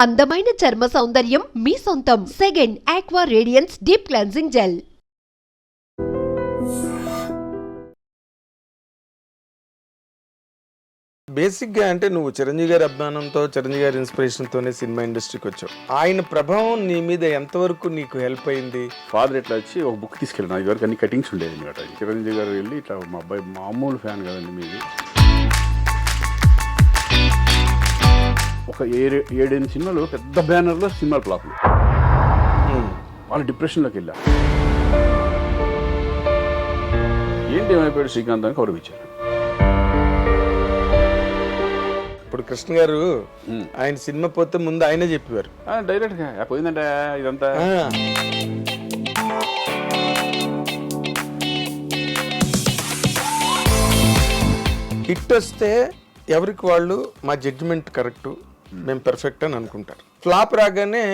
అందమైన చర్మ సౌందర్యం మీ సొంతం. Second aqua radiance deep cleansing gel. బేసిక్గా అంటే నువ్వు చిరంజీవి గారి అభిమానంతో, చిరంజీవి గారి ఇన్స్పిరేషన్తోనే సినిమా ఇండస్ట్రీకి వచ్చావు. ఆయన ప్రభావం నీ మీద ఎంతవరకు నీకు హెల్ప్ అయింది? ఫాదర్ ఇట్లా వచ్చి ఒక బుక్ తీసుకెళ్ళిన ఇది వరకు అన్ని కటింగ్స్ ఉండేది అనమాట. చిరంజీవి గారు వెళ్ళి ఇట్లా మా అబ్బాయి మామూలు ఫ్యాన్ కదండి మీది, ఒక 7-8 సినిమాలు పెద్ద బ్యానర్లో సినిమాలు ఫ్లాప్లు, వాళ్ళు డిప్రెషన్లోకి వెళ్ళారు. ఏంటి ఏమైపోయాడు శ్రీకాంత్ అని కౌరవ్ ఇచ్చారు. ఇప్పుడు కృష్ణ గారు ఆయన సినిమా పోతే ముందు ఆయనే చెప్పేవారు డైరెక్ట్గా పోయిందంటే ఇదంతా. హిట్ వస్తే ఎవరికి వాళ్ళు మా జడ్జిమెంట్ కరెక్ట్, మేము పర్ఫెక్ట్ అని అనుకుంటారు. ఫ్లాప్ రాగానే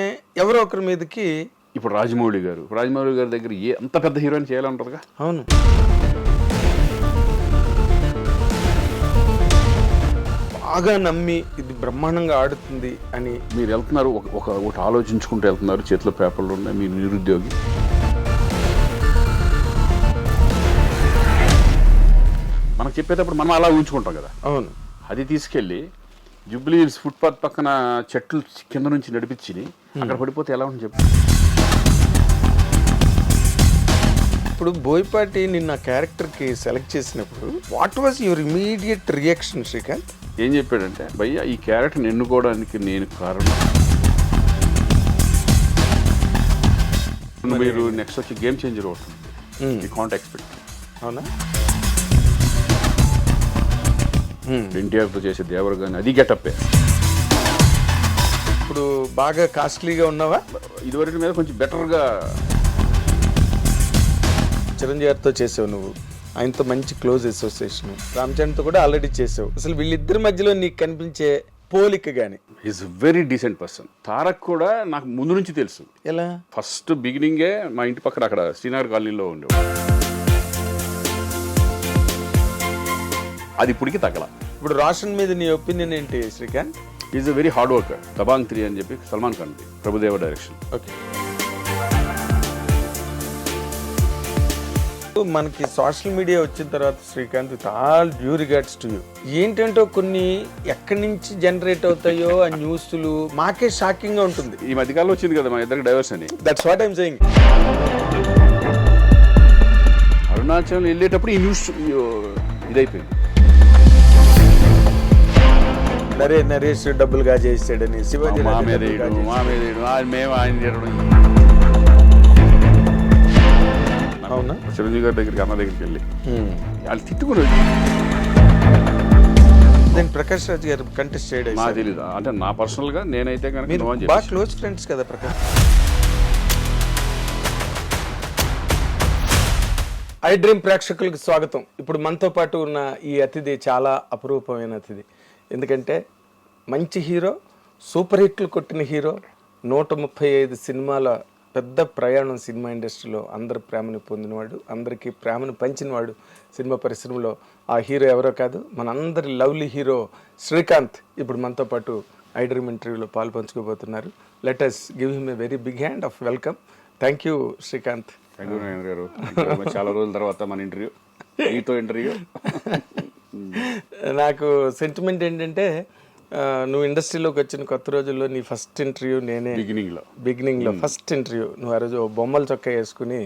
ఎవరో ఒకరి మీదకి, ఇప్పుడు రాజమౌళి గారి దగ్గర అంత పెద్ద హీరోయిన్ చేయాలంటారుగా. అవును, బాగా నమ్మి ఇది బ్రహ్మాండంగా ఆడుతుంది అని మీరు వెళ్తున్నారు, ఒకటి ఆలోచించుకుంటూ వెళ్తున్నారు, చేతిలో పేపర్లు ఉన్నాయి, మీరు నిరుద్యోగి. మనకు చెప్పేటప్పుడు మనం అలా ఊహించుకుంటాం కదా. అవును, అది తీసుకెళ్ళి జూబ్లీ హిల్స్ ఫుట్పాత్ పక్కన చెట్లు కింద నుంచి నడిపించి అక్కడ పడిపోతే ఎలా ఉంటుంది చెప్పు. ఇప్పుడు బోయపాటి నిన్న క్యారెక్టర్కి సెలెక్ట్ చేసినప్పుడు what was your immediate reaction Srikanth? ఏం చెప్పాడంటే, భయ్య ఈ క్యారెక్టర్ని ఎన్నుకోవడానికి నేను కారణం. మీరు నెక్స్ట్ వచ్చి గేమ్ చేంజర్ అవుతుంది, ఈ కాంట్ ఎక్స్పెక్ట్. అవునా? ఎన్టీఆర్తో చేసే దేవర్ కానీ అది గెటప్పే. ఇప్పుడు బాగా కాస్ట్లీగా ఉన్నావా? ఇదివరకు మీద కొంచెం బెటర్గా. చిరంజీవి గారితో చేసావు నువ్వు, ఆయనతో మంచి క్లోజ్ అసోసియేషన్. రామ్ చరణ్తో కూడా ఆల్రెడీ చేసావు. అసలు వీళ్ళిద్దరి మధ్యలో నీకు కనిపించే పోలిక కానీ? Is very decent person. Tarak కూడా నాకు ముందు నుంచి తెలుసు. ఎలా? ఫస్ట్ బిగినింగే మా ఇంటి పక్కన అక్కడ శ్రీనగర్ కాలనీలో ఉండేవాడు. అది ఇప్పటికి తగల. ఇప్పుడు రోషన్ మీద నీ ఒపీనియన్ ఏంటి Srikanth? Is a very hard worker. Dabangg 3 అని చెప్పి సల్మాన్ ఖాన్, ప్రభుదేవ డైరెక్షన్. ఓకే, మనకి సోషల్ మీడియా వచ్చిన తర్వాత Srikanth, with all due regards to you, ఏంటంటో కొన్ని ఎక్కడి నుంచి జనరేట్ అవుతాయో ఆ న్యూస్లు మాకే షాకింగ్ గా ఉంటుంది. ఈ మధ్యకాలంలో వచ్చింది కదా మా ఇద్దరికి డైవర్స్ అని. That's what I'm saying. Arunachal వెళ్ళేటప్పుడు ఈ న్యూస్ ఇదైపోయింది. నరేష్ డబ్బులుగా చేసాడని, శివాజీ మా మీద మేము ఆయన చేయడం. అవునా? చిరంజీవి గారి దగ్గరికి, అన్న దగ్గరికి వెళ్ళి వాళ్ళు తిట్టుకుని, నేను ప్రకాష్ రాజ్ గారు కంటెస్ట్ చేయడం నాకు తెలీదు. అంటే నా పర్సనల్ గా నేనైతే కనుక బాగా క్లోజ్ ఫ్రెండ్స్ కదా ప్రకాష్. ఐ డ్రీమ్ ప్రేక్షకులకు స్వాగతం. ఇప్పుడు మనతో పాటు ఉన్న ఈ అతిథి చాలా అపురూపమైన అతిథి. ఎందుకంటే మంచి హీరో, సూపర్ హిట్లు కొట్టిన హీరో, 135 సినిమాల పెద్ద ప్రయాణం సినిమా ఇండస్ట్రీలో, అందరి ప్రేమను పొందినవాడు, అందరికీ ప్రేమను పంచినవాడు సినిమా పరిశ్రమలో. ఆ హీరో ఎవరో కాదు, మనందరి లవ్లీ హీరో శ్రీకాంత్ ఇప్పుడు మనతో పాటు ఐ డ్రీమ్ ఇంటర్వ్యూలో పాలు పంచుకోబోతున్నారు. Let us give him a very big hand of welcome. Thank you Srikanth. Thank you Narayana గారు. చాలా రోజుల తర్వాత మన ఇంటర్వ్యూ, మీతో ఇంటర్వ్యూ. నాకు సెంటిమెంట్ ఏంటంటే, నువ్వు ఇండస్ట్రీలోకి వచ్చిన కొత్త రోజుల్లో నీ ఫస్ట్ ఇంటర్వ్యూ నేనే. బిగినింగ్లో ఫస్ట్ ఇంటర్వ్యూ నువ్వు ఆ రోజు బొమ్మల చొక్కా వేసుకుని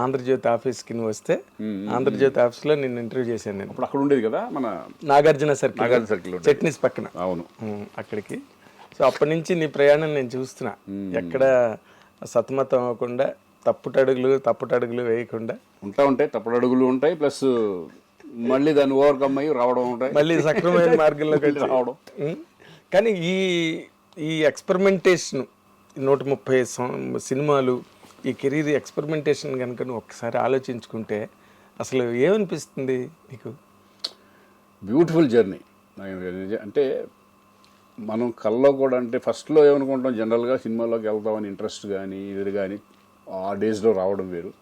ఆంధ్రజ్యోతి ఆఫీస్కి నువ్వు వస్తే, ఆంధ్రజ్యోతి ఆఫీస్లో నిన్ను ఇంటర్వ్యూ చేశాను నేను. అక్కడ ఉండేది కదా మన నాగార్జున సర్కిల్ చట్నీస్ పక్కన. అవును, అక్కడికి. సో అప్పటి నుంచి నీ ప్రయాణం నేను చూస్తున్నా, ఎక్కడ సతమతం అవ్వకుండా, తప్పుటడుగులు వేయకుండా ఉంటాయి. తప్పుడడుగులు ఉంటాయి, ప్లస్ మళ్ళీ దాన్ని ఓవర్కమ్ అయ్యి రావడం ఉంటాయి, మళ్ళీ సక్రమైన మార్గంలో రావడం. కానీ ఈ ఎక్స్పెరిమెంటేషన్, 130 సినిమాలు, ఈ కెరీర్ ఎక్స్పెరిమెంటేషన్ కనుక నువ్వు ఒక్కసారి ఆలోచించుకుంటే అసలు ఏమనిపిస్తుంది నీకు? Beautiful journey. అంటే మనం కల్లో కూడా, అంటే ఫస్ట్లో ఏమనుకుంటాం, జనరల్గా సినిమాలోకి వెళ్తామని ఇంట్రెస్ట్ కానీ ఇది కానీ ఆ డేస్లో రావడం వేరు.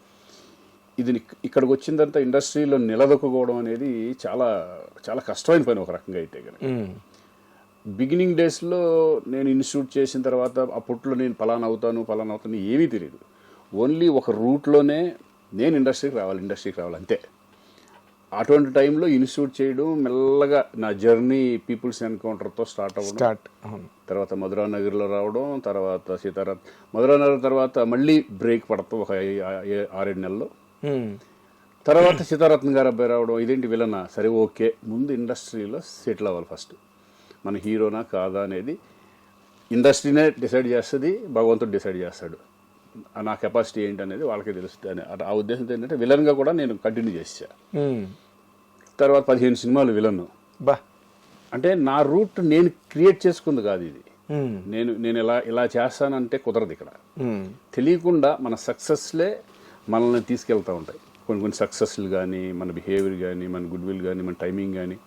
ఇది ఇక్కడికి వచ్చిందంతా ఇండస్ట్రీలో నిలదొక్కుకోవడం అనేది చాలా చాలా కష్టమైన పని ఒక రకంగా అయితే కనుక. బిగినింగ్ డేస్లో నేను ఇన్స్టిట్యూట్ చేసిన తర్వాత అప్పట్లో నేను పలానా అవుతాను ఏమీ తెలియదు. ఓన్లీ ఒక రూట్లోనే నేను ఇండస్ట్రీకి రావాలి అంతే. అటువంటి టైంలో ఇన్స్టిట్యూట్ చేయడం మెల్లగా నా జర్నీ పీపుల్స్ ఎన్కౌంటర్తో స్టార్ట్ అవ్వడం, తర్వాత మధురానగర్లో రావడం, తర్వాత మధురానగర్ తర్వాత మళ్ళీ బ్రేక్ పడతాం ఒక 6-7 నెలల్లో. తర్వాత సీతారత్న గారు అబ్బాయి రావడం, ఇదేంటి విలనా, సరే ఓకే ముందు ఇండస్ట్రీలో సెటిల్ అవ్వాలి ఫస్ట్, మన హీరోనా కాదా అనేది ఇండస్ట్రీనే డిసైడ్ చేస్తుంది, భగవంతుడు డిసైడ్ చేస్తాడు. నా కెపాసిటీ ఏంటి అనేది వాళ్ళకే తెలుస్తుంది అని ఆ ఉద్దేశంతో ఏంటంటే విలన్గా కూడా నేను కంటిన్యూ చేసా. తర్వాత 15 సినిమాలు విలన్. అంటే నా రూట్ నేను క్రియేట్ చేసుకుంది కాదు ఇది. నేను ఇలా చేస్తానంటే కుదరదు. ఇక్కడ తెలియకుండా మన సక్సెస్లే మనల్ని తీసుకెళ్తూ ఉంటాయి. కొన్ని సక్సెస్లు కానీ, మన బిహేవియర్ కానీ, మన గుడ్ విల్ కానీ, మన టైమింగ్ కానీ,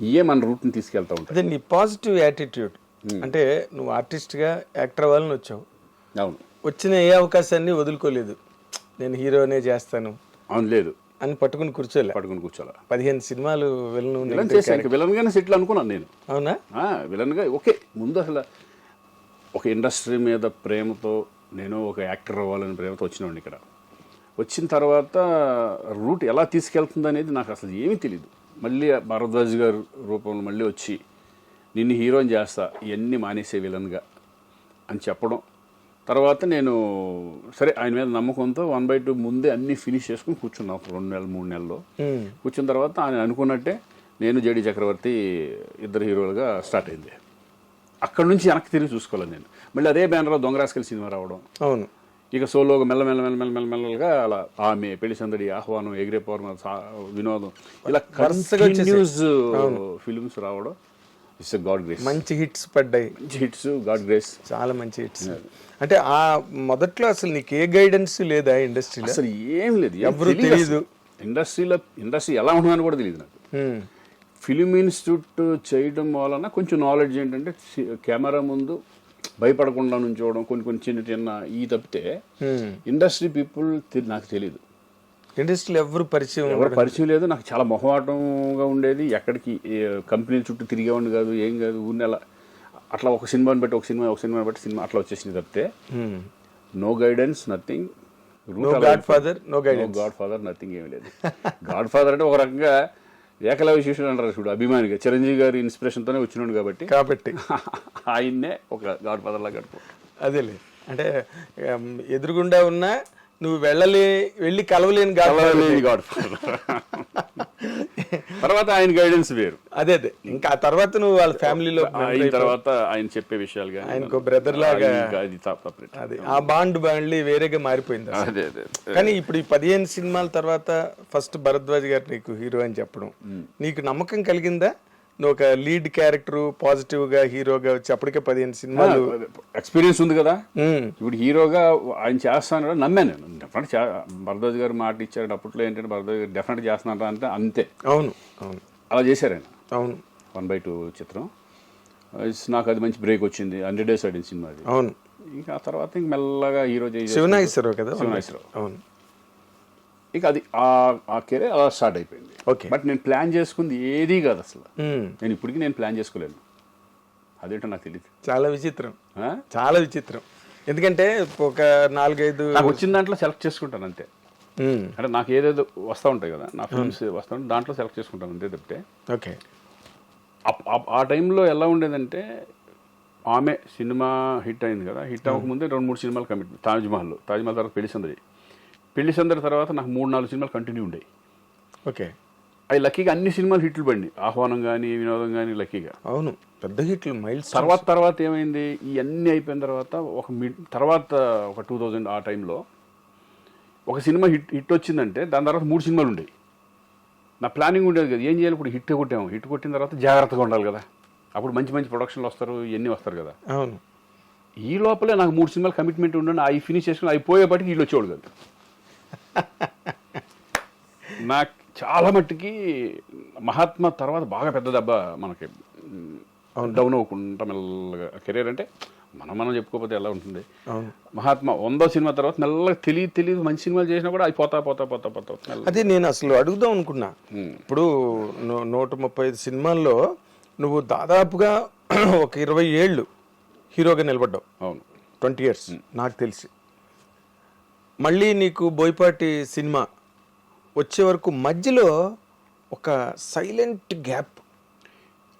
ఇవే మన రూట్ని తీసుకెళ్తూ ఉంటాయి. అదే నీ పాజిటివ్ యాటిట్యూడ్. అంటే నువ్వు ఆర్టిస్ట్గా యాక్టర్ అవ్వాలని వచ్చావు. అవును. వచ్చిన ఏ అవకాశాన్ని వదులుకోలేదు, నేను హీరోనే చేస్తాను అవును లేదు అని పట్టుకుని కూర్చోలే. 15 సినిమాలు విలన్గానే సెటిల్ అనుకున్నాను నేను. అవునా? విలన్గా ఓకే. ముందు అసలు ఒక ఇండస్ట్రీ మీద ప్రేమతో, నేను ఒక యాక్టర్ అవ్వాలని ప్రేమతో వచ్చినాండి. ఇక్కడ వచ్చిన తర్వాత రూట్ ఎలా తీసుకెళ్తుంది అనేది నాకు అసలు ఏమీ తెలియదు. మళ్ళీ భరద్వాజ్ గారు రూపంలో మళ్ళీ వచ్చి నిన్ను హీరోని చేస్తా, ఇవన్నీ మానేసే విలన్గా అని చెప్పడం. తర్వాత నేను సరే ఆయన మీద నమ్మకంతో 1/2 ముందే అన్నీ ఫినిష్ చేసుకుని కూర్చున్నాం 2 నెలలు 3 నెలల్లో. కూర్చున్న తర్వాత ఆయన అనుకున్నట్టే నేను జేడి చక్రవర్తి ఇద్దరు హీరోలుగా స్టార్ట్ అయింది. అక్కడ నుంచి వెనక్కి తిరిగి చూసుకోవాలి నేను. మళ్ళీ అదే బ్యానర్లో దొంగరాస్కల్ సినిమా రావడం. అవును. ఇక సోలోగా మెల్లమెల్లగా అలా ఆమె, పెళ్లి సందడి, ఆహ్వానం, ఎగిరే పౌర్ణ, వినోదం, ఇలా కంటిన్యూస్ ఫిల్మ్స్ రావడం. It's God grace. మంచి హిట్స్ పడ్డాయి. మంచి హిట్స్, గాడ్ గ్రేస్, చాలా మంచి హిట్స్. అంటే ఆ మొదట్లో అసలు నీకు ఏ గైడెన్స్ లేదా ఇండస్ట్రీలో? అసలు ఏం లేదు, ఎవరు తెలియదు. ఇండస్ట్రీ ఎలా ఉంటుందని కూడా తెలియదు నాకు. ఫిలిం ఇన్స్టిట్యూట్ చేయడం వలన కొంచెం నాలెడ్జ్ ఏంటంటే కెమెరా ముందు భయపడకుండా నుంచోవడం, కొన్ని చిన్న ఈ తప్పితే ఇండస్ట్రీ పీపుల్ నాకు తెలియదు. ఇండస్ట్రీలో ఎవరు పరిచయం లేదు. నాకు చాలా మొహమాటంగా ఉండేది. ఎక్కడికి కంపెనీల చుట్టూ తిరిగేవాడిని కాదు, ఏం కాదు. ఊరిని అట్లా ఒక సినిమాని బట్టి ఒక సినిమా అట్లా వచ్చేసింది తప్పితే no guidance, nothing. Godfather nothing, ఏమి లేదు. గాడ్ ఫాదర్ అంటే ఒక రకంగా ఏకలవ్య శిష్యుడు అంటారు చూడు, అభిమానిగా చిరంజీవి గారి ఇన్స్పిరేషన్తోనే వచ్చినాడు కాబట్టి ఆయన్నే ఒక గాడ్ ఫాదర్ లాగా గడుపు. అదేలే, అంటే ఎదురుగుండా ఉన్నా నువ్వు వెళ్ళి కలవలేని గాడ్ ఫాదర్. తర్వాత ఆయన గైడెన్స్ వేరు. అదే ఇంకా ఆ తర్వాత నువ్వు వాళ్ళ ఫ్యామిలీలో అయిన తర్వాత ఆయన చెప్పే విషయాలు కానీ ఆయనకు బ్రదర్ లాగా అది ఆ బాండ్ మళ్ళీ వేరేగా మారిపోయింది. కానీ ఇప్పుడు ఈ 15 సినిమాల తర్వాత ఫస్ట్ భరద్వాజ్ గారు నీకు హీరో అని చెప్పడం, నీకు నమ్మకం కలిగిందా? నువ్వు ఒక లీడ్ క్యారెక్టర్ పాజిటివ్ గా హీరోగా వచ్చి అప్పటికే 15 సినిమాలు ఎక్స్పీరియన్స్ ఉంది కదా. ఇప్పుడు హీరోగా ఆయన చేస్తాను నమ్మాను నేను. డెఫినెట్ భరద్వాజ్ గారు మాట ఇచ్చాడు అప్పట్లో. ఏంటంటే భరద్వాజ్ గారు డెఫినెట్ చేస్తున్నారు అంటే అంతే. అవును అలా చేశారు ఆయన. అవును. 1/2 చిత్రం నాకు అది మంచి బ్రేక్ వచ్చింది. 100 days ఆడిన సినిమా అది. అవును. ఇంకా ఆ తర్వాత ఇంక మెల్లగా హీరో శివనాగేశ్వరరావు కదా. శివనాగేశ్వరరావు. అవును. ఇక అది ఆ కెరీర్ అలా స్టార్ట్ అయిపోయింది. బట్ నేను ప్లాన్ చేసుకుంది ఏదీ కాదు అసలు. నేను ఇప్పటికీ ప్లాన్ చేసుకోలేను. అదేంటో నాకు తెలియదు. చాలా విచిత్రం. ఎందుకంటే ఒక 4-5 నాకు వచ్చిన దాంట్లో సెలెక్ట్ చేసుకుంటాను అంతే. అంటే నాకు ఏదేదో వస్తూ ఉంటాయి కదా, నా ఫిల్మ్స్ వస్తూ ఉంటాయి, దాంట్లో సెలెక్ట్ చేసుకుంటాను అంతే తప్పితే. ఓకే. ఆ టైంలో ఎలా ఉండేదంటే ఆమె సినిమా హిట్ అయింది కదా, హిట్ అవ్వకముందే 2-3 సినిమాలు కమిట్. తాజ్మహల్ తర్వాత పెళ్లి సందడి తర్వాత నాకు 3-4 సినిమాలు కంటిన్యూ ఉండేవి. ఓకే. అవి లక్కీగా అన్ని సినిమాలు హిట్లు పడింది. ఆహ్వానం కానీ, వినోదం కానీ లక్కీగా. అవును, పెద్ద హిట్లు. మైల్స్ తర్వాత ఏమైంది, ఇవన్నీ అయిపోయిన తర్వాత ఒక 2000 ఆ టైంలో ఒక సినిమా హిట్ వచ్చిందంటే దాని తర్వాత 3 సినిమాలు ఉండేవి. నా ప్లానింగ్ ఉండేది కదా, ఏం చేయాలి ఇప్పుడు, హిట్ కొట్టిన తర్వాత జాగ్రత్తగా ఉండాలి కదా, అప్పుడు మంచి ప్రొడక్షన్లు వస్తారు, ఇవన్నీ వస్తారు కదా. అవును. ఈ లోపలే నాకు 3 సినిమాలు కమిట్మెంట్ ఉండండి, అవి ఫినిష్ చేసుకుని అయిపోయేపటికి వీళ్ళు వచ్చేవాడు కదా. నాకు చాలా మట్టుకి మహాత్మా తర్వాత బాగా పెద్ద దెబ్బ మనకి. డౌన్ అవ్వకుండా మెల్లగా కెరీర్ అంటే మనం చెప్పుకోకపోతే ఎలా ఉంటుంది. మహాత్మా 100వ సినిమా తర్వాత మెల్లగా తెలియదు మంచి సినిమాలు చేసినా కూడా అవి పోతా. అదే నేను అసలు అడుగుదాం అనుకున్నా. ఇప్పుడు 135 సినిమాల్లో నువ్వు దాదాపుగా ఒక 20 ఏళ్ళు హీరోగా నిలబడ్డావు. అవును. 20 years నాకు తెలిసి. మళ్ళీ నీకు బోయపాటి సినిమా వచ్చే వరకు మధ్యలో ఒక సైలెంట్ గ్యాప్.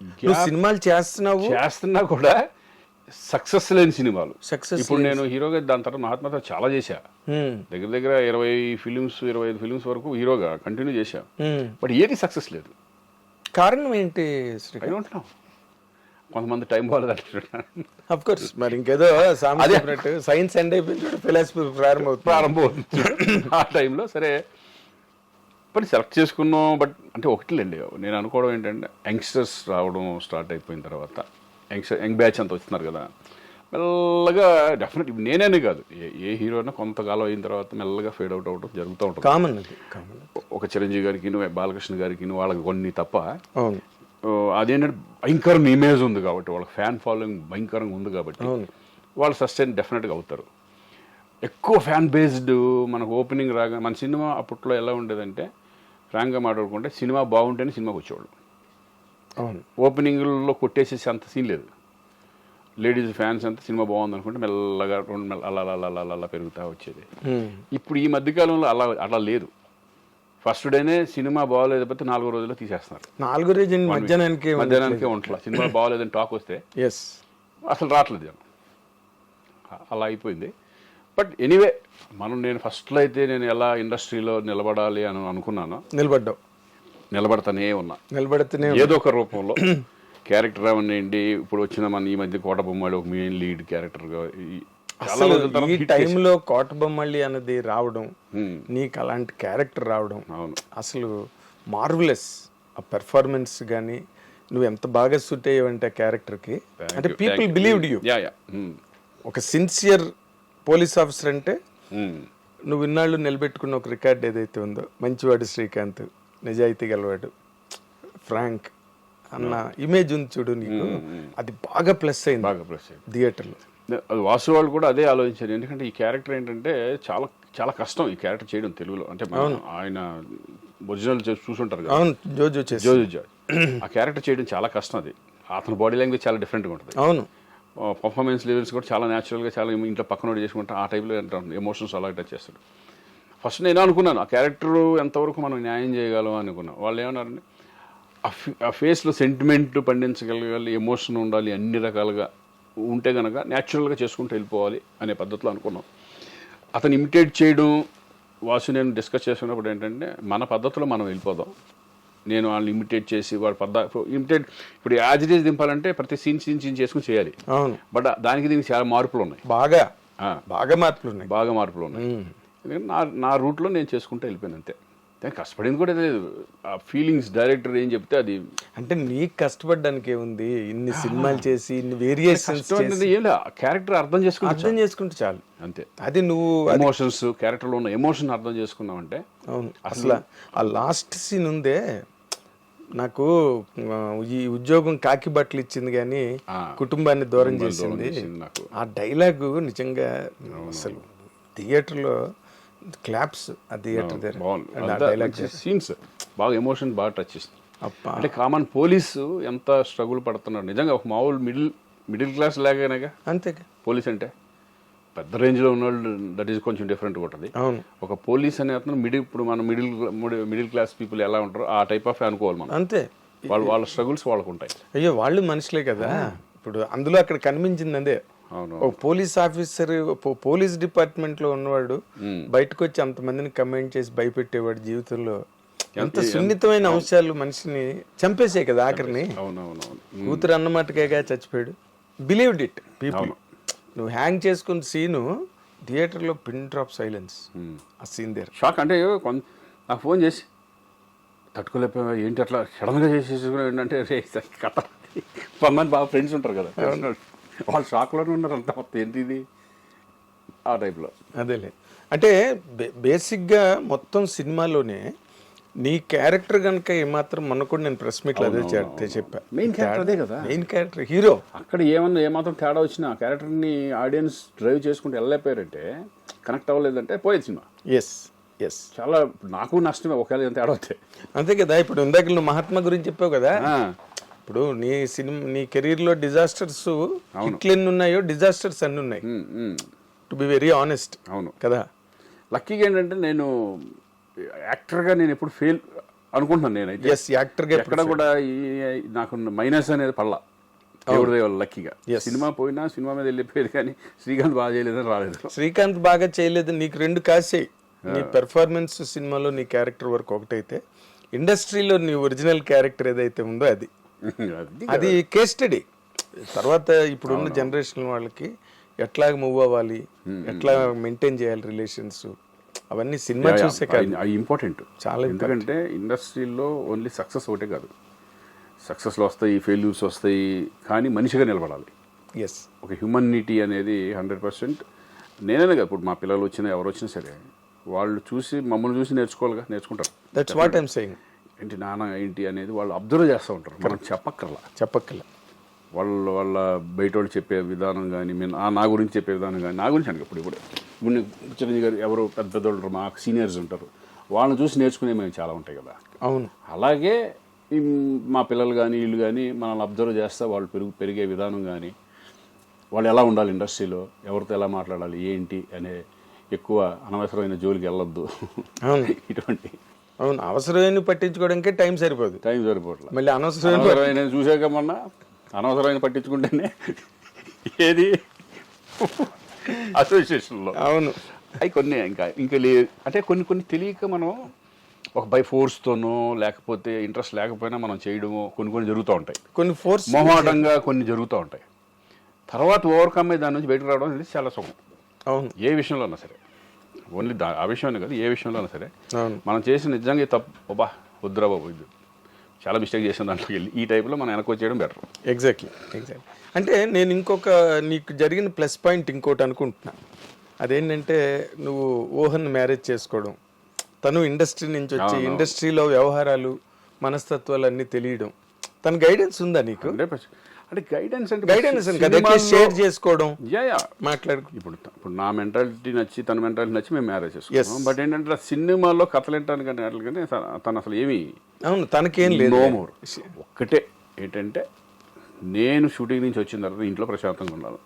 నువ్వు సినిమాలు చేస్తున్నా కూడా సక్సెస్ లేని సినిమాలు. Success ఇప్పుడు నేను హీరోగా దాని తర్వాత మహాత్మాతో చాలా చేశా. దగ్గర దగ్గర 25 ఫిలిమ్స్ వరకు హీరోగా కంటిన్యూ చేశా. బట్ ఏది సక్సెస్ లేదు. కారణం ఏంటి ఐ డోంట్ నో. కొంతమంది టైం బాగాలేదు. అఫ్ కోర్స్ మరి ఇంకేదో సామాజిక సైన్స్ ఎండ్ అయిపోయింది, ఫిలాసఫీ ప్రారంభమవుతుంది. ఆ టైంలో సరే మరి సెలెక్ట్ చేసుకున్నాం. బట్ అంటే ఒకటిలేండి, నేను అనుకోవడం ఏంటంటే యంగ్స్టర్స్ రావడం స్టార్ట్ అయిపోయిన తర్వాత యంగ్ బ్యాచ్ అంతా వస్తున్నారు కదా, మెల్లగా డెఫినెట్ నేనే కాదు ఏ హీరోనా కొంతకాలం అయిన తర్వాత మెల్లగా ఫేడ్ అవుట్ అవ్వడం జరుగుతూ ఉంటుంది. కామన్. ఒక చిరంజీవి గారికి బాలకృష్ణ గారికి వాళ్ళకి కొన్ని తప్ప అవును. అదేంటంటే భయంకరంగా ఇమేజ్ ఉంది కాబట్టి, వాళ్ళకి ఫ్యాన్ ఫాలోయింగ్ భయంకరంగా ఉంది కాబట్టి వాళ్ళు సస్టైన్ డెఫినెట్గా అవుతారు. ఎక్కువ ఫ్యాన్ బేస్డ్ మనకు ఓపెనింగ్ రాగా మన సినిమా అప్పట్లో ఎలా ఉండేదంటే ఫ్రాంక్గా మాట్లాడుకుంటే సినిమా బాగుంటేనే సినిమాకి వచ్చేవాళ్ళు. అవును. ఓపెనింగ్లో కొట్టేసేసి అంత సీన్ లేదు. లేడీస్ ఫ్యాన్స్ అంతా సినిమా బాగుంది అనుకుంటే మెల్లగా అలా పెరుగుతూ వచ్చేది. ఇప్పుడు ఈ మధ్యకాలంలో అలా లేదు. ఫస్ట్ డేనే సినిమా బాగోలేకపోతే 4 రోజుల్లో తీసేస్తున్నారు. 4 రోజు మధ్యాహ్నానికే ఉంటున్నా. సినిమా బాగోలేదని టాక్ వస్తే అసలు రావట్లేదు జనం. అలా అయిపోయింది. బట్ ఎనీవే నేను ఫస్ట్లో అయితే నేను ఎలా ఇండస్ట్రీలో నిలబడాలి అని అనుకున్నాను. నిలబడతానే ఉన్నా. ఏదో ఒక రూపంలో క్యారెక్టర్ అవనండి. ఇప్పుడు వచ్చిన మన ఈ మధ్య కోట బొమ్మలు ఒక మెయిన్ లీడ్ క్యారెక్టర్గా ఈ టైంలో కోట బొమ్మలి అనేది రావడం, నీకు అలాంటి క్యారెక్టర్ రావడం అసలు మార్వెలస్. ఆ పెర్ఫార్మెన్స్ కానీ నువ్వు ఎంత బాగా సూట్ అయ్యావంటే ఆ క్యారెక్టర్కి, అంటే పీపుల్ బిలీవ్డ్ యూ. ఒక సిన్సియర్ పోలీస్ ఆఫీసర్ అంటే నువ్వు ఇన్నాళ్ళు నిలబెట్టుకున్న ఒక రికార్డ్ ఏదైతే ఉందో, మంచివాడు శ్రీకాంత్, నిజాయితీ గలవాడు, ఫ్రాంక్ అన్న ఇమేజ్ ఉంది చూడు నీకు, అది బాగా ప్లస్ అయింది థియేటర్లో. అది వాసు వాళ్ళు కూడా అదే ఆలోచించారు. ఎందుకంటే ఈ క్యారెక్టర్ ఏంటంటే చాలా చాలా కష్టం ఈ క్యారెక్టర్ చేయడం తెలుగులో. అంటే ఆయన ఒరిజినల్ చూసుంటారు కదా, జోజు. ఆ క్యారెక్టర్ చేయడం చాలా కష్టం. అది అతని బాడీ లాంగ్వేజ్ చాలా డిఫరెంట్గా ఉంటుంది. అవును. పర్ఫార్మెన్స్ లెవెల్స్ కూడా చాలా న్యాచురల్గా, చాలా ఇంట్లో పక్కన చేసుకుంటే ఆ టైప్లో ఎమోషన్స్ అలా టచ్ చేస్తాడు. ఫస్ట్ నేను అనుకున్నాను ఆ క్యారెక్టర్ ఎంతవరకు మనం న్యాయం చేయగలం అనుకున్నాను. వాళ్ళు ఏమన్నారంటే ఆ ఫేస్లో సెంటిమెంట్ పండించగలగాలి, ఎమోషన్ ఉండాలి, అన్ని రకాలుగా ఉంటే కనుక న్యాచురల్గా చేసుకుంటూ వెళ్ళిపోవాలి అనే పద్ధతిలో అనుకున్నాం. అతను ఇమిటేట్ చేయడం వాసు నేను డిస్కస్ చేసుకున్నప్పుడు ఏంటంటే మన పద్ధతిలో మనం వెళ్ళిపోదాం. నేను వాళ్ళని ఇమిటేట్ చేసి వాడు ఇమిటేట్ ఇప్పుడు యాజ్ ఇట్ ఈజ్ దింపాలంటే ప్రతి సీన్ చేసుకుని చేయాలి. బట్ దానికి దీనికి చాలా మార్పులు ఉన్నాయి. బాగా మార్పులు ఉన్నాయి. ఎందుకంటే నా రూట్లో నేను చేసుకుంటూ వెళ్ళిపోయాను అంతే. దానికి కష్టపడింది కూడా లేదు. ఆ ఫీలింగ్స్ డైరెక్టర్ ఏం చెప్తే అది అంటే నీకు కష్టపడడానికి ఏముంది, ఇన్ని సినిమాలు చేసి ఇన్ని వేరియేషన్స్ క్యారెక్టర్ అర్థం చేసుకుంటే చాలు అంతే. అది నువ్వు ఎమోషన్స్ క్యారెక్టర్లో ఉన్న ఎమోషన్ అర్థం చేసుకున్నావంటే. అవును. అసలు ఆ లాస్ట్ సీన్ ఉందే, నాకు ఈ ఉద్యోగం కాకి బట్టలు ఇచ్చింది కానీ కుటుంబాన్ని దూరం చేసింది. ఆ డైలాగు నిజంగా అసలు థియేటర్లో క్లాప్స్, ఆ థియేటర్ దగ్గర సీన్స్ బాగా ఎమోషన్ బాగా టచ్ చేస్తుంది. అంటే కామన్ పోలీసు ఎంత స్ట్రగుల్ పడుతున్నాడు నిజంగా. ఒక మామూలు మిడిల్ క్లాస్ లాగానేగా అంతే పోలీస్ అంటే. పెద్ద రేంజ్లో ఉన్నవాళ్ళు దట్ ఈస్ కొంచెం డిఫరెంట్గా ఉంటుంది. ఒక పోలీస్ అనే అతను ఇప్పుడు మనం మిడిల్ క్లాస్ పీపుల్ ఎలా ఉంటారో ఆ టైప్ ఆఫ్ అనుకోవాలి మనం. అంతే. వాళ్ళ స్ట్రగుల్స్ వాళ్ళకు ఉంటాయి. అయ్యో వాళ్ళు మనుషులే కదా. ఇప్పుడు అందులో అక్కడ కనిపించింది అదే, ఒక పోలీస్ ఆఫీసర్ పోలీస్ డిపార్ట్మెంట్ లో ఉన్నవాడు బయటకు వచ్చి అంతమందిని కమెంట్ చేసి భయపెట్టేవాడు. జీవితంలో ఎంత సున్నితమైన అంశాలు మనిషిని చంపేసాయి కదా ఆఖరిని. కూతురు అన్నమాటకేగా చచ్చిపోయాడు. Believed it people. నువ్వు హ్యాంగ్ చేసుకున్న సీను థియేటర్లో పిన్ డ్రాప్ సైలెన్స్. ఆ సీన్ దగ్గర షాక్. అంటే నాకు ఫోన్ చేసి తట్టుకోలేకపోయా, ఏంటి అట్లా సడన్గా చేసేసుకున్నావు ఏంటంటే కథ. కొంతమంది బాగా ఫ్రెండ్స్ ఉంటారు కదా, వాళ్ళు షాక్లోనే ఉన్నారు అంతా మొత్తం ఏంటి ఇది ఆ టైప్లో. అదేలే. అంటే బేసిక్గా మొత్తం సినిమాలోనే నీ క్యారెక్టర్ కనుక ఏమాత్రం మొన్న కూడా నేను ప్రెస్ మీట్లో అదే చెప్పా, మెయిన్ క్యారెక్టర్ అదే కదా, మెయిన్ క్యారెక్టర్ హీరో. అక్కడ ఏమాత్రం తేడా వచ్చినా ఆ క్యారెక్టర్ని ఆడియన్స్ డ్రైవ్ చేసుకుంటూ వెళ్ళలేకపోయారంటే, కనెక్ట్ అవ్వలేదంటే పోయేది సినిమా. ఎస్ చాలా నాకు నష్టమే ఒకవేళ ఎంత తేడా అవుతాయి. అంతే కదా. ఇప్పుడు ఇందాక నువ్వు మహాత్మా గురించి చెప్పావు కదా, ఇప్పుడు నీ కెరీర్ లో డిజాస్టర్స్ హిట్లు ఎన్ని ఉన్నాయో డిజాస్టర్స్ అన్ని ఉన్నాయి, టు బి వెరీ ఆనెస్ట్. అవును కదా. లక్కీగా ఏంటంటే నేను యాక్టర్గా నేను ఎప్పుడు ఫెయిల్ అనుకుంటున్నాను. నేనైతే యాక్టర్ గా ఎక్కడ కూడా నాకు మైనస్ అనేది పడలా, దేవుడి దయ వల్ల లక్కీగా. సినిమా పోయినా సినిమా మీద వెళ్ళిపోయేది, కానీ శ్రీకాంత్ బాగా చేయలేదని రాలేదు. శ్రీకాంత్ బాగా చేయలేదు, నీకు 2 కాసాయి. నీ పెర్ఫార్మెన్స్ సినిమాలో నీ క్యారెక్టర్ వర్క్ ఒకటైతే, ఇండస్ట్రీలో నీ ఒరిజినల్ క్యారెక్టర్ ఏదైతే ఉందో అది కేస్ స్టడీ. తర్వాత ఇప్పుడున్న జనరేషన్ వాళ్ళకి ఎట్లా మూవ్ అవ్వాలి, ఎట్లా మెయింటైన్ చేయాలి రిలేషన్స్, అవన్నీ సినిమా చూసే కాదు, అవి ఇంపార్టెంట్ చాలా. ఎందుకంటే ఇండస్ట్రీలో ఓన్లీ సక్సెస్ ఒకటే కాదు, సక్సెస్లు వస్తాయి, ఫెయిల్యూర్స్ వస్తాయి, కానీ మనిషిగా నిలబడాలి. ఎస్, ఒక హ్యూమనిటీ అనేది 100%. నేనే కదా, ఇప్పుడు మా పిల్లలు వచ్చినా ఎవరు వచ్చినా సరే వాళ్ళు చూసి మమ్మల్ని చూసి నేర్చుకుంటారు. That's what I'm saying. ఏంటి నాన్న ఏంటి అనేది వాళ్ళు అబ్జర్వ్ చేస్తూ ఉంటారు, మనం చెప్పక్కర్లా. వాళ్ళ బయట వాళ్ళు చెప్పే విధానం కానీ, నా గురించి చెప్పే విధానం కానీ, నా గురించి అనగా ఇప్పుడు చిరంజీవి గారు ఎవరు పెద్ద పెద్దోళ్ళు ఉంటారు, మాకు సీనియర్స్ ఉంటారు, వాళ్ళని చూసి నేర్చుకునే మేము చాలా ఉంటాయి కదా. అవును. అలాగే మా పిల్లలు కానీ వీళ్ళు కానీ మనల్ని అబ్జర్వ్ చేస్తే వాళ్ళు పెరిగే విధానం కానీ, వాళ్ళు ఎలా ఉండాలి ఇండస్ట్రీలో, ఎవరితో ఎలా మాట్లాడాలి ఏంటి అనే, ఎక్కువ అనవసరమైన జోలికి వెళ్ళొద్దు. ఇటువంటి అవును, అవసరమైన పట్టించుకోవడానికే టైం సరిపోవట్లేదు. మళ్ళీ అనవసరమైన చూసాక మొన్న అనవసరమైన పట్టించుకుంటేనే ఏది అసోసియేషన్లో. అవును, అవి కొన్ని ఇంకా అంటే కొన్ని తెలియక మనం ఒక బై ఫోర్స్తోనో లేకపోతే ఇంట్రెస్ట్ లేకపోయినా మనం చేయడము కొన్ని జరుగుతూ ఉంటాయి, కొన్ని ఫోర్స్ మొహమాటంగా కొన్ని జరుగుతూ ఉంటాయి. తర్వాత ఓవర్కమ్ అయ్యి దాని నుంచి బయటకు రావడం అనేది చాలా సుఖం. అవును, ఏ విషయంలో అయినా సరే, ఓన్లీ ఆ విషయంలో కాదు, ఏ విషయంలో అయినా సరే మనం చేసిన నిజంగా తప్పు, వద్దురా బాబు, ఇది చాలా మిస్టేక్ చేసిన దాంట్లోకి వెళ్ళి ఈ టైప్లో మనం వెనక్కి వచ్చేయడం బెటర్. ఎగ్జాక్ట్లీ. అంటే నేను నీకు జరిగిన ప్లస్ పాయింట్ ఇంకోటి అనుకుంటున్నా, అదేంటంటే నువ్వు ఊహన్ మ్యారేజ్ చేసుకోవడం, తను ఇండస్ట్రీ నుంచి వచ్చి ఇండస్ట్రీలో వ్యవహారాలు మనస్తత్వాలు అన్నీ తెలియడం, తన గైడెన్స్ ఉందా నీకు? అంటే గైడెన్స్ షేర్ చేసుకోవడం, మాట్లాడుకో. ఇప్పుడు నా మెంటాలిటీ నచ్చి తన మెంటాలిటీ నచ్చి మేము మ్యారేజ్ చేసుకున్నాం. బట్ ఏంటంటే సినిమాలో కథలు ఏంటాను కానీ అట్లా కానీ తను అసలు ఏమి, అవును, తనకేం లేదు. ఒక్కటే ఏంటంటే, నేను షూటింగ్ నుంచి వచ్చిన తర్వాత ఇంట్లో ప్రశాంతంగా ఉండాలి,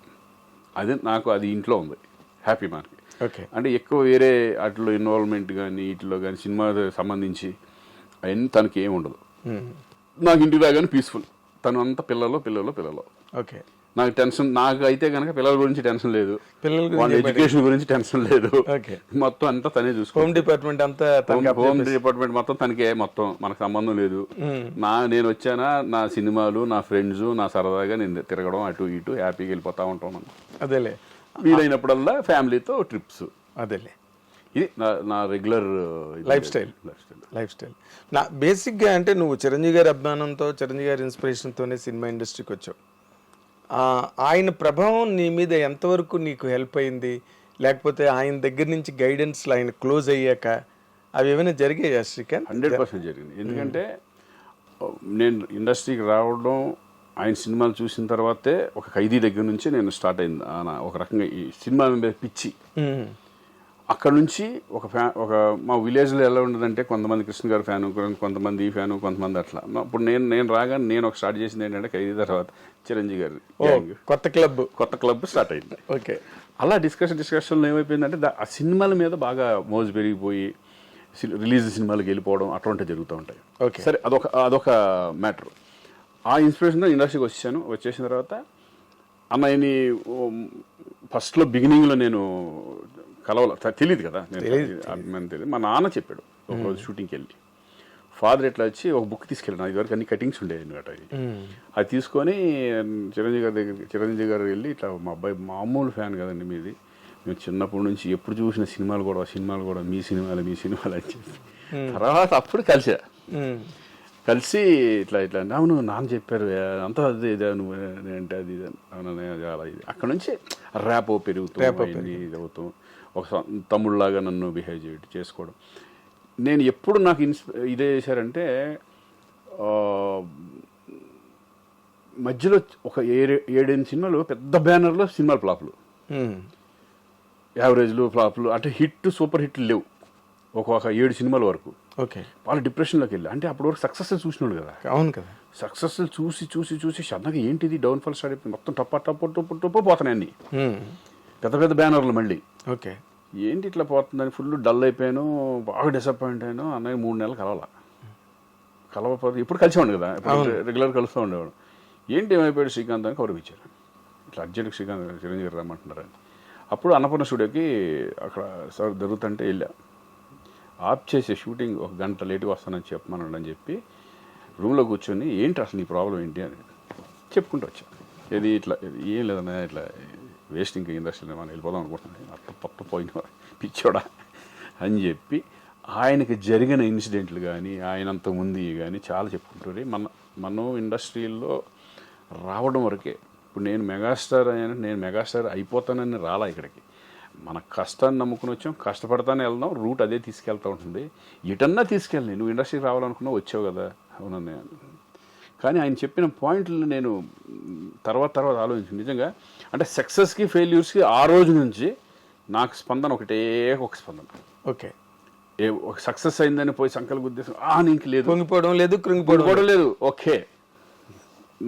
అది ఇంట్లో ఉంది హ్యాపీ మనకి. అంటే ఎక్కువ వేరే వాటిలో ఇన్వాల్వ్మెంట్ కానీ వీటిలో కానీ సినిమా సంబంధించి అవన్నీ తనకి ఏమి ఉండదు. నాకు ఇంటికి రాగానే పీస్ఫుల్, తను అంతా పిల్లలు. ఓకే, నాకు టెన్షన్, నాకు అయితే కనుక పిల్లల గురించి టెన్షన్ లేదు, వాళ్ళ ఎడ్యుకేషన్ గురించి టెన్షన్ లేదు, మొత్తం అంతా తనే చూసుకో. హోమ్ డిపార్ట్మెంట్ మొత్తం తనకే, మొత్తం మనకు సంబంధం లేదు. నేను వచ్చానా నా సినిమాలు, నా ఫ్రెండ్స్, నా సరదాగా నేను తిరగడం అటు ఇటు హ్యాపీగా వెళ్ళిపోతా ఉంటాం. అదేలే, వీలైనప్పుడల్లా ఫ్యామిలీతో ట్రిప్స్. అదేలే, ఇది నా రెగ్యులర్ లైఫ్ స్టైల్. నా బేసిక్గా అంటే నువ్వు చిరంజీవి గారి అభిమానంతో, చిరంజీవి గారి ఇన్స్పిరేషన్తోనే సినిమా ఇండస్ట్రీకి వచ్చావు. ఆయన ప్రభావం నీ మీద ఎంతవరకు నీకు హెల్ప్ అయింది, లేకపోతే ఆయన దగ్గర నుంచి గైడెన్స్లో ఆయన క్లోజ్ అయ్యాక అవి ఏమైనా జరిగాయా శ్రీకాంత్? 100% జరిగింది. ఎందుకంటే నేను ఇండస్ట్రీకి రావడం, ఆయన సినిమాలు చూసిన తర్వాతే, ఒక ఖైదీ దగ్గర నుంచి నేను స్టార్ట్ అయింది ఒక రకంగా ఈ సినిమా మీద పిచ్చి. అక్కడ నుంచి ఒక మా విలేజ్లో ఎలా ఉండదంటే, కొంతమంది కృష్ణ గారు ఫ్యాను, కొంతమంది ఈ ఫ్యాను, కొంతమంది అట్లా. ఇప్పుడు నేను రాగానే నేను ఒక స్టార్ట్ చేసింది ఏంటంటే, ఖైదీ తర్వాత చిరంజీవి గారి కొత్త క్లబ్ స్టార్ట్ అయింది. ఓకే, అలా డిస్కషన్లో ఏమైపోయిందంటే, ఆ సినిమాల మీద బాగా మోజు పెరిగిపోయి రిలీజ్ సినిమాలకు వెళ్ళిపోవడం అటువంటివి జరుగుతూ ఉంటాయి. సరే, అదొక మ్యాటర్. ఆ ఇన్స్పిరేషన్తో ఇండస్ట్రీకి వచ్చేసిన తర్వాత అన్నయ్యని ఫస్ట్లో బిగినింగ్లో నేను తెలియదు కదా, తెలియదు. మా నాన్న చెప్పాడు ఒకరోజు షూటింగ్కి వెళ్ళి, ఫాదర్ ఎట్లా వచ్చి ఒక బుక్ తీసుకెళ్ళాను, ఇదివరకు అన్ని కటింగ్స్ ఉండేవి అనమాట. అది తీసుకొని చిరంజీవి గారు వెళ్ళి, ఇట్లా మా అబ్బాయి మామూలు ఫ్యాన్ కదండి మీది, మేము చిన్నప్పటి నుంచి ఎప్పుడు చూసిన సినిమాలు కూడా మీ సినిమాలు అని చెప్పి, తర్వాత అప్పుడు కలిసి ఇట్లా అంటే, అవును నాన్న చెప్పారు అంతా అది ఇదే, నువ్వు అంటే అది అలా ఇది. అక్కడ నుంచి ర్యాప్ పెరుగుతూ ఇది అవుతాం, ఒక తమ్ముళ్ళలాగా నన్ను బిహేవ్ చేసుకోవడం. నేను ఎప్పుడు నాకు ఇదే చేశారంటే, మధ్యలో ఒక 7-8 సినిమాలు పెద్ద బ్యానర్లో సినిమాలు ఫ్లాప్లు, యావరేజ్లు ఫ్లాప్లు, అంటే సూపర్ హిట్లు లేవు. ఒక 7 సినిమాల వరకు. ఓకే. వాళ్ళు డిప్రెషన్లోకి వెళ్ళి, అంటే అప్పటి వరకు సక్సెస్ చూసినాడు కదా, అవును కదా. సక్సెస్ చూసి చూసి చూసి సన్నగా ఏంటిది డౌన్ఫాల్ స్టార్ట్ అయిపోయింది, మొత్తం టప్పు పోతున్నాయి అన్ని పెద్ద పెద్ద బ్యానర్లు. మళ్ళీ ఓకే, ఏంటి ఇట్లా పోతుందని ఫుల్ డల్ అయిపోయాను, బాగా డిసప్పాయింట్ అయ్యాను. అన్నయ్య 3 నెలలు కలవపోతే ఇప్పుడు కలిసేవాడు కదా, రెగ్యులర్ కలుస్తూ ఉండేవాడు. ఏంటి ఏమైపోయాడు శ్రీకాంత్ అని కవర్ ఇచ్చారు, ఇట్లా అర్జెంట్గా శ్రీకాంత్ చిరంజీవి రమ్మంటున్నారని. అప్పుడు అన్నపూర్ణ స్టూడియోకి అక్కడ సార్ జరుగుతుంటే వెళ్ళా, ఆఫ్ చేసి షూటింగ్ 1 గంట లేట్గా వస్తానని చెప్పమన్నాడు అని చెప్పి రూమ్లో కూర్చొని ఏంటి అసలు నీ ప్రాబ్లం ఏంటి అని చెప్పుకుంటూ వచ్చా. ఇది ఇట్లా ఏం లేదన్నా, ఇట్లా వేస్ట్ ఇంకా ఇండస్ట్రీలో మనం వెళ్ళిపోదాం అనుకుంటున్నాను, అట్ట పోయిన పిచ్చోడా అని చెప్పి ఆయనకి జరిగిన ఇన్సిడెంట్లు కానీ ఆయనంత ముందు కానీ చాలా చెప్పుకుంటారు. మనం ఇండస్ట్రీలో రావడం వరకే. ఇప్పుడు నేను మెగాస్టార్ అయిపోతానని రాలా ఇక్కడికి. మన కష్టాన్ని నమ్ముకుని వచ్చాం, కష్టపడతానే వెళ్దాం, రూట్ అదే తీసుకెళ్తూ ఉంటుంది. ఎటన్నా తీసుకెళ్ళి నువ్వు ఇండస్ట్రీకి రావాలనుకున్నావు, వచ్చావు కదా. అవునన్నయ్య. కానీ ఆయన చెప్పిన పాయింట్లు నేను తర్వాత ఆలోచించి నిజంగా అంటే సక్సెస్కి ఫెయిల్యూర్స్కి ఆ రోజు నుంచి నాకు స్పందన ఒక స్పందన. ఓకే, ఒక సక్సెస్ అయిందని పోయి సంకల్ప ఉద్దేశం నీకు లేదు, పొంగిపోవడం లేదు, కృంగిపోవడం లేదు. ఓకే,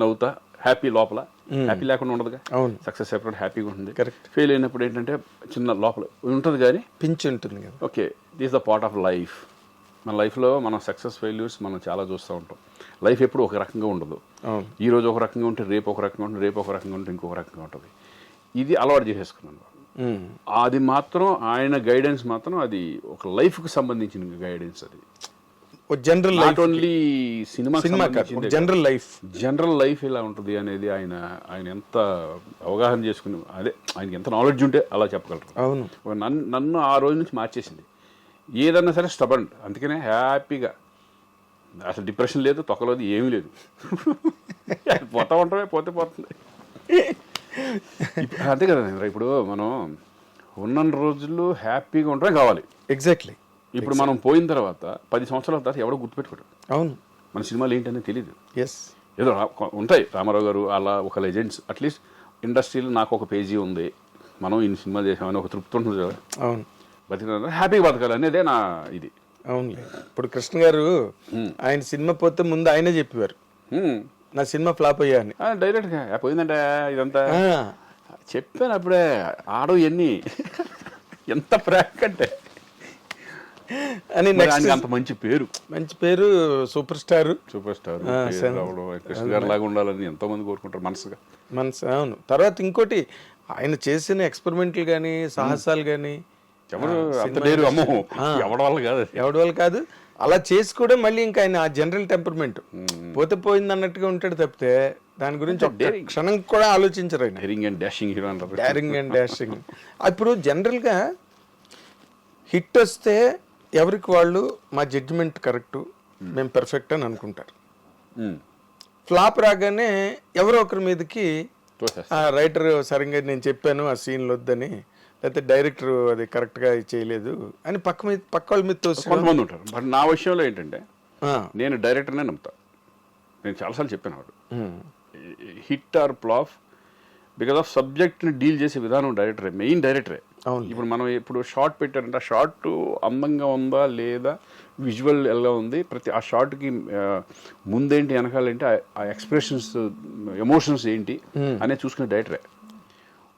నవ్వుతా, హ్యాపీ లోపల, హ్యాపీ లేకుండా ఉండదుగా. అవును, సక్సెస్ అయినప్పుడు హ్యాపీగా ఉంటుంది. కరెక్ట్. ఫెయిల్ అయినప్పుడు ఏంటంటే చిన్న లోపల ఉంటుంది కానీ పించి ఉంటుంది కదా. Okay, this the part of life. మన లైఫ్లో మనం సక్సెస్ ఫెయిల్యూర్స్ మనం చాలా చూస్తూ ఉంటాం. లైఫ్ ఎప్పుడు ఒక రకంగా ఉండదు. ఈ రోజు ఒక రకంగా ఉంటే రేపు ఒక రకంగా ఉంటుంది, రేపు ఒక రకంగా ఉంటే ఇంకొక రకంగా ఉంటుంది. ఇది అలవాటు చేసేసుకున్నాను. అది మాత్రం ఆయన గైడెన్స్ మాత్రం అది ఒక లైఫ్కి సంబంధించిన గైడెన్స్. అది general not only cinema general life ఇలా ఉంటుంది అనేది ఆయన ఎంత అవగాహన చేసుకుని, అదే ఆయనకి ఎంత నాలెడ్జ్ ఉంటే అలా చెప్పగలరు. అవును, నన్ను ఆ రోజు నుంచి మార్చేసింది. ఏదన్నా సరే స్టబన్, అందుకనే హ్యాపీగా అసలు డిప్రెషన్ లేదు, తొక్కలేదు, ఏమీ లేదు. పోతా ఉంటామే, పోతుంది. అంతే కదా. ఇప్పుడు మనం ఉన్న రోజులు హ్యాపీగా ఉండటమే కావాలి. ఎగ్జాక్ట్లీ. ఇప్పుడు మనం పోయిన తర్వాత 10 సంవత్సరాల తర్వాత ఎవడో గుర్తుపెట్టుకోడు. అవును, మన సినిమాలు ఏంటనేది తెలియదు. ఎస్, ఏదో ఉంటాయి రామారావు గారు అలా ఒక లెజెండ్స్. అట్లీస్ట్ ఇండస్ట్రీలో నాకు ఒక పేజీ ఉంది, మనం ఇన్ని సినిమా చేసామని ఒక తృప్తి ఉంటుంది కదా. అవును, బతిక హ్యాపీగా బతకాలి అనేదే నా ఇది. అవును. ఇప్పుడు కృష్ణ గారు ఆయన సినిమా పోతే ముందు ఆయనే చెప్పేవారు, నా సినిమా ఫ్లాప్ అయ్యా అని. డైరెక్ట్గా పోయిందంటే ఇదంతా చెప్పాను అప్పుడే. ఆడవు ఎన్ని ఎంత ఫ్రాక్ అంటే అని అంత మంచి పేరు, సూపర్ స్టార్ కృష్ణ గారి లాగా ఉండాలని ఎంతో మంది కోరుకుంటారు మనసు. అవును. తర్వాత ఇంకోటి ఆయన చేసిన ఎక్స్పెరిమెంట్లు కానీ సాహసాలు కానీ ఎవడి వల్ల కాదు. అలా చేసి కూడా మళ్ళీ ఇంకా ఆయన ఆ జనరల్ టెంపర్మెంట్ పోతే పోయింది అన్నట్టుగా ఉంటాడు తప్పితే దాని గురించి ఒక క్షణం కూడా ఆలోచించరు ఆయన. Daring and dashing. ఇప్పుడు జనరల్గా హిట్ వస్తే ఎవరికి వాళ్ళు మా జడ్జిమెంట్ కరెక్ట్, మేము పెర్ఫెక్ట్ అని అనుకుంటారు. ఫ్లాప్ రాగానే ఎవరో ఒకరి మీదకి రైటర్ సరిగ్గా నేను చెప్పాను ఆ సీన్లు వద్దని, లేకపోతే డైరెక్టర్ అది కరెక్ట్గా చేయలేదు అని పక్క వాళ్ళ మీద కొంతమంది ఉంటారు. బట్ నా విషయంలో ఏంటంటే నేను డైరెక్టర్నే నమ్ముతా. నేను చాలాసార్లు చెప్పాను వాడు hit or flop because of సబ్జెక్ట్ని డీల్ చేసే విధానం మెయిన్ డైరెక్టరే. ఇప్పుడు మనం ఇప్పుడు షార్ట్ పెట్టారంటే ఆ షార్ట్ అందంగా ఉందా లేదా, విజువల్ ఎలా ఉంది, ప్రతి ఆ షార్ట్కి ముందేంటి వెనకాలేంటి, ఆ ఎక్స్ప్రెషన్స్ ఎమోషన్స్ ఏంటి అనేది చూసుకునే డైరెక్టరే.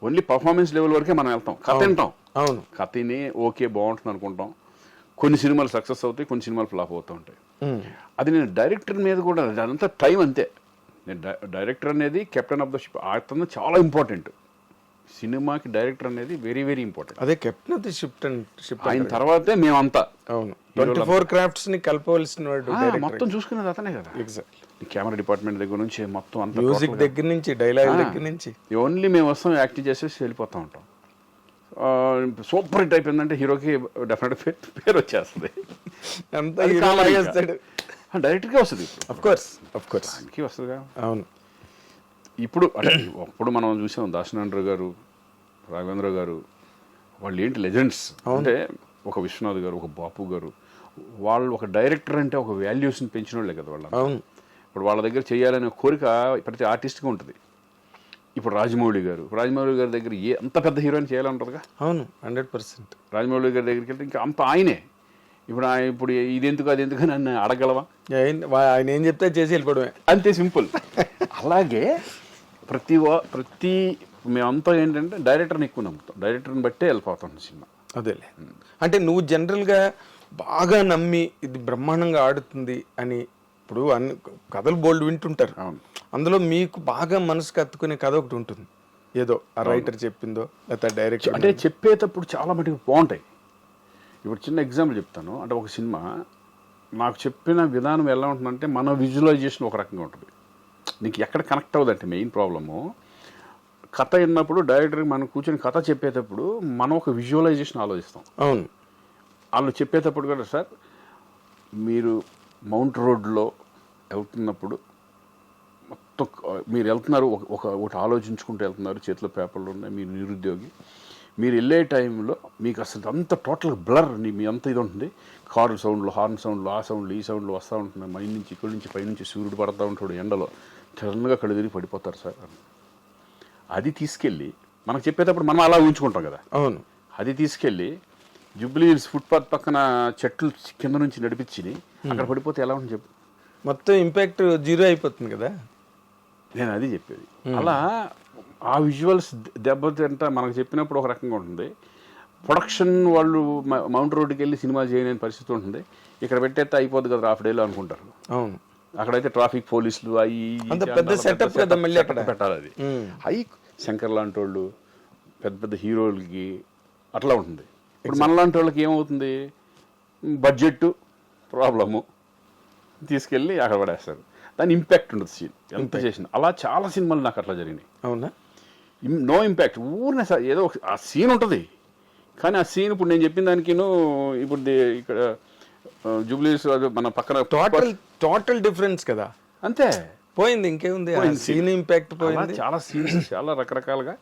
ఓన్లీ పర్ఫార్మెన్స్ లెవెల్ వరకే మనం వెళ్తాం, కథ వింటాం. అవును, కథని ఓకే బాగుంటుంది అనుకుంటాం. కొన్ని సినిమాలు సక్సెస్ అవుతాయి, కొన్ని సినిమాలు ఫ్లాప్ అవుతూ ఉంటాయి. అది నేను డైరెక్టర్ మీద కూడా అదంతా టైం అంతే. నేను డైరెక్టర్ అనేది కెప్టెన్ ఆఫ్ ద షిప్, అతను చాలా ఇంపార్టెంట్. సినిమాకి డైరెక్టర్ అనేది వెరీ వెరీ ఇంపార్టెంట్. అదే కెప్టెన్ ఆఫ్ ది షిప్ ఆయన తర్వాతే మేమంతా. అవును, 24 క్రాఫ్ట్స్ ని కలపవలసిన వాడు మొత్తం చూసుకునేది అతనే కదా. ఎగ్జాక్ట్లీ. కెమెరా డిపార్ట్మెంట్ దగ్గర నుంచి మొత్తం అంతా, మ్యూజిక్ దగ్గర నుంచి డైలాగ్ దగ్గర నుంచి ఓన్లీ మేము వస్తాం, యాక్టింగ్ చేసేసి వెళ్ళిపోతూ ఉంటాం. సూపర్ హిట్ అయిపోయిందంటే హీరోకి డెఫినెట్ పేరు వచ్చేస్తుంది, డైరెక్ట్గా వస్తుంది. అఫ్ కోర్స్ దానికి వస్తుందిగా. అవును. ఇప్పుడు అంటే అప్పుడు మనం చూసాం దాసనారాయణ గారు, రాఘవేంద్ర గారు, వాళ్ళు ఏంటి లెజెండ్స్ అంటే, ఒక విశ్వనాథ్ గారు, ఒక బాపు గారు, వాళ్ళు ఒక డైరెక్టర్ అంటే ఒక వాల్యూస్ని పెంచిన వాళ్ళే కదా వాళ్ళు. అవును. ఇప్పుడు వాళ్ళ దగ్గర చేయాలనే కోరిక ప్రతి ఆర్టిస్ట్గా ఉంటుంది. ఇప్పుడు రాజమౌళి గారి దగ్గర అంత పెద్ద హీరోయిన్ చేయాలంటుందిగా. అవును, 100%. రాజమౌళి గారి దగ్గరికి వెళ్తే ఇంకా అంత ఆయనే. ఇప్పుడు ఇది ఎందుకు అది ఎందుకు నన్ను అడగలవా? ఆయన ఏం చెప్తే చేసి వెళ్ళిపోవడమే, అంతే సింపుల్. అలాగే ప్రతి మేమంతా ఏంటంటే డైరెక్టర్ని ఎక్కువ నమ్ముతాం, డైరెక్టర్ని బట్టే వెళ్ళిపోతాం సినిమా. అదేలే. అంటే నువ్వు జనరల్గా బాగా నమ్మి ఇది బ్రహ్మాండంగా ఆడుతుంది అని ఇప్పుడు అన్ని కథలు బోల్డ్ వింటుంటారు, అవును. అందులో మీకు బాగా మనసుకు హత్తుకునే కథ ఒకటి ఉంటుంది, ఏదో ఆ రైటర్ చెప్పిందో లేకపోతే డైరెక్టర్ అంటే చెప్పేటప్పుడు చాలా మటుకు బాగుంటాయి. ఇప్పుడు చిన్న ఎగ్జాంపుల్ చెప్తాను. అంటే ఒక సినిమా నాకు చెప్పిన విధానం ఎలా ఉంటుందంటే మన విజువలైజేషన్ ఒక రకంగా ఉంటుంది, నీకు ఎక్కడ కనెక్ట్ అవ్వదంటే మెయిన్ ప్రాబ్లము కథ విన్నప్పుడు డైరెక్టర్కి మనం కూర్చొని కథ చెప్పేటప్పుడు మనం ఒక విజువలైజేషన్ ఆలోచిస్తాం. అవును. వాళ్ళు చెప్పేటప్పుడు కూడా సార్ మీరు మౌంట్ రోడ్లో వెళ్తున్నప్పుడు మొత్తం మీరు వెళ్తున్నారు, ఒకటి ఆలోచించుకుంటూ వెళ్తున్నారు, చేతిలో పేపర్లు ఉన్నాయి, మీరు నిరుద్యోగి, మీరు వెళ్ళే టైంలో మీకు అసలు అంత టోటల్ బ్లర్, మీ అంత ఇది ఉంటుంది, కారు సౌండ్లు, హార్న్ సౌండ్లు, ఆ సౌండ్లు, ఈ సౌండ్లు వస్తూ ఉంటున్నాయి, మై నుంచి ఇక్కడి నుంచి పైనుంచి సూర్యుడు పడుతూ ఉంటాడు ఎండలో, సడన్గా కళ్ళు తిరిగి పడిపోతారు సార్. అది తీసుకెళ్ళి మనకు చెప్పేటప్పుడు మనం అలా ఊహించుకుంటాం కదా. అవును. అది తీసుకెళ్ళి జూబ్లీ హిల్స్ ఫుట్పాత్ పక్కన చెట్లు కింద నుంచి నడిపించి అక్కడ పడిపోతే ఎలా ఉంటుంది చెప్పు, మొత్తం ఇంపాక్ట్ జీరో అయిపోతుంది కదా. నేను అది చెప్పేది. అలా ఆ విజువల్స్ దెబ్బతింటా మనకు చెప్పినప్పుడు ఒక రకంగా ఉంటుంది. ప్రొడక్షన్ వాళ్ళు మౌంట్ రోడ్డుకి వెళ్ళి సినిమా చేయలేని పరిస్థితి ఉంటుంది, ఇక్కడ పెట్టేస్తే అయిపోద్ది కదా హాఫ్ డేలో అనుకుంటారు. అవును. అక్కడైతే ట్రాఫిక్ పోలీసులు అవి పెద్ద సెటప్ కదా, మళ్ళీ అక్కడ పెట్టాలి. అది అవి శంకర్ లాంటి వాళ్ళు పెద్ద పెద్ద హీరోలకి అట్లా ఉంటుంది. ఇప్పుడు మనలాంటి వాళ్ళకి ఏమవుతుంది, బడ్జెట్ ప్రాబ్లము తీసుకెళ్ళి అక్కడ పడేస్తారు, దాని ఇంపాక్ట్ ఉండదు సీన్ ఎంత చేసిన. అలా చాలా సినిమాలు నాకు అట్లా జరిగినాయి. అవునా? నో ఇంపాక్ట్, ఊరినే ఏదో ఆ సీన్ ఉంటుంది కానీ ఆ సీన్ ఇప్పుడు నేను చెప్పిన దానికిను ఇప్పుడు ఇక్కడ జూబ్లీస్ మన పక్కన టోటల్ డిఫరెన్స్ కదా, అంతే పోయింది, ఇంకేముంది, సీన్ ఇంపాక్ట్ పోయింది. చాలా సీన్స్ చాలా రకరకాలుగా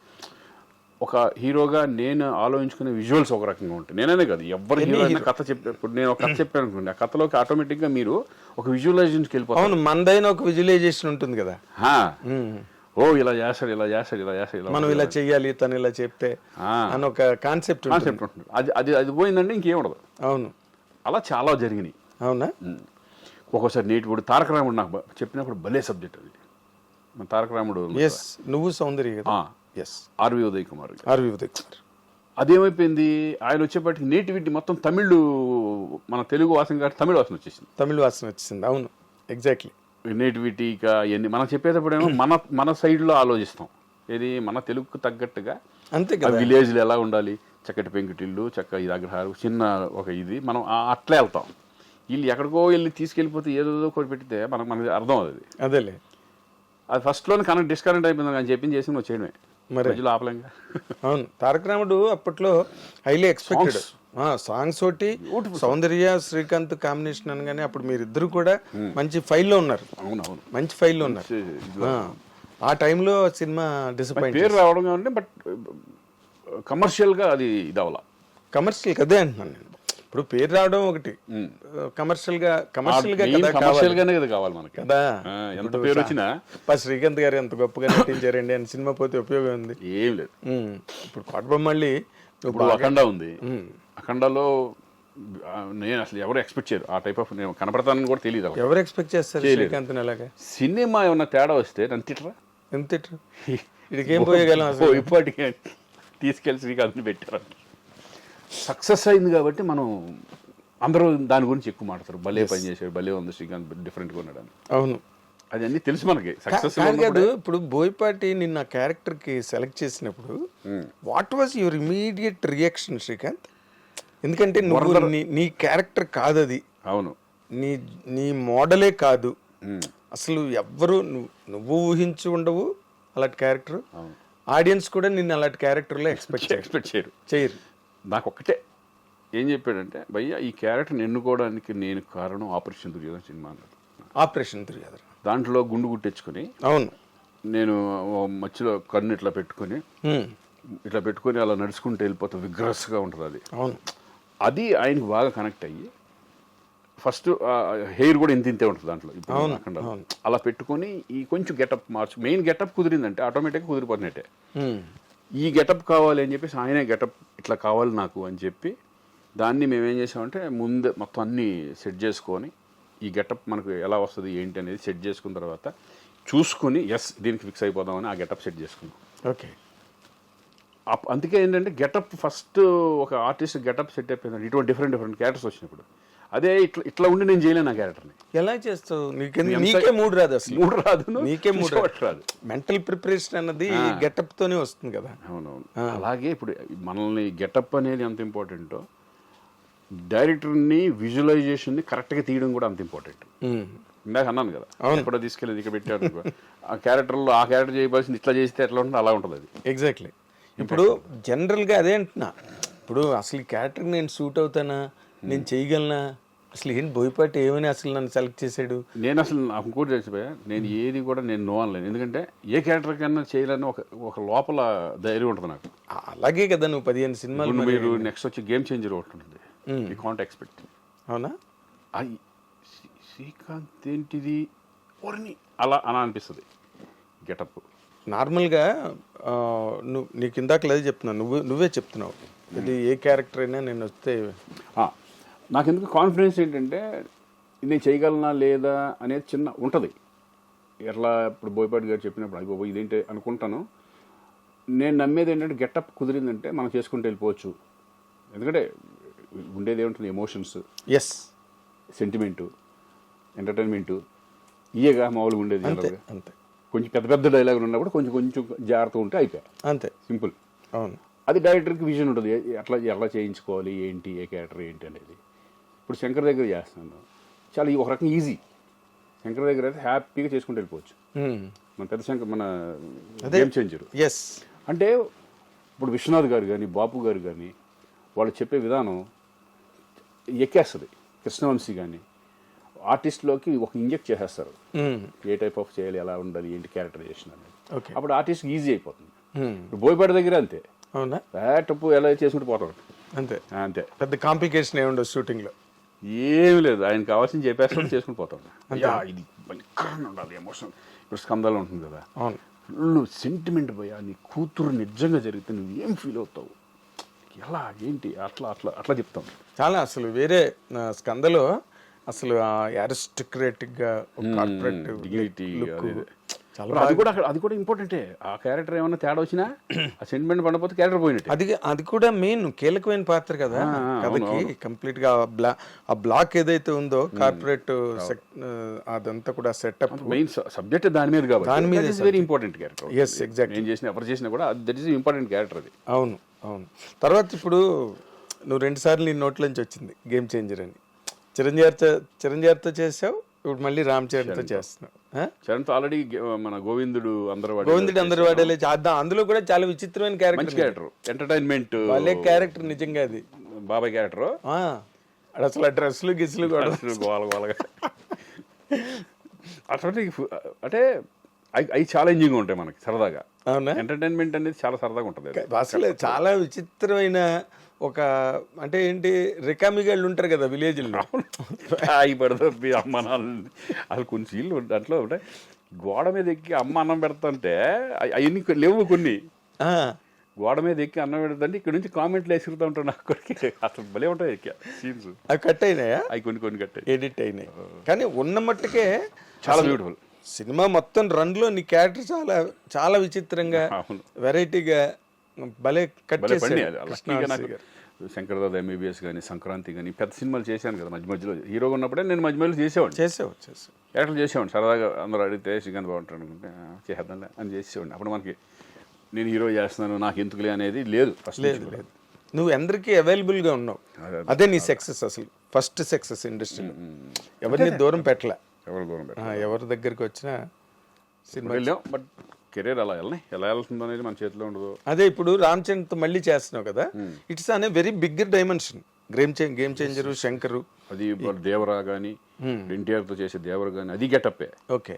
ఒక హీరోగా నేను ఆలోచించుకునే విజువల్స్ ఒక రకంగా ఉంటాయి. నేనే కాదు, ఎవరి హీరో కథ ఇప్పుడు నేను ఒక కథ చెప్పాను అనుకోండి, ఆ కథలోకి ఆటోమేటిక్గా మీరు ఒక విజువలైజేషన్కి వెళ్ళిపోతారు. అవును, మనదైన ఒక విజువలైజేషన్ ఉంటుంది కదా. ఓ ఇలా చేస్తాడు, ఇలా చేస్తాడు, ఇలా చేస్తాడు, మనం ఇలా చెయ్యాలి, తను ఇలా చెప్తే అని ఒక కాన్సెప్ట్ ఉంటుంది. అది పోయిందంటే ఇంకేం ఉండదు. అవును. అలా చాలా జరిగినాయి. అవునా? ఒక్కోసారి నేటిప్పుడు తారక రాముడు నాకు చెప్పినప్పుడు భలే సబ్జెక్ట్ అది. మన తారక రాముడు నువ్వు సౌందర్య ఆర్వి ఉదయ్ కుమార్. అదేమైపోయింది, ఆయన వచ్చేప్పటికి నేటివిటీ మొత్తం తమిళ్, మన తెలుగు వాసన కాదు తమిళ వాసన వచ్చేసింది. అవును, ఎగ్జాక్ట్లీ. నేటివిటీ ఇక ఇవన్నీ మనం చెప్పేటప్పుడేమో మన సైడ్లో ఆలోచిస్తాం, ఏది మన తెలుగుకు తగ్గట్టుగా. అంతే కదా, విలేజ్లో ఎలా ఉండాలి, చక్కటి పెంకుటిల్లు, చక్క ఇది అగ్రహారం, చిన్న ఒక ఇది, మనం అట్లే వెళ్తాం. వీళ్ళు ఎక్కడికో వెళ్ళి తీసుకెళ్ళిపోతే ఏదో ఒకటి పెట్టితే మనకి అర్థం అవుతుంది. అదేలే, అది ఫస్ట్లోనే డిస్కనెక్ట్ అయిపోయింది అని చెప్పింది చేసి నువ్వు చేయడమే, మరి ఆపలేంగా. అవును. తారక రాముడు అప్పట్లో హైలీ ఎక్స్పెక్టెడ్ సాంగ్స్ ఒకటి, సౌందర్య శ్రీకాంత్ కాంబినేషన్ అనగానే అప్పుడు మీరిద్దరు కూడా మంచి ఫైల్లో ఉన్నారు. అవునవును, మంచి ఫైల్లో ఉన్నారు. ఆ టైంలో సినిమా డిసప్పాయింట్ పేరు రావడం కాబట్టి, బట్ కమర్షియల్గా అది ఇది అవ్వాల. కమర్షియల్ కదే అంటున్నాను నేను. ఇప్పుడు పేరు రావడం ఒకటి, కమర్షియల్గానే కదా కావాలి మనకి కదా. ఎంత పేరు వచ్చినా శ్రీకాంత్ గారు ఎంత గొప్పగా నటించారండి అని సినిమా పోతే ఉపయోగం ఉంది, ఏం లేదు. ఇప్పుడు కోటబొమ్మళ్ళి ఇప్పుడు అఖండ ఉంది, అఖండలో నేను అసలు ఎవరు ఎక్స్పెక్ట్ చేయరు ఆ టైప్ ఆఫ్, నేను కనపడతానని కూడా తెలియదు. ఎవరు ఎక్స్పెక్ట్ చేస్తారు శ్రీకాంత్ అలాగా? సినిమా ఏమన్నా తేడా వస్తే నన్ను తిట్టరా, ఎంత తిట్టరు, ఇదికేం పోయగలం అసలు. ఇప్పటికే తీసుకెళ్ళి శ్రీకాంత్ని పెట్టారు. సక్సెస్ అయింది కాబట్టి మనం అందరూ దాని గురించి ఎక్కువ మాట్లాడతారు, భలే పని చేశాడు, భలే ఉంది శ్రీకాంత్, డిఫరెంట్గా ఉన్నాడు. అవును, అది అన్ని తెలుసు మనకి. సక్సెస్ కాదు. ఇప్పుడు బోయపాటి నిన్న క్యారెక్టర్కి సెలెక్ట్ చేసినప్పుడు what was your immediate reaction Srikanth? ఎందుకంటే నువ్వు నీ క్యారెక్టర్ కాదు అది. అవును, నీ మోడలే కాదు అసలు. ఎవ్వరు నువ్వు ఊహించి ఉండవు అలాంటి క్యారెక్టర్, ఆడియన్స్ కూడా నిన్ను అలాంటి క్యారెక్టర్లో ఎక్స్పెక్ట్ చేయరు. నాకు ఒక్కటే ఏం చెప్పాడంటే, భయ్య ఈ క్యారెక్టర్ని ఎన్నుకోవడానికి నేను కారణం ఆపరేషన్ దుర్యోధన సినిమా అన్నాడు. ఆపరేషన్ దుర్యోధన దాంట్లో గుండు గుట్టెచ్చుకొని, అవును, నేను మధ్యలో కన్ను ఇట్లా పెట్టుకొని అలా నడుచుకుంటూ వెళ్ళిపోతా, విగ్రస్గా ఉంటుంది అది. అవును, అది ఆయనకు బాగా కనెక్ట్ అయ్యి ఫస్ట్ హెయిర్ కూడా ఇంతే ఉంటుంది దాంట్లో. ఇప్పుడు అలా పెట్టుకొని ఈ కొంచెం గెటప్ మెయిన్ గెటప్ కుదిరిందంటే ఆటోమేటిక్గా కుదిరిపోతున్నట్టే. ఈ గెటప్ కావాలి అని చెప్పేసి ఆయనే గెటప్ ఇట్లా కావాలి నాకు అని చెప్పి దాన్ని మేము ఏం చేసామంటే ముందే మొత్తం అన్నీ సెట్ చేసుకొని ఈ గెటప్ మనకు ఎలా వస్తుంది ఏంటి అనేది సెట్ చేసుకున్న తర్వాత చూసుకొని దీనికి ఫిక్స్ అయిపోదామని ఆ గెటప్ సెట్ చేసుకున్నాం. ఓకే. అందుకే ఏంటంటే గెటప్ ఫస్ట్ ఒక ఆర్టిస్ట్ గెటప్ సెట్ అయిపోయింది ఇటువంటి డిఫరెంట్ క్యారెక్టర్స్ వచ్చినప్పుడు అదే ఇట్లా ఉండి నేను చేయలేను ఆ క్యారెక్టర్ని. ఎలా చేస్తావు? నీకే మూడు రాదు అసలు. మూడు రాదు, నీకే మూడు రాదు. మెంటల్ ప్రిపరేషన్ అన్నది గెటప్ తోనే వస్తుంది కదా. అవునవును. అలాగే ఇప్పుడు మనల్ని గెటప్ అనేది ఎంత ఇంపార్టెంటో డైరెక్టర్ని విజువలైజేషన్ని కరెక్ట్గా తీయడం కూడా అంత ఇంపార్టెంట్. ఇందాక అన్నాను కదా, ఎప్పుడో తీసుకెళ్ళి ఇక్కడ పెట్టాడు ఆ క్యారెక్టర్లో ఆ క్యారెక్టర్ చేయవలసింది ఇట్లా చేస్తే ఎట్లా ఉంటుంది అలా ఉంటుంది అది. ఎగ్జాక్ట్లీ. ఇప్పుడు జనరల్గా అదే అంటున్నా, ఇప్పుడు అసలు ఈ క్యారెక్టర్ నేను సూట్ అవుతానా, నేను చేయగలనా, అసలు ఏంటి బోయపాటి ఏమని అసలు నన్ను సెలెక్ట్ చేశాడు. నేను అసలు నాకు కూడా తెలిసిపోయా, నేను ఏది కూడా నేను నో అనలేను. ఎందుకంటే ఏ క్యారెక్టర్ కన్నా చేయాలని ఒక లోపల ధైర్యం ఉంటుంది నాకు. అలాగే కదా నువ్వు 15 సినిమాలు. మీరు నెక్స్ట్ వచ్చి గేమ్ చేంజర్ ఒకటి ఉంటుంది, యూ కాంట్ ఎక్స్పెక్ట్. అవునా? శ్రీకాంత్ ఏంటిది ఓర్ని అలా అనిపిస్తుంది గెటప్. నార్మల్గా నీకు ఇందాక లేదు చెప్తున్నావు, నువ్వే చెప్తున్నావు ఇది ఏ క్యారెక్టర్ అయినా నేను వస్తే నాకు ఎందుకు కాన్ఫిడెన్స్ ఏంటంటే నేను చేయగలనా లేదా అనేది చిన్న ఉంటుంది. ఎట్లా ఇప్పుడు బోయపాటి గారు చెప్పినప్పుడు అయిపోయి ఇదేంటి అనుకుంటాను. నేను నమ్మేది ఏంటంటే గెటప్ కుదిరిందంటే మనం చేసుకుంటూ వెళ్ళిపోవచ్చు. ఎందుకంటే ఉండేది ఏముంటుంది, ఎమోషన్స్, సెంటిమెంటు, ఎంటర్టైన్మెంటు, ఇయేగా మామూలుగా ఉండేది. అంతే. కొంచెం పెద్ద డైలాగులు ఉన్నప్పుడు కొంచెం జాగ్రత్త ఉంటే అయిపోయా, అంతే, సింపుల్. అవును. అది డైరెక్టర్కి విజన్ ఉంటుంది, ఎలా చేయించుకోవాలి, ఏంటి, ఏ క్యారెక్టర్ ఏంటి అనేది. ఇప్పుడు శంకర్ దగ్గర చేస్తున్నాను, చాలా ఒక రకం ఈజీ. శంకర్ దగ్గర అయితే హ్యాపీగా చేసుకుంటూ వెళ్ళిపోవచ్చు. మన పెద్ద శంకర్, మన గేమ్ చేంజర్. అంటే ఇప్పుడు విశ్వనాథ్ గారు కానీ బాపు గారు కానీ వాళ్ళు చెప్పే విధానం ఎక్కేస్తుంది. కృష్ణవంశీ కానీ ఆర్టిస్ట్లోకి ఒక ఇంజెక్ట్ చేసేస్తారు, ఏ టైప్ ఆఫ్ చేయాలి, ఎలా ఉండాలి, ఏంటి క్యారెక్టర్ చేసిన అనేది. అప్పుడు ఆర్టిస్ట్ ఈజీ అయిపోతుంది. ఇప్పుడు బోయపాటి దగ్గర అంతే. అవునా? టప్పు ఎలా చేసుకుంటూ పోతాడు, అంతే. పెద్ద కాంప్లికేషన్ ఏముండదు షూటింగ్లో, ఏమి లేదు. ఆయన కావాల్సింది చెప్పేస్తాడు, చేసుకుని పోతాడు. ఇది భయంకరంగా ఉండాలి ఎమోషన్. ఇప్పుడు స్కందాలు ఉంటుంది కదా, నువ్వు సెంటిమెంట్ పోయా, నీ కూతురు నిజంగా జరిగితే నువ్వు ఏం ఫీల్ అవుతావు, ఎలా ఏంటి, అట్లా చెప్తాం. చాలా అసలు వేరే స్కందలో అసలు అరిస్టోక్రాటిక్గా కార్పొరేట్ డిగ్నిటీ అది కూడా ఇంపార్టెంటే. ఆ క్యారెక్టర్ ఏమన్నా తేడా వచ్చినా ఆ సెంటిమెంట్ పడకపోతే క్యారెక్టర్ పోయినట్టు. అది కూడా మెయిన్ కీలకమైన పాత్ర కదా కథకి. కంప్లీట్ గా ఆ బ్లాక్ ఏదైతే ఉందో కార్పొరేట్ అదంతా కూడా సెటప్, మెయిన్ సబ్జెక్ట్ దాని మీద కాబట్టి దాని మీద వెరీ ఇంపార్టెంట్ క్యారెక్టర్. ఎగ్జాక్ట్. ఏం చేసినా ఎవరు చేసినా కూడా దట్ ఈస్ ఇంపార్టెంట్ క్యారెక్టర్ అది. అవును. తర్వాత ఇప్పుడు నువ్వు 2 సార్లు నీ నోట్లోంచి వచ్చింది గేమ్ చేంజర్ అని. చిరంజీవితో చేసావు, ఇప్పుడు మళ్ళీ రామ్ చరణ్తో చేస్తున్నావు. చరణ్తో ఆల్రెడీ మన గోవిందుడు అందరూ వాడేలే. అందులో కూడా చాలా విచిత్రమైన క్యారెక్టర్, ఎంటర్టైన్మెంట్ వాళ్ళే క్యారెక్టర్ నిజంగా. అది బాబాయ్ క్యారెక్టర్. అసలు ఆ డ్రెస్సులు గిస్సులు కూడా గోలగా అటువంటి. అంటే అవి ఛాలెంజింగ్ ఉంటాయి మనకి సరదాగా. అవునా? ఎంటర్టైన్మెంట్ అనేది చాలా సరదాగా ఉంటుంది. అసలు చాలా విచిత్రమైన ఒక అంటే ఏంటి, రికామిగాళ్ళు ఉంటారు కదా విలేజ్లో, అవి పడుతుంది అమ్మ నాన్న. అసలు కొంచెం ఇల్లు దాంట్లో ఉంటాయి, గోడ మీద ఎక్కి అమ్మ అన్నం పెడతాంటే అవన్నీ లేవు కొన్ని. గోడ మీద ఎక్కి అన్నం పెడతాంటే ఇక్కడ నుంచి కామెంట్లు వేసుకుతా ఉంటాను నాకు కొరికి. అసలు భలే ఉంటాయి సీన్స్. అవి కట్ అయినాయా? అవి కొన్ని కట్ ఎడిట్ అయినాయి. కానీ ఉన్న మట్టుకే చాలా బ్యూటిఫుల్. సినిమా మొత్తం రన్లో నీ క్యారెక్టర్ చాలా చాలా విచిత్రంగా, వెరైటీగా భలే కట్ చేశాడు. శంకర్ దాదా ఎంబీబీఎస్ కానీ, సంక్రాంతి కానీ పెద్ద సినిమాలు చేశాను కదా మధ్యలో. హీరోగా ఉన్నప్పుడే నేను మధ్యలో చేసేవాడిని. క్యారెక్టర్ చేసేవాడిని సరదాగా. అందరూ అడిగితే శ్రీకాంత్ బాగుంటాడు అనుకుంటే చేద్దాంలే అని చేసేవాడిని. అప్పుడు మనకి నేను హీరో చేస్తున్నాను నాకు ఎందుకులే అనేది లేదు. లేదు. నువ్వు అందరికీ అవైలబుల్గా ఉన్నావు, అదే నీ సక్సెస్. అసలు ఫస్ట్ సక్సెస్ ఇండస్ట్రీలో. ఎవరిని దూరం పెట్టలే, ఎవరి దగ్గరికి వచ్చినా సినిమా వెళ్ళాం. బట్ కెరీర్ ఎలా వెళ్తుందో అనేది మన చేతిలో ఉండదు. అదే ఇప్పుడు రామ్ చరణ్తో మళ్ళీ చేస్తున్నావు కదా, ఇట్స్ అనే very bigger dimension. Game changer, Shankar, అది దేవరా కానీ, ఎన్టీఆర్తో చేసే దేవరా కానీ అది గెటప్పే. ఓకే,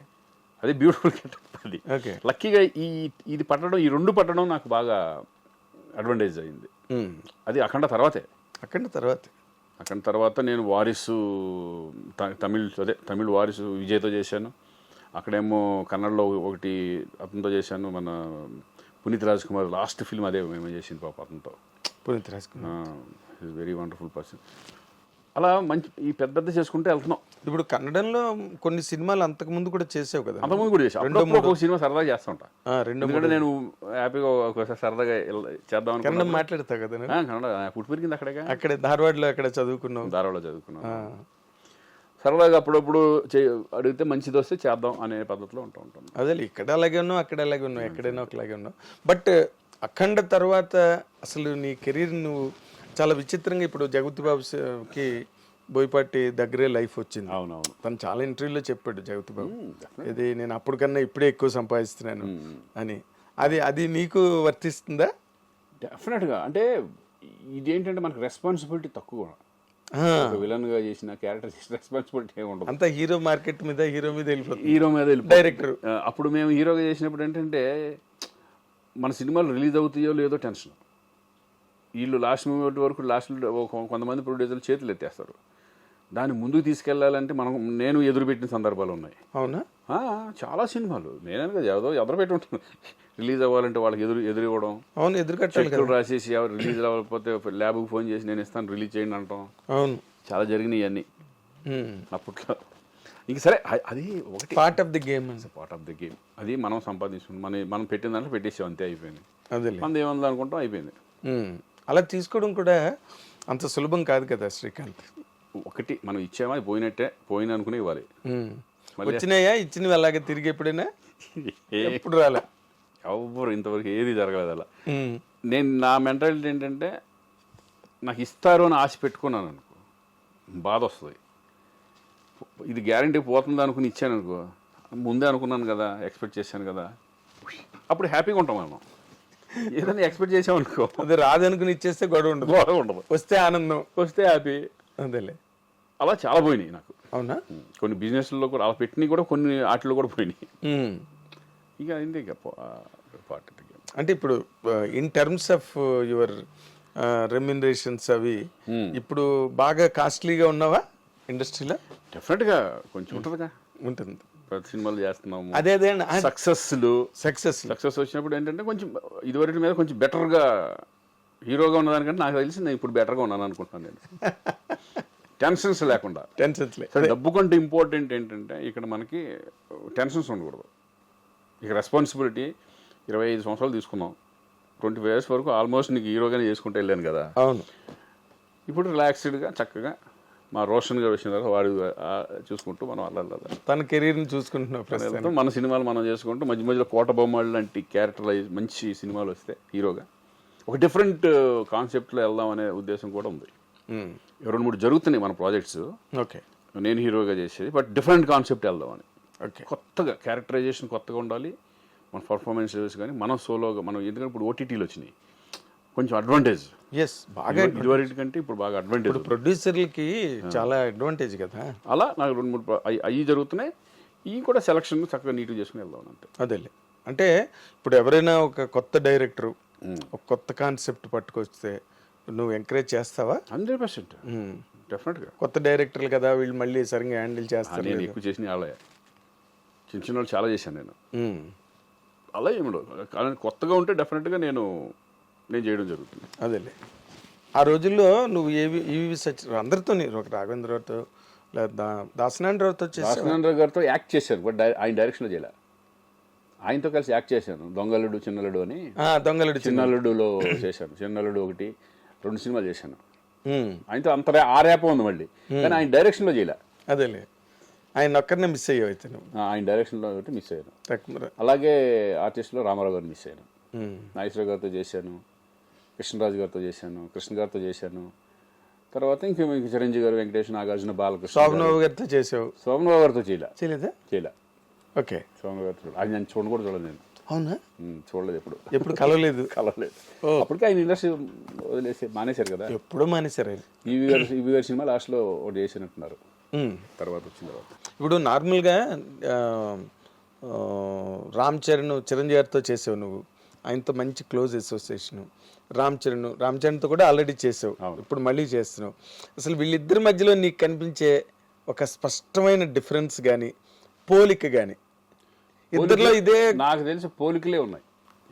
అది బ్యూటిఫుల్ గెటప్. అది లక్కీగా ఇది పట్టడం, ఈ 2 పట్టడం నాకు బాగా అడ్వాంటేజ్ అయింది. అది అఖండ తర్వాత నేను వారిసు తమిళ్ వారిసు విజయ్తో చేశాను. అక్కడేమో కన్నడలో ఒకటి అతనితో చేశాను, మన Puneeth Rajkumar last film అదే మేము చేసింది పాప అతనితో. Puneeth Rajkumar is very wonderful person. అలా మంచి ఈ పెద్ద చేసుకుంటే వెళ్తున్నాం. ఇప్పుడు కన్నడంలో కొన్ని సినిమాలు అంతకు ముందు కూడా చేసావు కదా? అంతకుముందు కూడా చేసాం. అప్పుడప్పుడు ఒక సినిమా సరదాగా చేస్తూ ఉంటా. ఎందుకంటే నేను హ్యాపీగా ఒకసారి సరదాగా చేద్దాం కన్నడం మాట్లాడతావు కదా? కన్నడ పుట్టి పెరిగింది అక్కడే ధారవాడలో అక్కడ చదువుకున్నావు? ధారవాడలో చదువుకున్నాను. సరదాగా అప్పుడప్పుడు అడిగితే మంచిది వస్తే చేద్దాం అనే పద్ధతిలో ఉంటాం. అదే ఇక్కడ అలాగే ఉన్నావు, అక్కడ అలాగే ఉన్నావు, ఎక్కడైనా ఒకలాగే ఉన్నావు. బట్ అఖండ తర్వాత అసలు నీ కెరీర్ నువ్వు చాలా విచిత్రంగా, ఇప్పుడు జగపతి బాబుకి బోయపాటి దగ్గరే లైఫ్ వచ్చింది. అవునవును. తను చాలా ఇంటర్వ్యూలో చెప్పాడు జగపతి బాబు, ఇది నేను అప్పుడు కన్నా ఇప్పుడే ఎక్కువ సంపాదిస్తున్నాను అని. అది నీకు వర్తిస్తుందా? డెఫినెట్గా. అంటే ఇదేంటంటే మనకు రెస్పాన్సిబిలిటీ తక్కువ. విలన్ గా చేసిన క్యారెక్టర్ చేసిన రెస్పాన్సిబిలిటీ ఏమి ఉండదు. అంతా హీరో మార్కెట్ మీద, హీరో మీద వెళ్ళిపోతుంది. హీరో మీద డైరెక్టర్. అప్పుడు మేము హీరోగా చేసినప్పుడు ఏంటంటే మన సినిమాలు రిలీజ్ అవుతాయో లేదో టెన్షన్. వీళ్ళు లాస్ట్ మూమెంట్ వరకు లాస్ట్లో కొంతమంది ప్రొడ్యూసర్లు చేతులు ఎత్తేస్తారు. దాన్ని ముందుకు తీసుకెళ్లాలంటే నేను ఎదురుపెట్టిన సందర్భాలు ఉన్నాయి. అవునా? చాలా సినిమాలు నేనే కదా ఎదురు పెట్టి ఉంటాను. రిలీజ్ అవ్వాలంటే వాళ్ళకి ఎదురు ఇవ్వడం. అవును, ఎదురు రాసేసి ఎవరు రిలీజ్ అవ్వకపోతే ల్యాబ్కి ఫోన్ చేసి నేను ఇస్తాను రిలీజ్ చేయండి అంటాం. అవును, చాలా జరిగినాయి ఇవన్నీ అప్పట్లో. ఇంక సరే, అది ఒకటి part of the game. Part of the game. అది మనం సంపాదించుకున్నాం, మనం పెట్టిన దాంట్లో పెట్టేసాం, అంతే, అయిపోయింది. అదే మనది ఏముంది అనుకుంటాం, అయిపోయింది. అలా తీసుకోవడం కూడా అంత సులభం కాదు కదా శ్రీకాంత్. ఒకటి మనం ఇచ్చామా, అది పోయిన అనుకునే ఇవ్వాలి. వచ్చినాయా? ఇచ్చినవి అలాగే తిరిగి ఎప్పుడైనా? ఎప్పుడు రాలే ఎవరు ఇంతవరకు ఏది జరగలేదు అలా. నేను నా మెంటాలిటీ ఏంటంటే నాకు ఇస్తారు అని ఆశ పెట్టుకున్నాను అనుకో, బాధ వస్తుంది. ఇది గ్యారంటీ పోతుంది అనుకుని ఇచ్చాను అనుకో, ముందే అనుకున్నాను కదా, ఎక్స్పెక్ట్ చేశాను కదా, అప్పుడు హ్యాపీగా ఉంటాం మనం. ఏదైనా ఎక్స్పెక్ట్ చేసామనుకో, అది రాదనుకుని ఇచ్చేస్తే గొడవ ఉండదు, వస్తే ఆనందం, వస్తే హ్యాపీ. అదేలే. అలా చాలా పోయినాయి నాకు. అవునా? కొన్ని బిజినెస్లో కూడా అలా పెట్టినవి కూడా కొన్ని వాటిలో కూడా పోయినాయి. ఇక అయింది. ఇక పార్ట్ అంటే ఇప్పుడు in terms of your remunerations అవి ఇప్పుడు బాగా కాస్ట్లీగా ఉన్నావా ఇండస్ట్రీలో? డెఫినెట్గా కొంచెం ఉంటుందిగా. ఉంటుంది. ప్రతి సినిమాలు చేస్తున్నాము. అదే సక్సెస్ వచ్చినప్పుడు ఏంటంటే కొంచెం ఇదివరకు మీద కొంచెం బెటర్గా హీరోగా ఉన్నదానికంటే నాకు తెలిసి నేను ఇప్పుడు బెటర్గా ఉన్నాను అనుకుంటున్నాను. నేను టెన్షన్స్ లేకుండా. డబ్బు కంటే ఇంపార్టెంట్ ఏంటంటే ఇక్కడ మనకి టెన్షన్స్ ఉండకూడదు. ఇక రెస్పాన్సిబిలిటీ 25 సంవత్సరాలు తీసుకున్నాం, 25 years వరకు ఆల్మోస్ట్ నీకు హీరోగానే చేసుకుంటూ వెళ్ళాను కదా. అవును. ఇప్పుడు రిలాక్స్డ్గా చక్కగా మా రోషన్ గారు వచ్చిన తర్వాత వాడు చూసుకుంటూ మనం అలా తన కెరీర్ని చూసుకుంటున్నాం. మన సినిమాలు మనం చేసుకుంటూ మధ్య మధ్యలో కోట బొమ్మలు లాంటి క్యారెక్టరైజ్ మంచి సినిమాలు వస్తే హీరోగా ఒక డిఫరెంట్ కాన్సెప్ట్లో వెళ్దాం అనే ఉద్దేశం కూడా ఉంది. 2-3 జరుగుతున్నాయి మన ప్రాజెక్ట్స్. ఓకే, నేను హీరోగా చేసేది, బట్ డిఫరెంట్ కాన్సెప్ట్ వెళ్దామని. ఓకే, కొత్తగా క్యారెక్టరైజేషన్ కొత్తగా ఉండాలి, మన పర్ఫార్మెన్సెస్ కానీ మనం సోలోగా మనం, ఎందుకంటే ఇప్పుడు ఓటీటీలు వచ్చినాయి, కొంచెం అడ్వాంటేజ్. బాగా ఇదివరకు కంటే ఇప్పుడు బాగా అడ్వాంటేజ్. ప్రొడ్యూసర్లకి చాలా అడ్వాంటేజ్ కదా. అలా నాకు 2-3 అవి జరుగుతున్నాయి. ఇవి కూడా సెలక్షన్ చక్కగా నీట్గా చేసుకుని వెళ్దాం అంతే. అదేలే. అంటే ఇప్పుడు ఎవరైనా ఒక కొత్త డైరెక్టరు ఒక కొత్త కాన్సెప్ట్ పట్టుకొస్తే నువ్వు ఎంకరేజ్ చేస్తావా? 100% డెఫినెట్గా. కొత్త డైరెక్టర్లు కదా, వీళ్ళు మళ్ళీ సరిగ్గా హ్యాండిల్ చేస్తారు. నేను ఎక్కువ చేసిన వాళ్ళే, చిన్న వాళ్ళు చాలా చేశాను నేను. అలా ఏమిడవు, కానీ కొత్తగా ఉంటే డెఫినెట్గా నేను చేయడం జరుగుతుంది. అదేలే. ఆ రోజుల్లో నువ్వు ఈవి సత్య అందరితో, ఒక రాఘవేంద్రరావుతో లేదా దాసనారాయణరావుతో దాసనారాయణరావు గారితో యాక్ట్ చేశాను, బట్ ఆయన డైరెక్షన్లో చేయలే. ఆయనతో కలిసి యాక్ట్ చేశాను, దొంగలుడు చిన్నలుడు అని. చిన్నలుడులో చేశాను. చిన్నలుడు 1-2 సినిమాలు చేశాను ఆయనతో. అంత ఆ ర్యాప్ ఉంది మళ్ళీ, కానీ ఆయన డైరెక్షన్లో చేయలే. అదేలే, ఆయన ఒక్కరినే మిస్ అయ్యావు అయితే నువ్వు. ఆయన డైరెక్షన్లో ఒకటి మిస్ అయ్యాను. అలాగే ఆర్టిస్ట్లో రామారావు గారు మిస్ అయ్యాను. నాగేశ్వరరావు గారితో చేశాను, కృష్ణరాజు గారితో చేశాను, కృష్ణ గారితో చేశాను. తర్వాత ఇంక చిరంజీవి గారు, వెంకటేష్, నాగార్జున, బాలకృష్ణ, శోభనబాబు గారితో చేసావు. శోభనబాబు గారితో చేయలే. ఓకే. శోభనబాబు గారితో అది నేను చూడలేదు నేను. అవునా? చూడలేదు, ఎప్పుడు కలవలేదు. అప్పటికి ఆయన ఇండస్ట్రీ వదిలేసి మానేశారు కదా. ఎప్పుడూ మానేశారు ఆయన. ఈవి గారి సినిమా లాస్ట్లో ఒకటి చేసినట్టున్నారు, తర్వాత వచ్చిన తర్వాత. ఇప్పుడు నార్మల్గా రామ్ చరణ్, చిరంజీవి గారితో చేసావు నువ్వు, ఆయనతో మంచి క్లోజ్ అసోసియేషన్. రామ్ చరణ్తో కూడా ఆల్రెడీ చేసావు, ఇప్పుడు మళ్ళీ చేస్తున్నావు. అసలు వీళ్ళిద్దరి మధ్యలో నీకు కనిపించే ఒక స్పష్టమైన డిఫరెన్స్ కానీ పోలిక కానీ? ఇద్దరిలో ఇదే నాకు తెలిసి పోలికలే ఉన్నాయి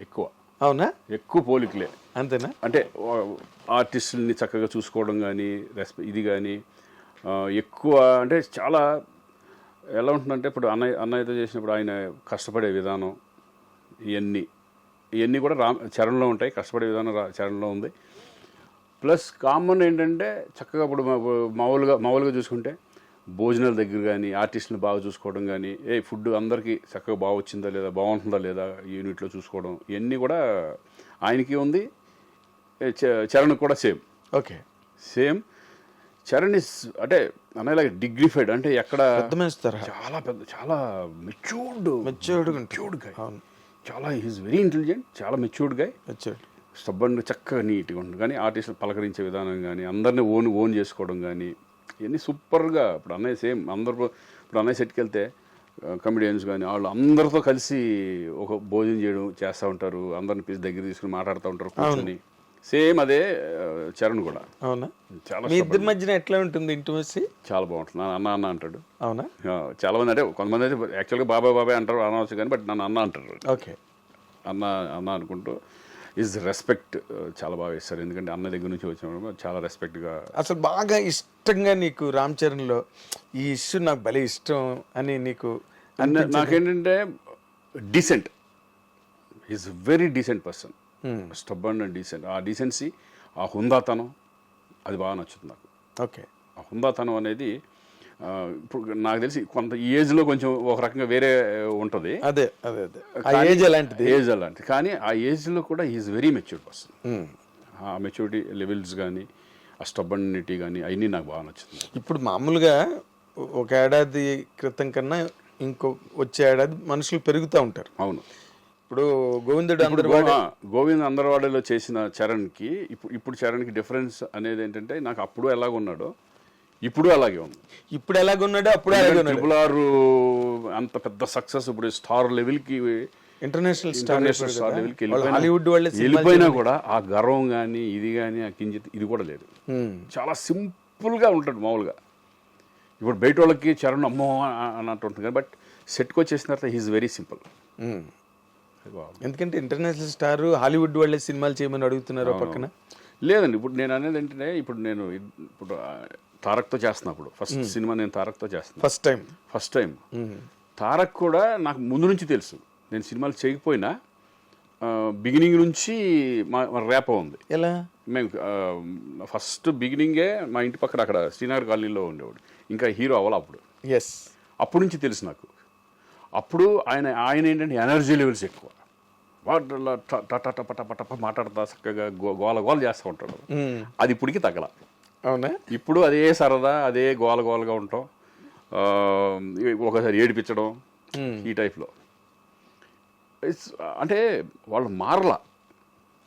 ఎక్కువ. అవునా? ఎక్కువ పోలికలే. అంతేనా? అంటే ఆర్టిస్టుల్ని చక్కగా చూసుకోవడం కానీ ఇది కానీ ఎక్కువ అంటే చాలా ఎలా ఉంటుందంటే ఇప్పుడు అన్నయ్యతో చేసినప్పుడు ఆయన కష్టపడే విధానం ఇవన్నీ కూడా చరణంలో ఉంటాయి. కష్టపడే విధానం చరణంలో ఉంది. ప్లస్ కామన్ ఏంటంటే చక్కగా ఇప్పుడు మామూలుగా చూసుకుంటే భోజనాల దగ్గర కానీ ఆర్టిస్టులను బాగా చూసుకోవడం కానీ ఫుడ్ అందరికీ చక్కగా బాగా వచ్చిందా లేదా బాగుంటుందా లేదా యూనిట్లో చూసుకోవడం ఇవన్నీ కూడా ఆయనకి ఉంది. చరణ్ కూడా ఓకే సేమ్. చరణ్ ఇస్ అంటే అనేలాగా డిగ్నిఫైడ్, అంటే ఎక్కడ చాలా పెద్ద చాలా మెచ్యూర్డ్ గాయ్. చాలా ఈజ్ వెరీ ఇంటెలిజెంట్, చాలా మెచ్యూర్డ్ గాయ్. స్టబ్బన్ చక్కగా నీట్గా ఉంటుంది. కానీ ఆర్టిస్టులు పలకరించే విధానం కానీ అందరినీ ఓన్ చేసుకోవడం కానీ ఇవన్నీ సూపర్గా. ఇప్పుడు అన్నయ్య సేమ్ అందరూ ఇప్పుడు అన్నయ్య సెట్కి వెళ్తే కమెడియన్స్ కానీ వాళ్ళు అందరితో కలిసి ఒక భోజనం చేస్తూ ఉంటారు. అందరిని దగ్గర తీసుకుని మాట్లాడుతూ ఉంటారు కూర్చొని. సేమ్ అదే చరణ్ కూడా. అవునా? చాలా మీ ఇద్దరి మధ్యన ఎట్లా ఉంటుంది ఇంటిమసీ? చాలా బాగుంటుంది. అన్న అంటాడు. అవునా? చాలా మంది అంటే కొంతమంది అయితే యాక్చువల్గా బాబాయ్ అంటారు అనవచ్చు కానీ బట్ నన్ను అన్న అంటారు. ఓకే అన్న అనుకుంటూ ఈజ్ రెస్పెక్ట్ చాలా బాగా ఇస్తారు. ఎందుకంటే అన్న దగ్గర నుంచి వచ్చినప్పుడు చాలా రెస్పెక్ట్గా. అసలు బాగా ఇష్టంగా నీకు రామ్ చరణ్లో ఈ ఇష్యూ నాకు భలే ఇష్టం అని నీకు నాకేంటంటే decent, is very decent person. Stubborn and decent. ఆ డీసెన్సీ, ఆ హుందాతనం అది బాగా నచ్చుతుంది నాకు. ఓకే. ఆ హుందాతనం అనేది ఇప్పుడు నాకు తెలిసి కొంత ఈ ఏజ్లో కొంచెం ఒక రకంగా వేరే ఉంటుంది. అదే ఏజ్ అలాంటిది. కానీ ఆ ఏజ్లో కూడా ఈజ్ వెరీ మెచ్యూర్డ్ పర్సన్. ఆ మెచ్యూరిటీ లెవెల్స్ కానీ ఆ స్టబ్బనిటీ కానీ అవన్నీ నాకు బాగా నచ్చుతుంది. ఇప్పుడు మామూలుగా ఒక ఏడాది క్రితం కన్నా ఇంకో వచ్చే ఏడాది మనుషులు పెరుగుతూ ఉంటారు. అవును. ఇప్పుడు గోవింద్ అందరవాడలో చేసిన చరణ్కి ఇప్పుడు చరణ్కి డిఫరెన్స్ అనేది ఏంటంటే నాకు అప్పుడు ఎలాగున్నాడో ఇప్పుడు అలాగే ఉంది. ఇప్పుడు ఎలాగున్నాడో అప్పుడు అలాగే ఉన్నాడు. ట్రిపుల్ ఆర్ అంత పెద్ద సక్సెస్ ఇప్పుడు స్టార్ లెవెల్కి, ఇంటర్నేషనల్ స్టార్ లెవెల్కి హాలీవుడ్ వెళ్ళిపోయినా కూడా ఆ గర్వం కానీ ఇది కానీ ఆ కించిత్ ఇది కూడా లేదు. చాలా సింపుల్గా ఉంటాడు మామూలుగా. ఇప్పుడు బయట వాళ్ళకి చరణ్ అమ్మో అన్నట్టు ఉంటుంది కానీ బట్ సెట్కి వచ్చేసిన తర్వాత హీఈస్ వెరీ సింపుల్. ఎందుకంటే ఇంటర్నేషనల్ స్టార్ హాలీవుడ్ వాళ్ళే సినిమాలు చేయమని అడుగుతున్నారు పక్కన. లేదండి ఇప్పుడు నేను అనేది ఏంటంటే ఇప్పుడు తారక్తో చేస్తున్నప్పుడు ఫస్ట్ సినిమా నేను తారక్తో చేస్తున్నా ఫస్ట్ టైం. తారక్ కూడా నాకు ముందు నుంచి తెలుసు. నేను సినిమాలు చేయకపోయినా బిగినింగ్ నుంచి మా ర్యాప్ ఉంది. ఎలా? మేము ఫస్ట్ బిగినింగే మా ఇంటి పక్కన అక్కడ శ్రీనగర్ కాలనీలో ఉండేవాడు. ఇంకా హీరో అవ్వాలి అప్పుడు. అప్పటి నుంచి తెలుసు నాకు. అప్పుడు ఆయన ఏంటంటే ఎనర్జీ లెవెల్స్ ఎక్కువ. పట మాట్లాడతా చక్కగా గోల చేస్తూ ఉంటాడు. అది ఇప్పటికి తగ్గల. అవునా? ఇప్పుడు అదే సరదా, అదే గోలగా ఉంటాం, ఒకసారి ఏడిపించడం ఈ టైప్లో. అంటే వాళ్ళు మారలా,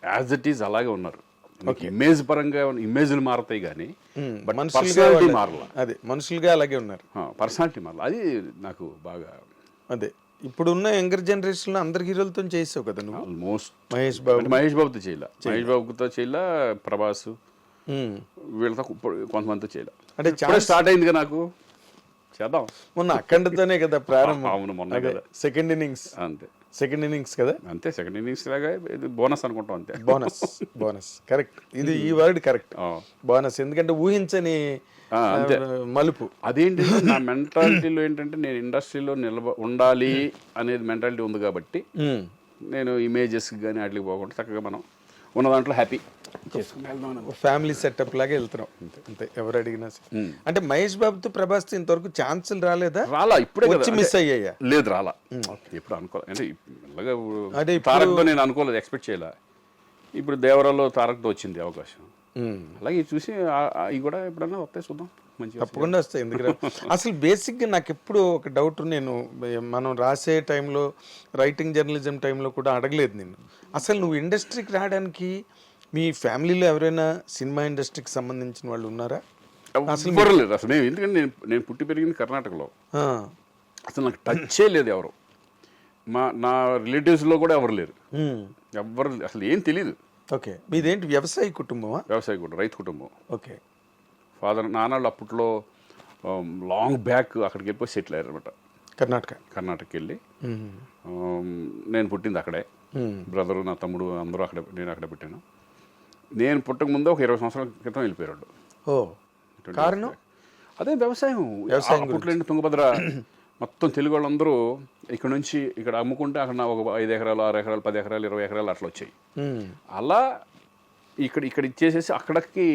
యాజ్ ఇట్ ఈజ్ అలాగే ఉన్నారు. ఇమేజ్ పరంగా ఇమేజ్లు మారతాయి కానీ పర్సనాలిటీ మారలా. అదే మనుషులుగా అలాగే ఉన్నారు, పర్సనాలిటీ మారలా. అది నాకు బాగా. అదే ఇప్పుడున్న యంగర్ జనరేషన్లో అందరి హీరోలతో చేసావు కదా నువ్వు. ఆల్మోస్ట్ మహేష్ బాబుతో చేయలే, ప్రభాస్ వీళ్ళతో కొంతమందితో చేయలే. అంటే స్టార్ట్ అయింది కదా నాకు. చేద్దాం. మొన్న అఖండతోనే కదా ప్రారంభం. అవును, మొన్న కదా సెకండ్ ఇన్నింగ్స్. అంతే, సెకండ్ ఇన్నింగ్స్ కదా. అంతే, సెకండ్ ఇన్నింగ్స్ లాగా బోనస్ అనుకుంటాం. అంతే, బోనస్ కరెక్ట్. ఇది ఈ వర్డ్ కరెక్ట్, బోనస్. ఎందుకంటే ఊహించని మలుపు. అదేంటి నా మెంటాలిటీలో ఏంటంటే నేను ఇండస్ట్రీలో ఉండాలి అనేది మెంటాలిటీ ఉంది కాబట్టి నేను ఇమేజెస్ కానీ వాటికి పోకుండా చక్కగా మనం ఉన్న దాంట్లో హ్యాపీ ఫ్యామిలీ సెటప్ లాగా వెళ్తున్నాం అంతే. ఎవరు అడిగినా అంటే మహేష్ బాబుతో ప్రభాస్ ఇంతవరకు ఛాన్సులు రాలేదా? ఇప్పుడే వచ్చి మిస్ అయ్యాయా? లేదు, రాలా. ఎప్పుడు అనుకోలేదు. అంటే తారక్తో నేను అనుకోలేదు, ఎక్స్పెక్ట్ చేయలే. ఇప్పుడు దేవరాలో తారక్తో వచ్చింది అవకాశం. అలాగే చూసి ఇవి కూడా ఎప్పుడన్నా వస్తాయి, చూద్దాం. మంచిగా తప్పకుండా వస్తాయి. ఎందుకంటే అసలు బేసిక్గా నాకు ఎప్పుడు ఒక డౌట్, నేను మనం రాసే టైంలో రైటింగ్ జర్నలిజం టైంలో కూడా అడగలేదు నేను, అసలు నువ్వు ఇండస్ట్రీకి రావడానికి మీ ఫ్యామిలీలో ఎవరైనా సినిమా ఇండస్ట్రీకి సంబంధించిన వాళ్ళు ఉన్నారా? అసలు లేదు. అసలు ఎందుకంటే నేను పుట్టి పెరిగింది కర్ణాటకలో. అసలు నాకు టచ్చే లేదు ఎవరు. నా రిలేటివ్స్లో కూడా ఎవరు లేరు. ఎవరు అసలు ఏం తెలీదు. ఓకే. మీదేంటి వ్యవసాయ కుటుంబమా? వ్యవసాయ కుటుంబం, రైతు కుటుంబం. ఓకే. ఫాదర్ నాన్నలు అప్పట్లో లాంగ్ బ్యాక్ అక్కడికి వెళ్ళిపోయి సెటిల్ అయ్యారు అనమాట. కర్ణాటకకి వెళ్ళి. నేను పుట్టింది అక్కడే. బ్రదరు, నా తమ్ముడు అందరూ అక్కడే, నేను అక్కడే పుట్టాను. నేను పుట్టక ముందు ఒక 20 సంవత్సరాల క్రితం వెళ్ళిపోయాడు. ఓ కారణం అదే వ్యవసాయం. అప్పట్లో తుంగభద్ర మొత్తం తెలుగు వాళ్ళందరూ ఇక్కడ నుంచి ఇక్కడ అమ్ముకుంటే అక్కడ ఒక 5 ఎకరాలు 6 ఎకరాలు 10 ఎకరాలు 20 ఎకరాలు అట్లా వచ్చాయి. అలా ఇక్కడ ఇచ్చేసేసి అక్కడికి,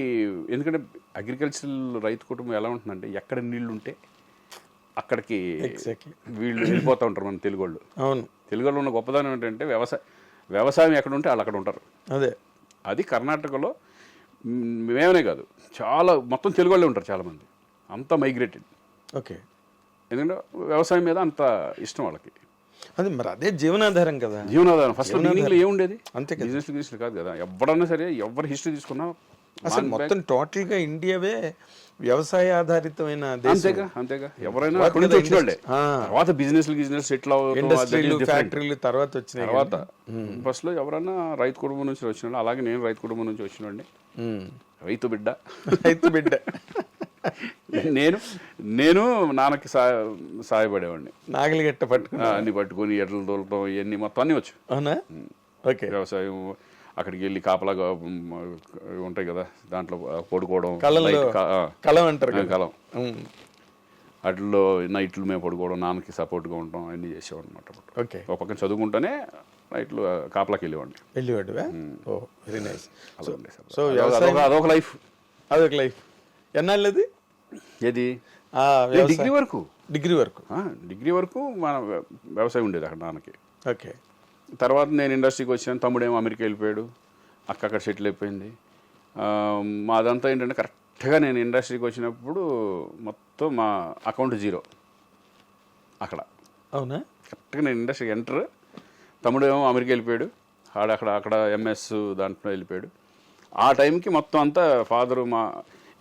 ఎందుకంటే అగ్రికల్చరల్ రైతు కుటుంబం ఎలా ఉంటుందంటే ఎక్కడ నీళ్లు ఉంటే అక్కడికి వీళ్ళు వెళ్ళిపోతూ ఉంటారు మన తెలుగు వాళ్ళు. అవును, తెలుగు వాళ్ళు ఉన్న గొప్పదనం ఏంటంటే వ్యవసాయం ఎక్కడ ఉంటే వాళ్ళు అక్కడ ఉంటారు. అదే అది కర్ణాటకలో మేమనే కాదు, చాలా మొత్తం తెలుగు వాళ్ళే ఉంటారు చాలామంది, అంతా మైగ్రేటెడ్. ఓకే, ఎందుకంటే వ్యవసాయం మీద అంత ఇష్టం వాళ్ళకి. అది మరి అదే జీవనాధారం కదా. జీవనాధారం ఫస్ట్ బిగినింగ్లో ఏముండేది, అంతే కదా, బిజినెస్ కాదు కదా. ఎవరన్నా సరే ఎవరి హిస్టరీ తీసుకున్నా అసలు మొత్తం టోటల్గా ఇండియావే వ్యవసాయ ఆధారితమైన దేశం. అంతేగా ఎవరైనా అక్కడి నుంచి వచ్చిన వాళ్ళే. తర్వాత బిజినెస్ సెటిల్ ఇండస్ట్రీలు ఫ్యాక్టరీలు తర్వాత వచ్చినాయి. తర్వాత ఫస్ట్ లో ఎవరైనా రైతు కుటుంబం నుంచి వచ్చిన, అలాగే నేను రైతు కుటుంబం నుంచి వచ్చినండి. రైతు బిడ్డ నేను నాన్నకి సాయపడేవాడిని. నాగలి గట్ట అన్ని పట్టుకొని ఎడ్లు తోలటం ఇవన్నీ మొత్తం అన్నీ వచ్చు. అవునా? ఓకే. వ్యవసాయం అక్కడికి వెళ్ళి కాపలాగా ఉంటాయి కదా, దాంట్లో పడుకోవడం, కలం అంటారు, కలం అట్లలో నైట్లు మేము పడుకోవడం, నాన్నకి సపోర్ట్గా ఉండటం అన్నీ చేసేవాడు అనమాట. ఓకే, ఒక పక్కన చదువుకుంటూనే నైట్లు కాపలాకి వెళ్ళేవాడు. ఓ వెరీ నైస్. సో అదొక లైఫ్. ఎన్నాళ్ళది? ఏది? డిగ్రీ వరకు మన వ్యవసాయం ఉండేది అక్కడ నాన్నకి. ఓకే. తర్వాత నేను ఇండస్ట్రీకి వచ్చాను, తమ్ముడేమో అమెరికా వెళ్ళిపోయాడు, అక్కడ సెటిల్ అయిపోయింది. మాదంతా ఏంటంటే కరెక్ట్గా నేను ఇండస్ట్రీకి వచ్చినప్పుడు మొత్తం మా అకౌంట్ 0 అక్కడ. అవునా? కరెక్ట్గా నేను ఇండస్ట్రీకి ఎంటర్, తమ్ముడేమో అమెరికా వెళ్ళిపోయాడు, అక్కడ ఎంఎస్ దాంట్లో వెళ్ళిపోయాడు. ఆ టైంకి మొత్తం అంతా ఫాదరు మా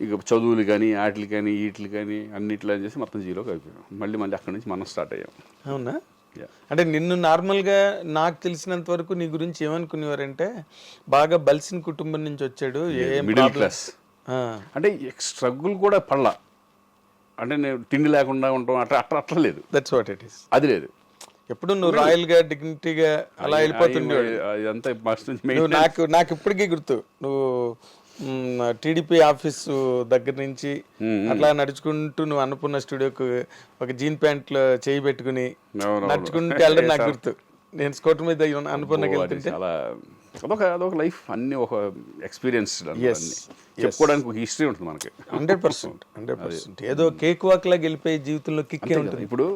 ఇక చదువులు కానీ వాటికి కానీ వీటికి కానీ అన్నిట్లో చేసి మొత్తం 0కి అయిపోయాం. మళ్ళీ అక్కడి నుంచి మనం స్టార్ట్ అయ్యాం. అవునా? అంటే నిన్ను నార్మల్గా నాకు తెలిసినంత వరకు నీ గురించి ఏమనుకునేవారంటే బాగా బలిసిన కుటుంబం నుంచి వచ్చాడు, మిడిల్ క్లాస్, అంటే స్ట్రగుల్ కూడా పడలా, అంటే నేను తిండి లేకుండా ఉంటాం అట్లా లేదు. That's what it is. అది లేదు. ఎప్పుడు నువ్వు రాయల్ గా డిగ్నిటీగా అలా వెళ్ళిపోతుండేవాడు. నాకు ఇప్పటికీ గుర్తు, నువ్వు టీడీపీ ఆఫీసు దగ్గర నుంచి అట్లా నడుచుకుంటూ నువ్వు అన్నపూర్ణ స్టూడియోకు ఒక జీన్ ప్యాంట్ లో చేయి పెట్టుకుని నడుచుకుంటూ వెళ్ళడం నాకు గుర్తు. నేను స్కూటర్ మీద అన్నపూర్ణకి వెళ్తుంటే అదొక లైఫ్, అన్ని ఒక ఎక్స్పీరియన్స్, చెప్పుకోవడానికి ఒక హిస్టరీ ఉంటుంది మనకి. 100%. ఏదో కేక్ వాక్ లాగా వెళ్ళిపోయే జీవితంలో కిక్కే ఉంటుంది. ఇప్పుడు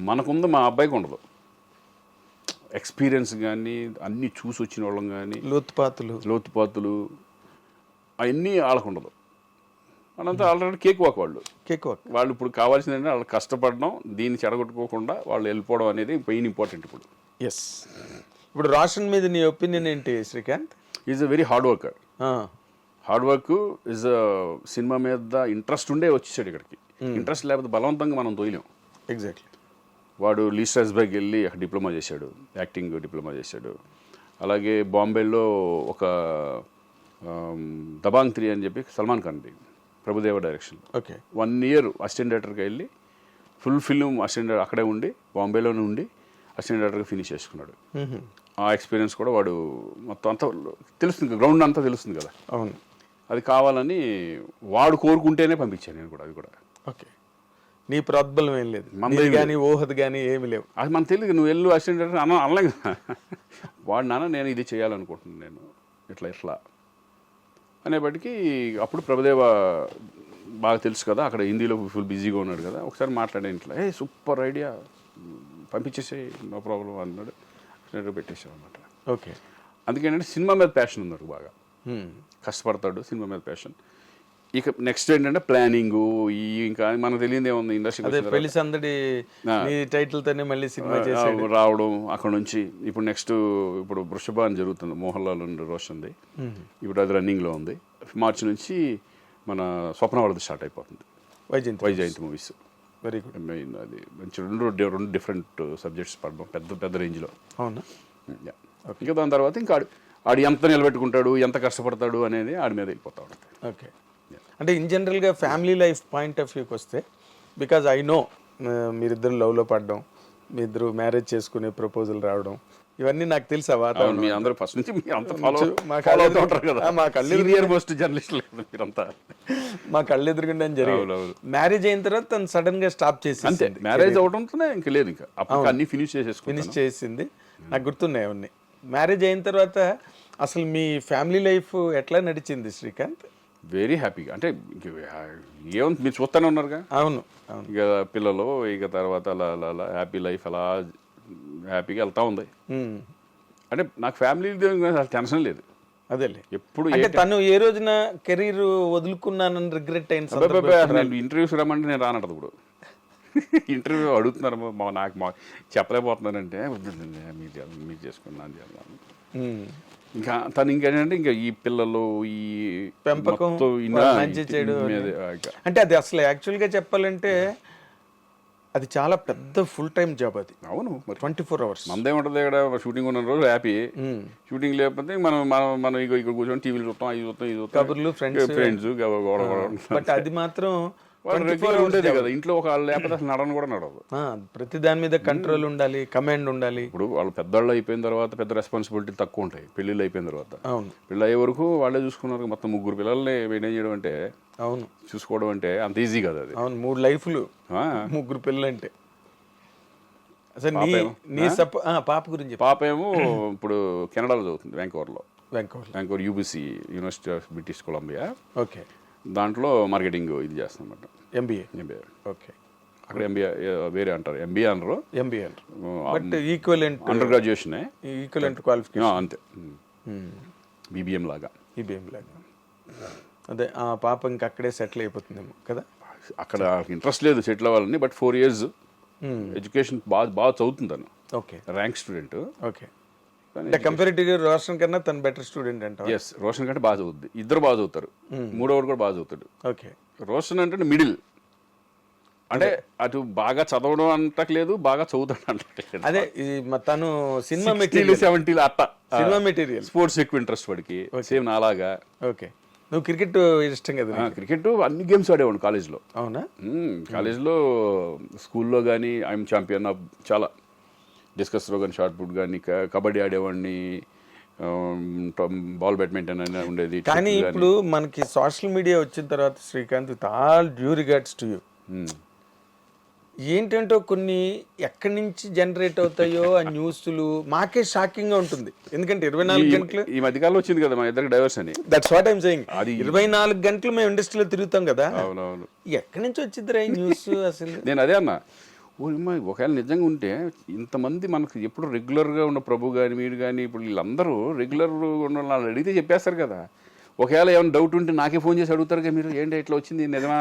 మనకుంది, మా అబ్బాయికి ఉండదు ఎక్స్పీరియన్స్ కానీ, అన్ని చూసి వచ్చిన వాళ్ళం కానీ, లోతుపాతులు అవన్నీ వాళ్ళకు ఉండదు. వాళ్ళంతా ఆల్రెడీ కేక్ వాక్ వాళ్ళు ఇప్పుడు కావాల్సింది ఏంటంటే వాళ్ళు కష్టపడడం, దీన్ని చెడగొట్టుకోకుండా వాళ్ళు వెళ్ళిపోవడం అనేది మెయిన్ ఇంపార్టెంట్ ఇప్పుడు. ఎస్. ఇప్పుడు రోషన్ మీద నీ ఒపీనియన్ ఏంటి Srikanth? Is a very hard worker. Is cinema మీద ఇంట్రెస్ట్ ఉండే వచ్చేసాడు ఇక్కడికి. ఇంట్రెస్ట్ లేకపోతే బలవంతంగా మనం తోయలేం. ఎగ్జాక్ట్లీ. వాడు లీ స్ట్రాస్బర్గ్ వెళ్ళి అక్కడ డిప్లొమా చేశాడు, యాక్టింగ్ డిప్లొమా చేశాడు. అలాగే బాంబేలో ఒక దబాంగ్ 3 అని చెప్పి సల్మాన్ ఖాన్ది, Prabhudeva direction. Okay. 1 year assistant డైరెక్టర్గా వెళ్ళి ఫుల్ ఫిల్మ్ అసిస్టెంట్ అక్కడే ఉండి, బాంబేలోనే ఉండి అసిస్టెంట్ డైరెక్టర్గా ఫినిష్ చేసుకున్నాడు. ఆ ఎక్స్పీరియన్స్ కూడా వాడు మొత్తం అంతా తెలుస్తుంది, గ్రౌండ్ అంతా తెలుస్తుంది కదా. అవును. అది కావాలని వాడు కోరుకుంటేనే పంపించాను నేను కూడా. అది కూడా ఓకే. నీ ప్రోద్బలం ఏం లేదు, మనది కానీ ఊహది కానీ ఏమి లేవు. అది మనకు తెలియదు. నువ్వు వెళ్ళు అసిస్టెంట్ డైరెక్టర్ అనలేదు. వాడు నాన్న నేను ఇది చేయాలనుకుంటున్నాను, నేను ఇట్లా అనేప్పటికీ అప్పుడు ప్రభుదేవ బాగా తెలుసు కదా, అక్కడ హిందీలో ఫుల్ బిజీగా ఉన్నాడు కదా. ఒకసారి మాట్లాడే ఇంట్లో, సూపర్ ఐడియా, పంపించేసే, నో ప్రాబ్లం అన్నాడు. పెట్టేసాం అనమాట. ఓకే. అందుకేంటంటే సినిమా మీద ప్యాషన్ ఉన్నాడు, బాగా కష్టపడతాడు, సినిమా మీద ప్యాషన్. ఇక నెక్స్ట్ ఏంటంటే ప్లానింగ్, ఇంకా మనకు తెలియదు ఏముంది, ఇండస్ట్రీ పెళ్లి సందడి టైటిల్ తోనే మళ్ళీ సినిమా రావడం. అక్కడ నుంచి ఇప్పుడు నెక్స్ట్ ఇప్పుడు వృషభ అని జరుగుతుంది, మోహన్ లాల్ అండ్ రోషన్ది. ఇప్పుడు అది రన్నింగ్లో ఉంది. మార్చి నుంచి మన స్వప్నవరది స్టార్ట్ అయిపోతుంది, Vyjayanthi movies. Very good. Main అది మంచి రెండు డిఫరెంట్ సబ్జెక్ట్స్ పడడం పెద్ద రేంజ్లో. అవునా? ఇంకా దాని తర్వాత ఇంకా ఆడు ఎంత నిలబెట్టుకుంటాడు, ఎంత కష్టపడతాడు అనేది ఆడి మీద వెళ్ళిపోతా ఉంటుంది. ఓకే. అంటే ఇన్ జనరల్గా ఫ్యామిలీ లైఫ్ పాయింట్ ఆఫ్ వ్యూకి వస్తే, బికాజ్ ఐ నో మీరిద్దరు లవ్లో పడడం, మీ ఇద్దరు మ్యారేజ్ చేసుకునే ప్రపోజల్ రావడం, ఇవన్నీ నాకు తెలుసా అవును, వాతావరణం మీ అందరూ ఫస్ట్ నుంచి మీ అంతా ఫాలో మా ఫాలో అవుతూ కళ్ళెదురు- ఉంటారు కదా, మా కళ్ళెదురు- సీనియర్ మోస్ట్ జర్నలిస్టులు మీరంతా. మా కళ్ళు ఎదురుగుండా జరిగింది. అవునవును. మ్యారేజ్ అయిన తర్వాత తను సడన్ గా స్టాప్ చేసి అంతే, మ్యారేజ్ అవడంతోనే ఇంక లేదు, ఇంకా అప్పుడు అన్ని ఫినిష్ ఫినిష్ చేసేసుకున్నాను. చేసింది. నాకు గుర్తున్నాయి అవన్నీ. మ్యారేజ్ అయిన తర్వాత అసలు మీ ఫ్యామిలీ లైఫ్ ఎట్లా నడిచింది శ్రీకాంత్? వెరీ హ్యాపీగా, అంటే ఇంక ఏముంది మీరు చూస్తూనే ఉన్నారుగా, అవును అవును. ఇక పిల్లలు, ఇక తర్వాత అలా అలా అలా హ్యాపీ లైఫ్ అలా హ్యాపీగా వెళ్తా ఉంది. ఉమ్. అంటే నాకు ఫ్యామిలీ అసలు టెన్షన్ లేదు అదేలే. ఎప్పుడు. అంటే తను ఏ రోజున కెరీర్ వదులుకున్నానని రిగ్రెట్ అయిన సందర్భం? నేను ఇంటర్వ్యూస్ రమ్మంటే నేను రానట్టు ఇప్పుడు ఇంటర్వ్యూ అడుగుతున్నారు నాకు చెప్పలేకపోతున్నానంటే మీరు చేసుకున్నాను చేయాలి. ఉమ్. ఇంకా తను ఇంకేంటంటే ఇంకా ఈ పిల్లలు ఈ పెంపకం, మొత్తం మంచి చెడు అంటే అది అసలు యాక్చువల్గా చెప్పాలంటే అది చాలా పెద్ద ఫుల్ టైం జాబ్ అది. అవును, మరి 24 hours. మనదేముంటుంది ఇక్కడ, షూటింగ్ ఉన్న రోజు హ్యాపీ, షూటింగ్ లేకపోతే మనం మనం మనం ఇక్కడ కూర్చొని టీవీలు చూస్తాం, ఇది చూస్తాం, ఇది చూస్తాం, కబుర్లు, ఫ్రెండ్స్. బట్ అది మాత్రం రెగ్యులర్ ఉండేది కదా ఇంట్లో. ఒక లేకపోతే అసలు నడను కూడా నడవదు. ప్రతి దాని మీద కంట్రోల్ ఉండాలి, కమాండ్ ఉండాలి. ఇప్పుడు వాళ్ళు పెద్దవాళ్ళు అయిపోయిన తర్వాత పెద్ద రెస్పాన్సిబిలిటీ తక్కువ ఉంటాయి. పెళ్ళిళ్ళు అయిపోయిన తర్వాత, అవును, పెళ్ళి అయ్యే వరకు వాళ్ళే చూసుకున్నారు. మొత్తం 3 పిల్లల్ని మెయింటైన్ చేయడం అంటే, అవును, చూసుకోవడం అంటే అంత ఈజీ కదా అది. అవును. 3 లైఫ్లు, 3 పిల్లలు అంటే అసలు పాప గురించి పాప ఏమో ఇప్పుడు కెనడాలో చదువుతుంది, Vancouver UBC, university of British Columbia. Okay. దాంట్లో మార్కెటింగ్ ఇది చేస్తుందన్నమాట, ఎంబీఏ. ఓకే. అక్కడ ఎంబీఏ వేరే అంటారు, ఎంబీఏ అనరు, ఎంబీఏ అంటారు. But equivalent under graduation, equivalent qualification అంతే, బీబీఎం లాగా. ఈబీఎం లాగా. అదే ఆ పాప ఇంకా అక్కడే సెటిల్ అయిపోతుందేమో కదా. అక్కడ ఇంట్రెస్ట్ లేదు సెటిల్ అవ్వాలని, బట్ 4 years ఎడ్యుకేషన్ బాగా చదువుతుందను. ఓకే. Rank student. ఓకే. అంటే కంపారిటివ్గా రోషన్ కన్నా తను బెటర్ స్టూడెంట్ అంట. ఎస్, రోషన్ కంటే బాగా చదువుద్ది, ఇద్దరు బాగా చదువుతారు, మూడోవాడు కూడా బాగా చదువుతాడు. ఓకే. రోషన్ అంటే మిడిల్, అంటే అటు బాగా చదవడం అంటలేదు, బాగా చదువుతాడు అంటలేదు. అదే తను సినిమా 60s, మెటీరియల్, 70s అట్ట సినిమా మెటీరియల్. స్పోర్ట్స్ ఎక్కువ ఇంట్రెస్ట్ వాడికి, సేమ్ నాలాగా. ఓకే. నువ్వు క్రికెట్ ఇష్టం కదా? క్రికెట్ అన్ని గేమ్స్ ఆడేవాడు కాలేజ్లో. అవునా? కాలేజ్లో, స్కూల్లో కానీ ఐఎమ్ ఛాంపియన్ ఆఫ్ చాలా, డిస్కస్లో కానీ, షార్ట్ పుట్ కానీ, కబడ్డీ ఆడేవాడిని, బాల్ బ్యాడ్మింటన్ అని ఉండేది. కానీ ఇప్పుడు మనకి సోషల్ మీడియా వచ్చిన తర్వాత Srikanth, with all due regards to you, ఏంటంటో కొన్ని ఎక్కడి నుంచి జనరేట్ అవుతాయో ఆ న్యూస్లు మాకే షాకింగ్ గా ఉంటుంది. ఎందుకంటే 24 గంటలు ఈ మధ్యకాలంలో వచ్చింది కదా మా ఇద్దరికి డైవర్స్ అని. That's what I'm saying. 24 గంటలు మేము ఇండస్ట్రీలో తిరుగుతాం కదా. అవునవును. ఎక్కడి నుంచి వచ్చిందిరా ఈ న్యూస్ అసలు? నేను అదే అన్నా, ఒకవేళ నిజంగా ఉంటే ఇంతమంది మనకు ఎప్పుడు రెగ్యులర్గా ఉన్న ప్రభు కానీ మీరు కానీ ఇప్పుడు వీళ్ళందరూ రెగ్యులర్గా ఉన్న వాళ్ళు అడిగితే చెప్పేస్తారు కదా. ఒకవేళ ఏమైనా డౌట్ ఉంటే నాకే ఫోన్ చేసి అడుగుతారు కదా, మీరు ఏంటి ఇట్లా వచ్చింది నిజమా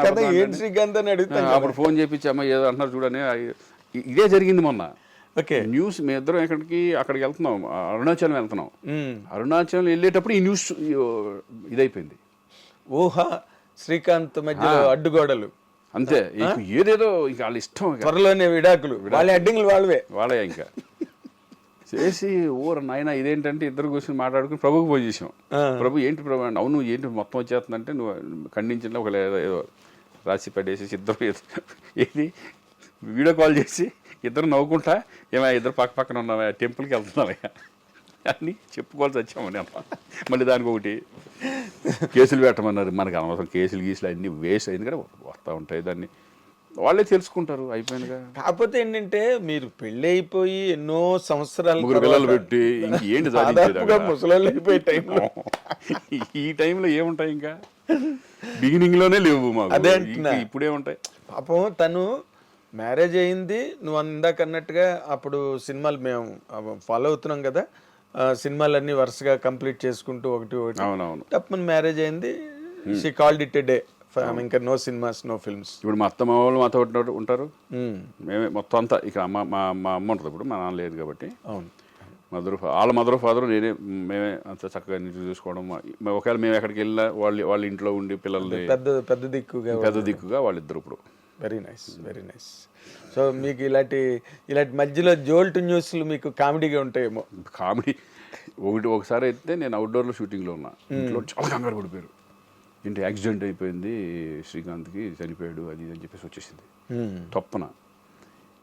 శ్రీకాంత్ అని అడుగుతాను. అప్పుడు ఫోన్ చేపించి అమ్మ ఏదో అంటున్నారు చూడని. ఇదే జరిగింది మొన్న. ఓకే. న్యూస్ మేము ఇద్దరం అక్కడికి వెళ్తున్నాం, అరుణాచలం వెళ్తున్నాం. అరుణాచలం వెళ్ళేటప్పుడు ఈ న్యూస్ ఇదైపోయింది. ఊహా శ్రీకాంత్ మధ్యలో అడ్డుగోడలు అంతే. ఏదేదో ఇక వాళ్ళ ఇష్టం, త్వరలోనే విడాకులు, వాళ్ళ అడ్డింగ్లు వాళ్ళే ఇంకా చేసి నాయన ఇదేంటంటే ఇద్దరు కూర్చొని మాట్లాడుకుని ప్రభుకి ఫోన్ చేసాం. ప్రభు ఏంటి ప్రభు, అవును ఏంటి మొత్తం వచ్చేస్తుందంటే నువ్వు ఖండించిన ఒక ఏదో రాసి పడేసి ఇద్దరు ఏది వీడియో కాల్ చేసి ఇద్దరు నవ్వుకుంటా, ఏమైనా ఇద్దరు పక్కన ఉన్నావా, టెంపుల్కి వెళ్తున్నావా అని చెప్పుకోవాల్సి వచ్చామని అమ్మ. మళ్ళీ దానికి ఒకటి కేసులు పెట్టమన్నారు. మనకు అనవసరం కేసులు అన్నీ వేస్ట్ అయింది కదా, వస్తూ ఉంటాయి, దాన్ని వాళ్ళే తెలుసుకుంటారు అయిపోయినగా. కాకపోతే ఏంటంటే మీరు పెళ్లి అయిపోయి ఎన్నో సంవత్సరాలు 3 పిల్లలు పెట్టి ఇంకేంటి ముసలాళ్ళు అయిపోయే టైంలో ఈ టైంలో ఏముంటాయి ఇంకా, బిగినింగ్ లోనే లేవు మాకు. అదే ఇప్పుడే ఉంటాయి. పాపం తను మ్యారేజ్ అయింది, నువ్వు ఇందాక అన్నట్టుగా అప్పుడు సినిమాలు మేము ఫాలో అవుతున్నాం కదా, సినిమాలన్నీ వరుసగా కంప్లీట్ చేసుకుంటూ ఒకటి అవునవును తప్పని మ్యారేజ్ అయింది. She called it a day, ఇంకా నో సినిమాస్, నో ఫిల్మ్స్. ఇప్పుడు మా అత్తమ్మ వాళ్ళు మాతో ఉంటారు, మేమే మొత్తం అంతా. ఇక మా అమ్మ ఉంటుంది, ఇప్పుడు మా నాన్న లేదు కాబట్టి. అవును. వాళ్ళ మదర్ ఫాదర్ మేమే అంత చక్కగా చూసుకోవడం. ఒకవేళ మేము ఎక్కడికి వెళ్ళినా వాళ్ళ ఇంట్లో ఉండి పిల్లల్ని పెద్ద దిక్కుగా వాళ్ళిద్దరు ఇప్పుడు. Very nice, very nice. So మీకు ఇలాంటి మధ్యలో జోల్ట్ న్యూస్లు మీకు కామెడీగా ఉంటాయేమో. కామెడీ ఒకసారి అయితే నేను అవుట్డోర్లో షూటింగ్లో ఉన్నా, ఇంట్లో చాలా కంగారు పడిపోయారు. ఏంటి యాక్సిడెంట్ అయిపోయింది, శ్రీకాంత్కి చనిపోయాడు అది అని చెప్పేసి వచ్చేసింది తప్పన.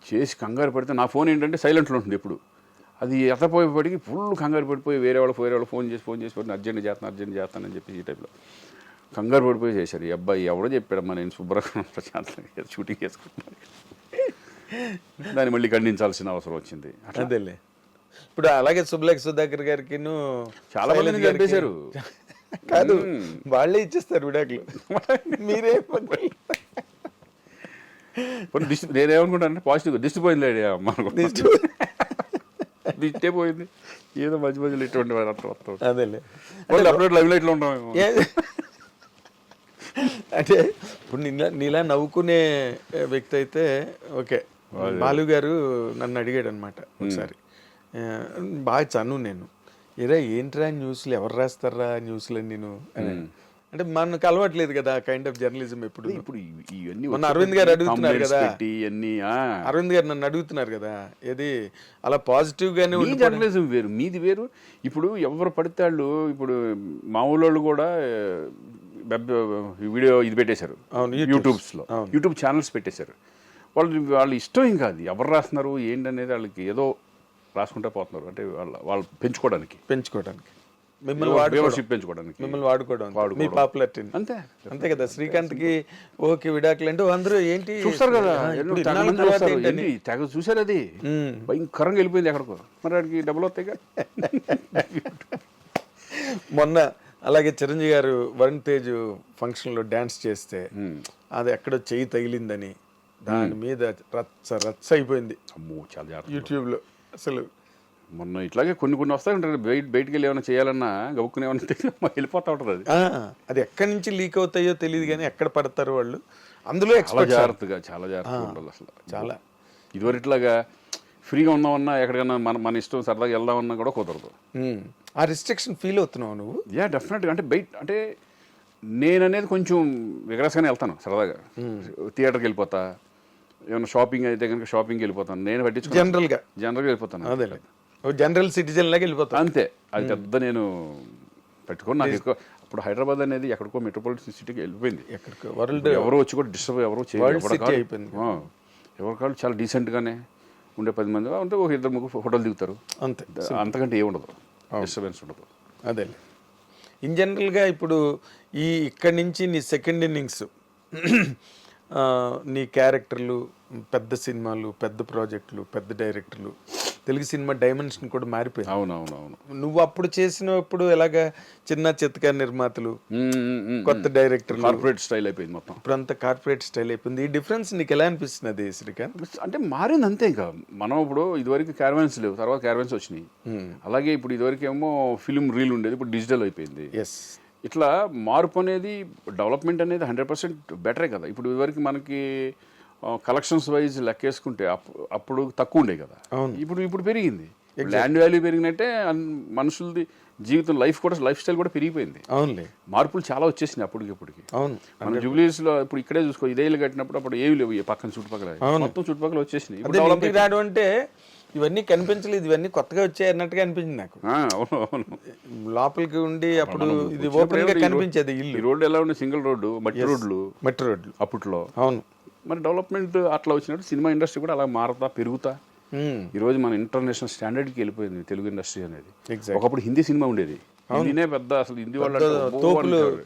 చేసి కంగారు పడితే నా ఫోన్ ఏంటంటే సైలెంట్లో ఉంటుంది ఎప్పుడు. అది ఎత్తపోయేపటికి ఫుల్ కంగారు పడిపోయి వేరే వాళ్ళు ఫోన్ చేసి అర్జెంట్ చేస్తానని చెప్పి ఈ టైప్లో కంగారు పడిపోయి చేశారు. ఈ అబ్బాయి ఎవడో చెప్పాడమ్మా నేను శుభ్రంగా ప్రశాంతంగా షూటింగ్ చేసుకుంటున్నాను. దాన్ని మళ్ళీ ఖండించాల్సిన అవసరం వచ్చింది. అదేలే ఇప్పుడు అలాగే సుబ్బలేఖ సుధాకర్ గారికి చాలా మంది చంపేశారు. కాదు వాళ్ళే ఇచ్చేస్తారు విడాకులు, మీరే నేనేమనుకుంటానంటే పాజిటివ్గా దిష్టి పోయింది అమ్మ దిష్టే పోయింది. ఏదో మధ్యలో ఇటువంటి వస్తాం. అదేలే అప్డేట్ లైవ్ లైట్లో ఉంటాం. అంటే ఇప్పుడు నీలా నవ్వుకునే వ్యక్తి అయితే ఓకే. బాలు గారు నన్ను అడిగాడు అనమాట ఒకసారి, బాగా చను నేను ఏరా ఏంట్రా న్యూస్లు ఎవరు రాస్తారా న్యూస్లు నేను అంటే మనకు అలవాట్లేదు కదా కైండ్ ఆఫ్ జర్నలిజం. ఇప్పుడు ఇవన్నీ మన అరవింద్ గారు అడుగుతున్నారు కదా, అరవింద్ గారు నన్ను అడుగుతున్నారు కదా, ఏది అలా పాజిటివ్ గానే జర్నలిజం వేరు మీది వేరు. ఇప్పుడు ఎవరు పడితే వాళ్ళు ఇప్పుడు మామూలు వాళ్ళు కూడా వీడియో ఇది పెట్టేశారు, యూట్యూబ్ ఛానల్స్ పెట్టేశారు. వాళ్ళు ఇష్టం ఏం కాదు ఎవరు రాస్తున్నారు ఏంటనేది, వాళ్ళకి ఏదో రాసుకుంటా పోతున్నారు. అంటే వాళ్ళు పెంచుకోవడానికి మిమ్మల్ని పెంచుకోవడానికి మిమ్మల్ని వాడుకోవడం మీ పాపులారిటీ అంతే అంతే కదా. శ్రీకాంత్ కి ఓకే విడాకులు అంటే అందరూ ఏంటి చూస్తారు కదా, తెగ చూసారు. అది భయంకరంగా వెళ్ళిపోయింది ఎక్కడికో, మరి వాడికి డబ్బులు వస్తాయిగా. మొన్న అలాగే చిరంజీవి గారు వరుణ్ తేజ్ ఫంక్షన్ లో డాన్స్ చేస్తే అది ఎక్కడో చెయ్యి తగిలిందని దాని మీద రచ్చ అయిపోయింది. అమ్మో చాలా యూట్యూబ్ లో. అసలు మొన్న ఇట్లాగే కొన్ని వస్తాయి ఉంటారు, బయటికి వెళ్ళి ఏమైనా చేయాలన్నా గబుక్కునే వెళ్ళిపోతా ఉంటుంది. అది ఎక్కడి నుంచి లీక్ అవుతాయో తెలియదు కానీ ఎక్కడ పడతారు వాళ్ళు, అందులో చాలా జాగ్రత్తగా ఉండాలి. అసలు చాలా ఇదివరకు ఇట్లాగా ఫ్రీగా ఉన్నామన్నా ఎక్కడికన్నా మన ఇష్టం సరదాగా వెళ్దామన్నా కూడా కుదరదు. ఆ రిస్ట్రిక్షన్ ఫీల్ అవుతున్నావు నువ్వు? డెఫినెట్గా. అంటే అంటే నేననేది కొంచెం విగ్రస్గానే వెళ్తాను సరదాగా. థియేటర్కి వెళ్ళిపోతా, ఏమైనా షాపింగ్ అయితే కనుక షాపింగ్కి వెళ్ళిపోతాను. నేను పట్టించుకో జనరల్గా వెళ్ళిపోతాను. అదే జనరల్ సిటిజన్ లాగా వెళ్ళిపోతాను అంతే. అది పెద్ద నేను పెట్టుకోను. నాకు ఎక్కువ అప్పుడు హైదరాబాద్ అనేది ఎక్కడికో మెట్రోపాలిటన్ సిటీకి వెళ్ళిపోయింది. ఎక్కడికో వరల్డ్ ఎవరో వచ్చి కూడా డిస్టర్బ్ ఎవరో అయిపోయింది. ఎవరి కాళ్ళు చాలా డీసెంట్గానే ఉండే 10 మంది ఉంటే ఒక 2-3 ఫోటోలు దిగుతారు అంతే. అంతకంటే ఏముండదు, డిస్టర్బెన్స్ ఉండదు. అదే ఇన్ జనరల్గా ఇప్పుడు ఇక్కడి నుంచి నీ సెకండ్ ఇన్నింగ్స్ నీ క్యారెక్టర్లు, పెద్ద సినిమాలు, పెద్ద ప్రాజెక్టులు, పెద్ద డైరెక్టర్లు, తెలుగు సినిమా డైమెన్షన్ కూడా మారిపోయింది. అవునవునవును. నువ్వు అప్పుడు చేసినప్పుడు ఎలాగా చిన్న చిత్తకారు నిర్మాతలు, కొత్త డైరెక్టర్లు, కార్పొరేట్ స్టైల్ అయిపోయింది మొత్తం. ఇప్పుడు అంతా కార్పొరేట్ స్టైల్ అయిపోయింది. ఈ డిఫరెన్స్ నీకు ఎలా అనిపిస్తున్నది శ్రీకాంత్? అంటే మారింది అంతే. ఇంకా మనం ఇప్పుడు ఇదివరకు క్యారవాన్స్ లేవు, తర్వాత క్యారవాన్స్ వచ్చినాయి. అలాగే ఇప్పుడు ఇదివరకు ఏమో ఫిల్మ్ రీల్ ఉండేది, ఇప్పుడు డిజిటల్ అయిపోయింది. ఇట్లా మార్పు అనేది, డెవలప్మెంట్ అనేది 100% బెటరే కదా. ఇప్పుడు ఇదివరకు మనకి కలెక్షన్స్ వైజ్ లెక్కేసుకుంటే అప్పుడు తక్కువ ఉండే కదా, ఇప్పుడు పెరిగింది. ల్యాండ్ వాల్యూ పెరిగినట్టే మనుషులది జీవితం, లైఫ్ స్టైల్ కూడా పెరిగిపోయింది. అవునులే, మార్పులు చాలా వచ్చేసినాయి అప్పటికిప్పటికి. అవును, మన జూబ్లీస్ లో ఇప్పుడు ఇక్కడే చూసుకో, ఇదేళ్ళు కట్టినప్పుడు అప్పుడు ఏమి లేవు, పక్కన చుట్టుపక్కల మొత్తం చుట్టుపక్కల వచ్చేసినాయి. రావడం అంటే ఇవన్నీ కనిపించలేదు, ఇవన్నీ కొత్తగా వచ్చాయి అన్నట్టుగా అనిపించింది నాకు. అవును, లోపలికి ఉండి అప్పుడు ఇది ఓపెన్ గా కనిపించేది ఇల్లు. ఈ రోడ్డు ఎలా ఉండే, సింగిల్ రోడ్డు, మట్టి రోడ్లు అప్పట్లో. అవును, మరి డెవలప్మెంట్ అట్లా వచ్చినట్టు సినిమా ఇండస్ట్రీ కూడా అలా మారుతా పెరుగుతా ఈ రోజు మన ఇంటర్నేషనల్ స్టాండర్డ్కి వెళ్ళిపోయింది తెలుగు ఇండస్ట్రీ అనేది. ఒకప్పుడు హిందీ సినిమా ఉండేది, హిందీనే పెద్ద, అసలు హిందీ వాళ్ళు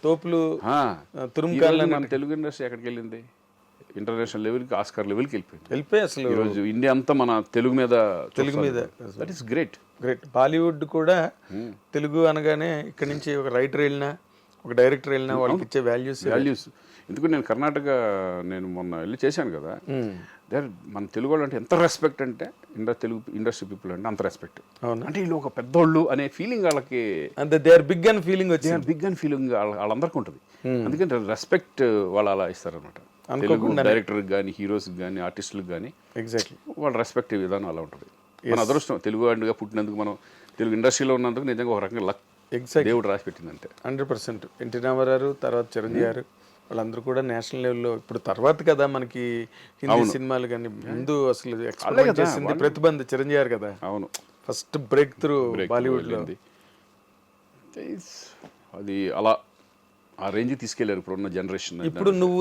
తోపులు మన తెలుగు ఇండస్ట్రీ ఎక్కడికి వెళ్ళింది, ఇంటర్నేషనల్ లెవెల్కి, ఆస్కార్ లెవెల్కి వెళ్ళిపోయి అసలు ఈరోజు ఇండియా అంతా మన తెలుగు మీద. That is great. బాలీవుడ్ కూడా తెలుగు అనగానే ఇక్కడ నుంచి ఒక రైటర్ వెళ్ళినా, ఒక డైరెక్టర్ వెళ్ళినా వాళ్ళకి ఇచ్చే వాల్యూస్. ఎందుకంటే నేను కర్ణాటక మొన్న వెళ్ళి చేశాను కదా, మన తెలుగు వాళ్ళు అంటే ఎంత రెస్పెక్ట్ అంటే, తెలుగు ఇండస్ట్రీ పీపుల్ అంటే అంత రెస్పెక్ట్. అంటే వీళ్ళు ఒక పెద్దోళ్ళు అనే ఫీలింగ్ వాళ్ళకి, అంతే. They are big and feeling వచ్చింది, బిగ్ అండ్ ఫీలింగ్ వాళ్ళందరికీ ఉంటుంది. అందుకని రెస్పెక్ట్ వాళ్ళు అలా ఇస్తారనమాట. తెలుగు డైరెక్టర్కి కానీ, హీరోస్కి కానీ, ఆర్టిస్టులకు కానీ ఎగ్జాక్ట్లీ వాళ్ళ రెస్పెక్ట్ విధానం అలా ఉంటుంది. మన అదృష్టం తెలుగు వాడిగా పుట్టినందుకు, మనం తెలుగు ఇండస్ట్రీలో ఉన్నందుకు నిజంగా ఒక రకంగా లక్ దేవుడు రాసి పెట్టిందంటే. 100%. ఎన్టీ రామారావు తర్వాత చిరంజీవి గారు వాళ్ళందరూ కూడా నేషనల్ లెవెల్లో, ఇప్పుడు తర్వాత కదా మనకి హిందీ సినిమాలు కానీ, ముందు అసలు ఎక్స్పెరిమెంట్ చేసింది ప్రతిబంధ చిరంజీవి గారు కదా. అవును, ఫస్ట్ బ్రేక్ త్రూ బాలీవుడ్ లో. అది అలా ఆ రేంజ్ తీసుకెళ్లారు ఇప్పుడున్న జనరేషన్. ఇప్పుడు నువ్వు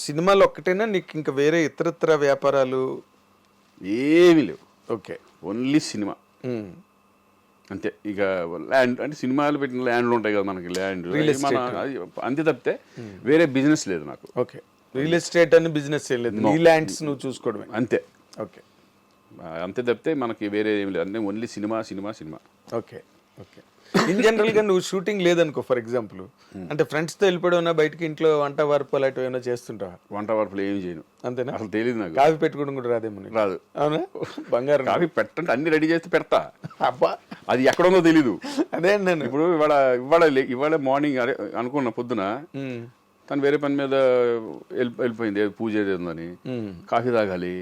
సినిమాలు ఒక్కటేనా, నీకు ఇంకా వేరే ఇతరత్ర వ్యాపారాలు ఏమీ లేవు? ఓకే, ఓన్లీ సినిమా అంతే. ఇక ల్యాండ్ అంటే సినిమాలు పెట్టిన ల్యాండ్లు ఉంటాయి కదా మనకి, ల్యాండ్ మన అంతే తప్పితే వేరే బిజినెస్ లేదు నాకు. ఓకే, రియల్ ఎస్టేట్ అని బిజినెస్ లేదు, నీ ల్యాండ్స్ నువ్వు చూసుకోవడమే అంతే. ఓకే, అంతే తప్పితే మనకి వేరే ఏం లేదు, అంటే only cinema cinema cinema. Okay okay. In జనరల్గా నువ్వు షూటింగ్ లేదనుకో, ఫర్ ఎగ్జాంపుల్ అంటే ఫ్రెండ్స్తో వెళ్ళిపోయినా బయటకి ఇంట్లో వంట వరపు అలాంటివి ఏమైనా చేస్తుంటావా? వంట వరపులు ఏమి చేయను, అంతేనా? అసలు తెలియదు నాకు. కాఫీ పెట్టుకోవడం కూడా రాదేమో నీకు? రాదు. అవునా? బంగారం. కాఫీ పెట్టంటే అన్ని రెడీ చేస్తే పెడతా, అబ్బా అది ఎక్కడుందో తెలీదు. అదే నేను ఇప్పుడు ఇవాళ మార్నింగ్ అనుకున్న పొద్దున తను వేరే పని మీద వెళ్ళిపోయింది, పూజ ఏదో ఉందని, కాఫీ తాగాలి,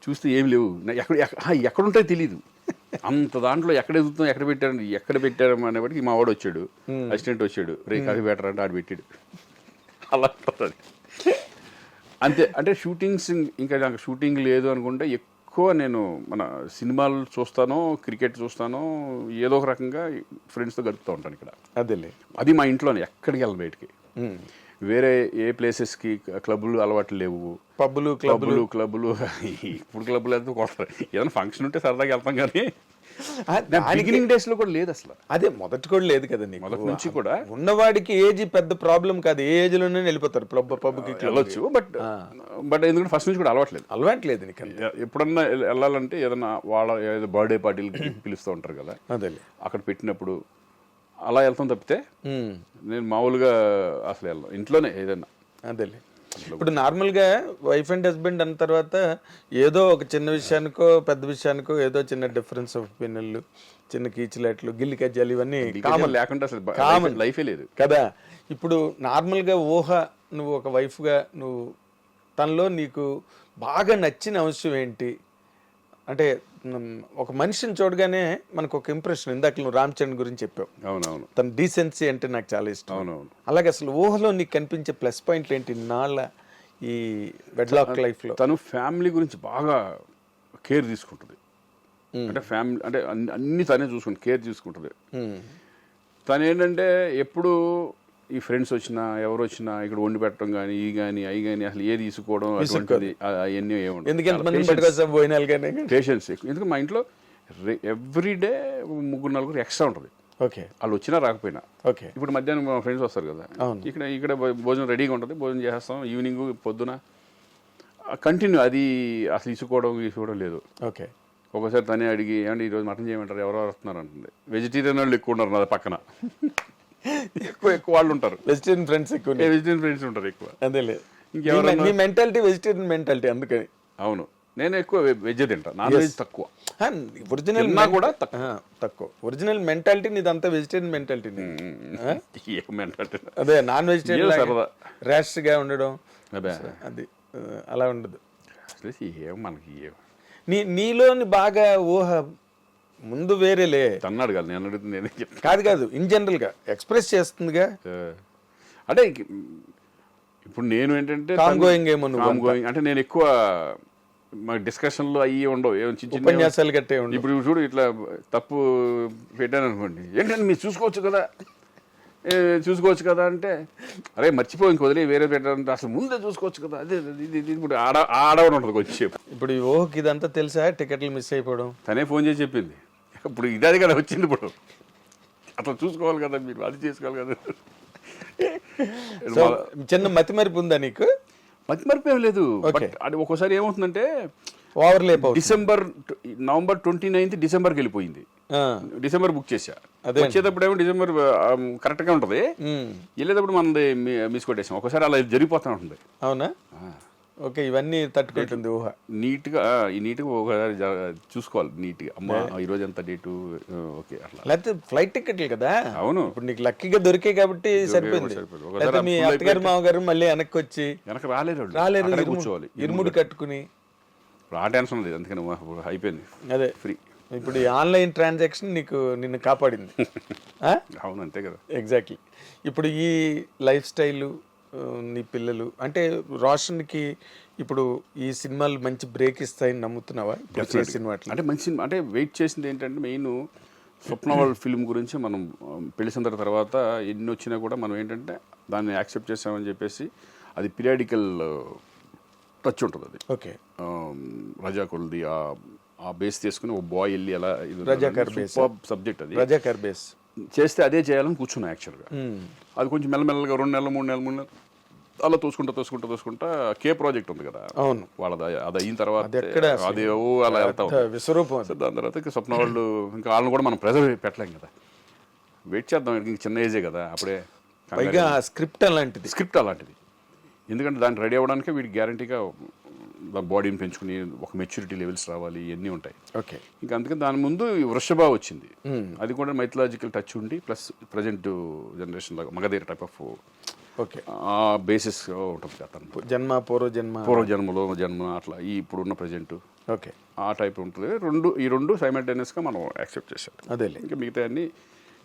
చూస్తే ఏం లేవు, ఎక్కడుంటాయో తెలీదు. అంత దాంట్లో ఎక్కడ ఎదుగుతాం, ఎక్కడ పెట్టారు అనేప్పటికి మా వాడు వచ్చాడు, అసిస్టెంట్ వచ్చాడు, రే కాఫీ బెటర్ అంటే ఆడు పెట్టాడు. అలా అంతే. అంటే షూటింగ్స్ ఇంకా నాకు షూటింగ్ లేదు అనుకుంటే ఎక్కువ నేను మన సినిమాలు చూస్తాను, క్రికెట్ చూస్తాను, ఏదో ఒక రకంగా ఫ్రెండ్స్తో గడుపుతూ ఉంటాను ఇక్కడ. అదేలే, అది మా ఇంట్లోనే, ఎక్కడికి వెళ్ళను బయటికి. వేరే ఏ ప్లేసెస్కి క్లబ్బులు అలవాట్లు లేవు, పబ్బులు క్లబ్బులు ఇప్పుడు క్లబ్బులు అయితే కొడతారు. ఏదైనా ఫంక్షన్ ఉంటే సరదాగా వెళ్తాం, కానీ బిగినింగ్ డేస్ లో కూడా లేదు అసలు. అదే మొదటి కూడా లేదు కదా నీకు? మొదటి నుంచి కూడా ఉన్నవాడికి ఏజ్ పెద్ద ప్రాబ్లం కాదు, ఏ ఏజ్ లోనే వెళ్ళిపోతారు పబ్కి వెళ్ళొచ్చు. బట్ ఎందుకంటే ఫస్ట్ నుంచి కూడా అలవాట్లేదు నీకు. ఎప్పుడన్నా వెళ్ళాలంటే ఏదైనా వాళ్ళ ఏదో బర్త్డే పార్టీలకి పిలుస్తూ ఉంటారు కదా, అదే అక్కడ పెట్టినప్పుడు అలా వెళ్తాం తప్పితే నేను మామూలుగా అసలు వెళ్ళాను, ఇంట్లోనే ఏదైనా. అదేలే. ఇప్పుడు నార్మల్గా వైఫ్ అండ్ హస్బెండ్ అన్న తర్వాత ఏదో ఒక చిన్న విషయానికో పెద్ద విషయానికో ఏదో చిన్న డిఫరెన్స్ ఆఫ్ ఒపీనియన్లు, చిన్న కీచులాట్లు, గిల్లి కజ్జాలు, ఇవన్నీ కామన్ లేకుండా అసలు కామన్ లైఫే లేదు కదా. ఇప్పుడు నార్మల్గా నువ్వు ఒక వైఫ్గా నువ్వు తనలో నీకు బాగా నచ్చిన అంశం ఏంటి? అంటే ఒక మనిషిని చూడగానే మనకు ఒక ఇంప్రెషన్. ఇందాక నువ్వు రామ్ చరణ్ గురించి చెప్పావు. అవునవును. తన డీసెన్సీ అంటే నాకు చాలా ఇష్టం. అవునవును. అలాగే అసలు ఊహలో నీకు కనిపించే ప్లస్ పాయింట్లు ఏంటి నాళ్ళ ఈ వెడ్లాక్ లైఫ్లో? తను ఫ్యామిలీ గురించి బాగా కేర్ తీసుకుంటుంది. అంటే ఫ్యామిలీ అంటే అన్ని తనే చూసుకుంటుంది, కేర్ తీసుకుంటుంది. తను ఏంటంటే ఎప్పుడు ఈ ఫ్రెండ్స్ వచ్చినా ఎవరు వచ్చినా ఇక్కడ వండి పెట్టడం కానీ ఈ కానీ అవి కానీ అసలు ఏది తీసుకోవడం అటువంటిది అవన్నీ ఏముంటుంది. పేషెన్స్ ఎక్కువ. ఎందుకంటే మా ఇంట్లో ఎవ్రీడే 3-4 ఎక్స్ట్రా ఉంటుంది. ఓకే, వాళ్ళు వచ్చినా రాకపోయినా. ఓకే, ఇప్పుడు మధ్యాహ్నం మా ఫ్రెండ్స్ వస్తారు కదా, ఇక్కడ భోజనం రెడీగా ఉంటుంది, భోజనం చేస్తాం. ఈవినింగ్ పొద్దున కంటిన్యూ అది అసలు తీసుకోవడం లేదు. ఓకే, ఒక్కోసారి తనే అడిగి ఏమంటే ఈరోజు మటన్ చేయమంటారు, ఎవరెవరు వస్తున్నారు అంటుంది. వెజిటేరియన్ వాళ్ళు ఎక్కువ ఉన్నారు నా పక్కన, ఎక్కువ వాళ్ళు ఉంటారు. వెజిటేరియన్ ఫ్రెండ్స్ ఉంటారు ఎక్కువ. అదేలే, ఇంకెవరు మెంటాలిటీ వెజిటేరియన్ మెంటాలిటీ అందుకని. అవును, నేను ఎక్కువ వెజ్ తింటా, నాన్ వెజ్ తక్కువ. ఒరిజినల్ కూడా తక్కువ. ఒరిజినల్ మెంటాలిటీ నీదంతా వెజిటేరియన్ మెంటాలిటీ. అదే నాన్ వెజిటేరియన్ ర్యాష్ గా ఉండడం అది అలా ఉండదు. మనకి నీలోని బాగా ఊహ ముందు వేరేలే. తన్నాడు కదా, నేను అడుగుతుంది కాదు ఇన్ జనరల్ గా ఎక్స్ప్రెస్ చేస్తుందిగా. అంటే ఇప్పుడు నేను ఏంటంటే అంటే నేను ఎక్కువ మా డిస్కషన్లో అయ్యి ఉండవు, ఉపన్యాసాలు కట్టే ఉండవు. ఇప్పుడు చూడు ఇట్లా తప్పు పెట్టాను అనుకోండి, ఏంటంటే మీరు చూసుకోవచ్చు కదా అంటే, అరే మర్చిపో ఇంక వదిలే వేరే పెట్టాలంటే అసలు ముందే చూసుకోవచ్చు కదా. అదే ఇది ఇప్పుడు ఆడవడం ఉంటుంది కొంచెం. ఇప్పుడు ఈ ఓహ్కి ఇదంతా తెలుసా, టికెట్లు మిస్ అయిపోవడం? తనే ఫోన్ చేసి చెప్పింది. ఇప్పుడు ఇదే కదా వచ్చింది, ఇప్పుడు అట్లా చూసుకోవాలి కదా, మీరు అది చేసుకోవాలి కదా. చిన్న మతిమరుపు ఉందా నీకు? మతిమరుపు ఏం లేదు. అది ఒక్కోసారి ఏమవుతుందంటే ఓవర్లేప్ నవంబర్ 29 డిసెంబర్కి వెళ్ళిపోయింది. డిసెంబర్ బుక్ చేశా, వచ్చేటప్పుడు ఏమో డిసెంబర్ కరెక్ట్ గా ఉంటది, వెళ్ళేటప్పుడు మనది మిస్ కొట్టేసాం. ఒకసారి అలా జరిగిపోతా ఉంటుంది. అవునా? ఓకే, ఇవన్నీ తట్టుకుంటుంది ఊహ. నీట్గా ఒకసారి చూసుకోవాలి నీట్గా. అమ్మా ఈరోజు ఎంత డేటు, ఓకే అట్లా. లేకపోతే ఫ్లైట్ టికెట్లు కదా. అవును, ఇప్పుడు నీకు లక్కీగా దొరికే కాబట్టి సరిపోయింది. మీ అత్తగారు మామగారు మళ్ళీ వెనక్కి వచ్చి వెనక్కి రాలేరు, కూర్చోవాలి ఇరుముడి కట్టుకుని. ఆ టెన్షన్ ఉంది, అందుకని అయిపోయింది. అదే ఫ్రీ. ఇప్పుడు ఈ ఆన్లైన్ ట్రాన్సాక్షన్ నిన్ను కాపాడింది. అవును, అంతే కదా. ఎగ్జాక్ట్లీ. ఇప్పుడు ఈ లైఫ్ స్టైలు, నీ పిల్లలు అంటే రోషన్కి ఇప్పుడు ఈ సినిమాలు మంచి బ్రేక్ ఇస్తాయని నమ్ముతున్నావా? సినిమా అంటే మంచి సినిమా అంటే వెయిట్ చేసింది ఏంటంటే మెయిన్ స్వప్న వాళ్ళ ఫిల్మ్ గురించి మనం పెళ్లి తర్వాత ఎన్ని వచ్చినా కూడా మనం ఏంటంటే దాన్ని యాక్సెప్ట్ చేసామని చెప్పేసి అది పీరియాడికల్ టచ్ ఉంటుంది. అది ఓకే, రజా కొల్ది ఆ బేస్ తీసుకుని ఒక బాయ్ వెళ్ళి ఎలా రజాకర్ base. సబ్జెక్ట్ అది రజాకర్ బేస్. చేస్తే అదే చేయాలని కూర్చున్నా యాక్చువల్గా. అది కొంచెం మెల్లమెల్లగా 2 నెలలు 3 నెలలు అలా తోసుకుంటా కే ప్రాజెక్ట్ ఉంది కదా, అవును, వాళ్ళది అది అయిన తర్వాత అది అలా వెళ్తా విశ్వరూపం. దాని తర్వాత ఇంకా స్వప్న వాళ్ళు ఇంకా వాళ్ళని కూడా మనం ప్రెజర్ పెట్టలేం కదా, వెయిట్ చేద్దాం, ఇంక చిన్న ఏజే కదా అప్పుడే. పైగా స్క్రిప్ట్ అలాంటిది. ఎందుకంటే దాన్ని రెడీ అవ్వడానికి వీడికి గ్యారంటీగా బాడీని పెంచుకుని ఒక మెచ్యూరిటీ లెవెల్స్ రావాలి, ఇవన్నీ ఉంటాయి. ఓకే. ఇంకా అందుకని దాని ముందు వృషభ వచ్చింది, అది కూడా మైథలాజికల్ టచ్ ఉండి ప్లస్ ప్రజెంట్ జనరేషన్ లాగా Magadheera type of okay basis ఉంటుంది అతను. పూర్వజన్మలో జన్మ అట్లా ఈ ఇప్పుడున్న ప్రజెంట్ ఓకే ఆ టైప్ ఉంటుంది. ఈ రెండు సైమల్టేనియస్గా మనం యాక్సెప్ట్ చేసాం. అదే ఇంకా మిగతా అన్ని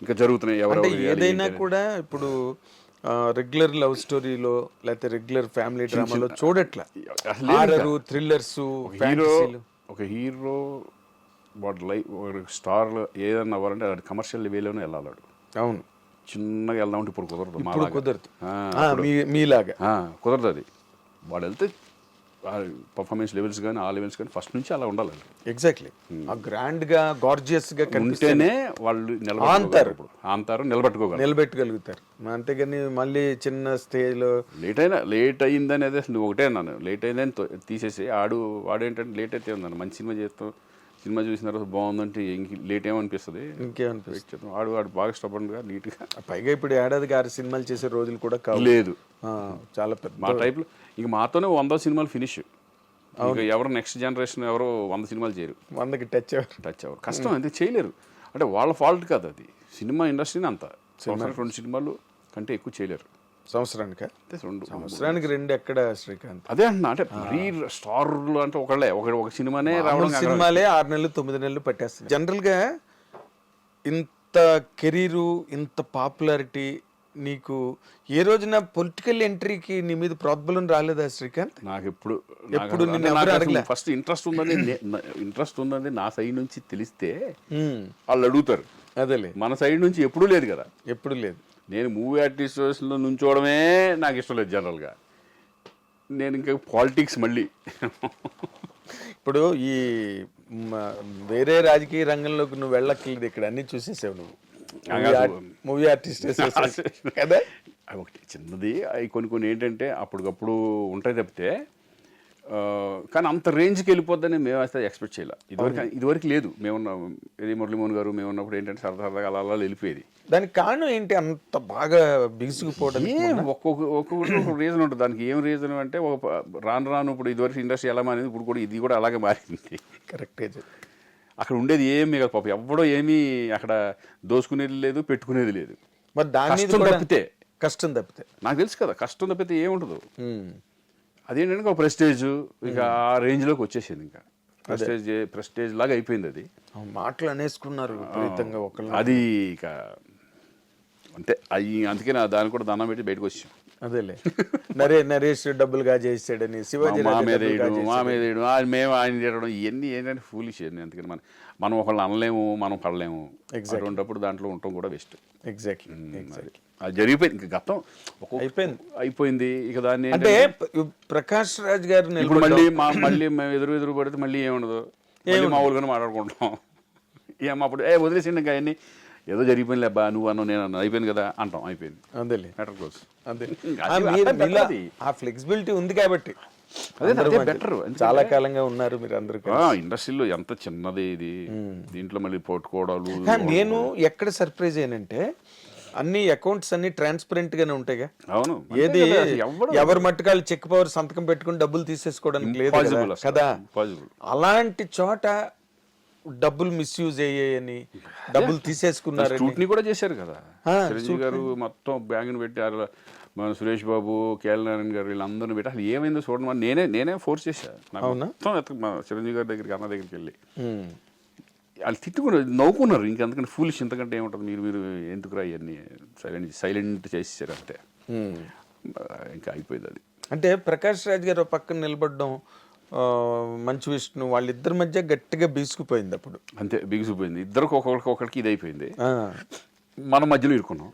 ఇంకా జరుగుతున్నాయి. ఎవరు ఏదైనా కూడా ఇప్పుడు రెగ్యులర్ లవ్ స్టోరీలో లేకపోతే రెగ్యులర్ ఫ్యామిలీ డ్రామాలో చూడట్లా, థ్రిల్లర్స్, ఒక హీరో వాడు లైఫ్ స్టార్ ఏదన్నా అవ్వాలంటే అది కమర్షియల్ వేలోనే వెళ్ళాలి. అవును, చిన్నగా వెళ్దామంటే ఇప్పుడు కుదరదు మీలాగా కుదరదు. అది వాడు వెళ్తే పర్ఫార్మెన్స్ లెవెల్స్ కానీ ఆ లెవెల్స్ కానీ ఫస్ట్ నుంచి అలా ఉండాలి. ఎగ్జాక్ట్లీ గ్రాండ్ గా గార్జియస్ గా ఉంటేనే వాళ్ళు నిలబెట్టగలుగుతారు. అంతేగాని మళ్ళీ చిన్న స్టేజ్ లో లేట్ అయిందని అదే నువ్వు ఒకటే అన్నాను, లేట్ అయిందని తీసేసి వాడేంటంటే లేట్ అయితే ఉందన్న మంచి సినిమా చేస్తాం, సినిమా చూసిన తర్వాత బాగుందంటే లేట్ ఏమనిపిస్తుంది, ఇంకేమనిపిస్తుంది. వాడు బాగా స్టబర్న్గా నీట్గా. పైగా ఇప్పుడు ఏడాదికి 6 సినిమాలు చేసే రోజులు కూడా లేదు, చాలా పెద్ద మా టైప్లో. ఇంక మాతోనే 100 సినిమాలు ఫినిష్. ఇంకా ఎవరు నెక్స్ట్ జనరేషన్ ఎవరు 100 సినిమాలు చేయరు, 100కి టచ్ అవ్వరు. కష్టం, అంతే చేయలేరు. అంటే వాళ్ళ ఫాల్ట్ కాదు, అది సినిమా ఇండస్ట్రీని అంత 2 సినిమాలు కంటే ఎక్కువ చేయలేరు సంవత్సరానికి. 2 ఎక్కడ శ్రీకాంత్? అదే అంటున్నా, అంటే మరీ స్టార్లు అంటే ఒక సినిమానే రావడం, సినిమాలే 6 నెలలు 9 నెలలు పట్టేస్తాయి. జనరల్గా ఇంత కెరీరు, ఇంత పాపులారిటీ నీకు ఏ రోజున పొలిటికల్ ఎంట్రీకి నీ మీద ప్రోద్బలం రాలేదా శ్రీకాంత్? నాకు ఎప్పుడు ఫస్ట్ ఇంట్రెస్ట్ ఉందని నా సైడ్ నుంచి తెలిస్తే వాళ్ళు అడుగుతారు. అదేలే, మన సైడ్ నుంచి ఎప్పుడూ లేదు కదా, ఎప్పుడు లేదు. నేను మూవీ ఆర్టిస్ట్లో నుంచోవడమే నాకు ఇష్టం లేదు జనరల్గా. నేను ఇంకా పాలిటిక్స్ మళ్ళీ ఇప్పుడు ఈ వేరే రాజకీయ రంగంలోకి నువ్వు వెళ్ళక్కర్లేదు, ఇక్కడ అన్ని చూసేసావు నువ్వు. మూవీ ఆర్టిస్ట్ కదా, ఒకటి చిన్నది అవి కొన్ని ఏంటంటే అప్పటికప్పుడు ఉంటాయి తప్పితే, కానీ అంత రేంజ్కి వెళ్ళిపోద్దని మేము అయితే ఎక్స్పెక్ట్ చేయాలి. ఇదివరకు లేదు. మేమున్న మురళీమోహన్ గారు మేమున్నప్పుడు ఏంటంటే సరదాగా అలా వెళ్ళిపోయేది. దానికి కారణం ఏంటి అంత బాగా బిగుసుకుపోవడం? ఒక్కొక్క రీజన్ ఉంటుంది దానికి. ఏం రీజన్ అంటే రాను ఇప్పుడు ఇదివరకు ఇండస్ట్రీ ఎలా మారింది, ఇప్పుడు కూడా ఇది కూడా అలాగే మారింది. కరెక్టే. అక్కడ ఉండేది ఏమీ కాదు పాపం, ఎవడో ఏమీ అక్కడ దోసుకునేది లేదు, పెట్టుకునేది లేదు. మరి దాని కష్టం తప్పితే నాకు తెలుసు కదా, కష్టం తప్పితే ఏముండదు. అదేంటంటే ఒక ప్రెస్టేజ్, ఇక ఆ రేంజ్లోకి వచ్చేసింది. ఇంకా ప్రెస్టేజ్ లాగా అయిపోయింది. అది మాటలు అనేసుకున్నారు విపరీతంగా ఒకళ్ళు. అది ఇక అంతే. అందుకే దాన్ని కూడా దండం పెట్టి బయటకు వచ్చాం. అదేలే, నరేష్ డబ్బులుగా చేసాడని శివాజీ మా మీద మేము ఆయన చేయడం ఇవన్నీ ఏంటంటే ఫూలిష్. అందుకని మనం ఒకళ్ళు అనలేము, మనం పడలేము. అటువంటిప్పుడు దాంట్లో ఉండటం కూడా బెస్ట్. ఎగ్జాక్ట్లీ. అది జరిగిపోయింది, ఇంకా గతం అయిపోయింది. ఇక దాన్ని అంటే ప్రకాష్ రాజ్ గారు ఇప్పుడు మళ్ళీ మేము ఎదురు పడితే మళ్ళీ ఏముండదు, మామూలుగానే మాట్లాడుకుంటాం. అప్పుడు వదిలేసిండి ఇంకా అవన్నీ, ఏదో జరిగిపోయింది అబ్బా, నువ్వు అన్నావు నేను అన్నా, అయిపోయింది కదా అంటాం, అయిపోయింది. అంతేలే, మ్యాటర్ క్లోజ్. అంతే. ఆ ఫ్లెక్సిబిలిటీ ఉంది కాబట్టి అదే బెటర్. చాలా కాలంగా ఉన్నారు మీరు అందరూ. ఇండస్ట్రీలో ఎంత చిన్నది ఇది, దీంట్లో మళ్ళీ పోట్టుకోవడాలు. నేను ఎక్కడ సర్ప్రైజ్ అయ్యానంటే అన్ని అకౌంట్స్ అన్ని ట్రాన్స్పరెంట్ గానే ఉంటాయిగా. అవును, ఏది ఎవరి మట్టుకాలు చెక్ పవర్ సంతకం పెట్టుకుని డబ్బులు తీసేసుకోవడానికి లేదు కదా. అలాంటి చోట డబ్బులు మిస్యూజ్ అయ్యాయని డబ్బులు తీసేసుకున్నారు. స్క్రూటినీ కూడా చేశారు కదా చిరంజీవి గారు, మొత్తం బ్యాంకుని పెట్టి మన సురేష్ బాబు, కేఎల్ గారు వీళ్ళందరినీ పెట్టి అసలు ఏమైందో చూడడం నేనే ఫోర్స్ చేశాను. మొత్తం చిరంజీవి గారి దగ్గరికి, అన్న దగ్గరికి వెళ్ళి వాళ్ళు తిట్టుకుని నవ్వుకున్నారు. ఇంకంతకంటే ఫూలిష్ ఇంతకంటే ఏముంటుంది, మీరు ఎందుకు రా ఇవన్నీ సైలెంట్ చేసేసారు అంతే. ఇంకా అయిపోయింది అది. అంటే ప్రకాష్ రాజ్ గారు పక్కన నిలబడడం, మంచు విష్ణు వాళ్ళిద్దరి మధ్య గట్టిగా బీసుకుపోయింది అప్పుడు. అంతే, బిగుసిపోయింది. ఇద్దరికి ఒకరికి ఇది అయిపోయింది. మనం మధ్యలో ఇరుక్కున్నాం.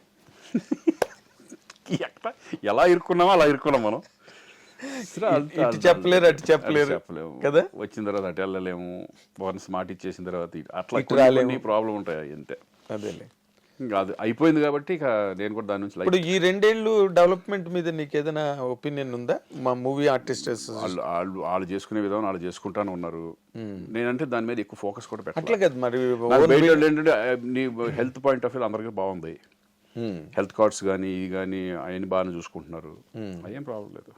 ఎలా ఇరుక్కున్నామో అలా ఇరుక్కున్నాం మనం. ఇటు చెప్పలేరు అటు చెప్పలేరు చెప్పలేము కదా. వచ్చిన తర్వాత అటు వెళ్ళలేము, వన్స్ మాట ఇచ్చేసిన తర్వాత అట్లా ఇటు రాలేము. కొన్ని ప్రాబ్లం ఉంటాయి అంతే. అదేలే. ఇంకా అది అయిపోయింది కాబట్టి ఇక నేను కూడా దాని నుంచి ఇప్పుడు ఈ 2 ఏళ్ళు డెవలప్మెంట్ మీద నీకు ఏదైనా ఒపీనియన్ ఉందా? మా మూవీ ఆర్టిస్ట్ వాళ్ళు చేసుకునే విధానం వాళ్ళు చేసుకుంటానే ఉన్నారు. నేనంటే దాని మీద ఎక్కువ ఫోకస్ కూడా అట్లా పెట్టలేదు. కదా మరి. ఏంటంటే నీ హెల్త్ పాయింట్ ఆఫ్ వ్యూ అందరికీ బాగుంది, హెల్త్ కార్డ్స్ కానీ ఇవి కానీ అవన్నీ బాగానే చూసుకుంటున్నారు, అదేం ప్రాబ్లం లేదు.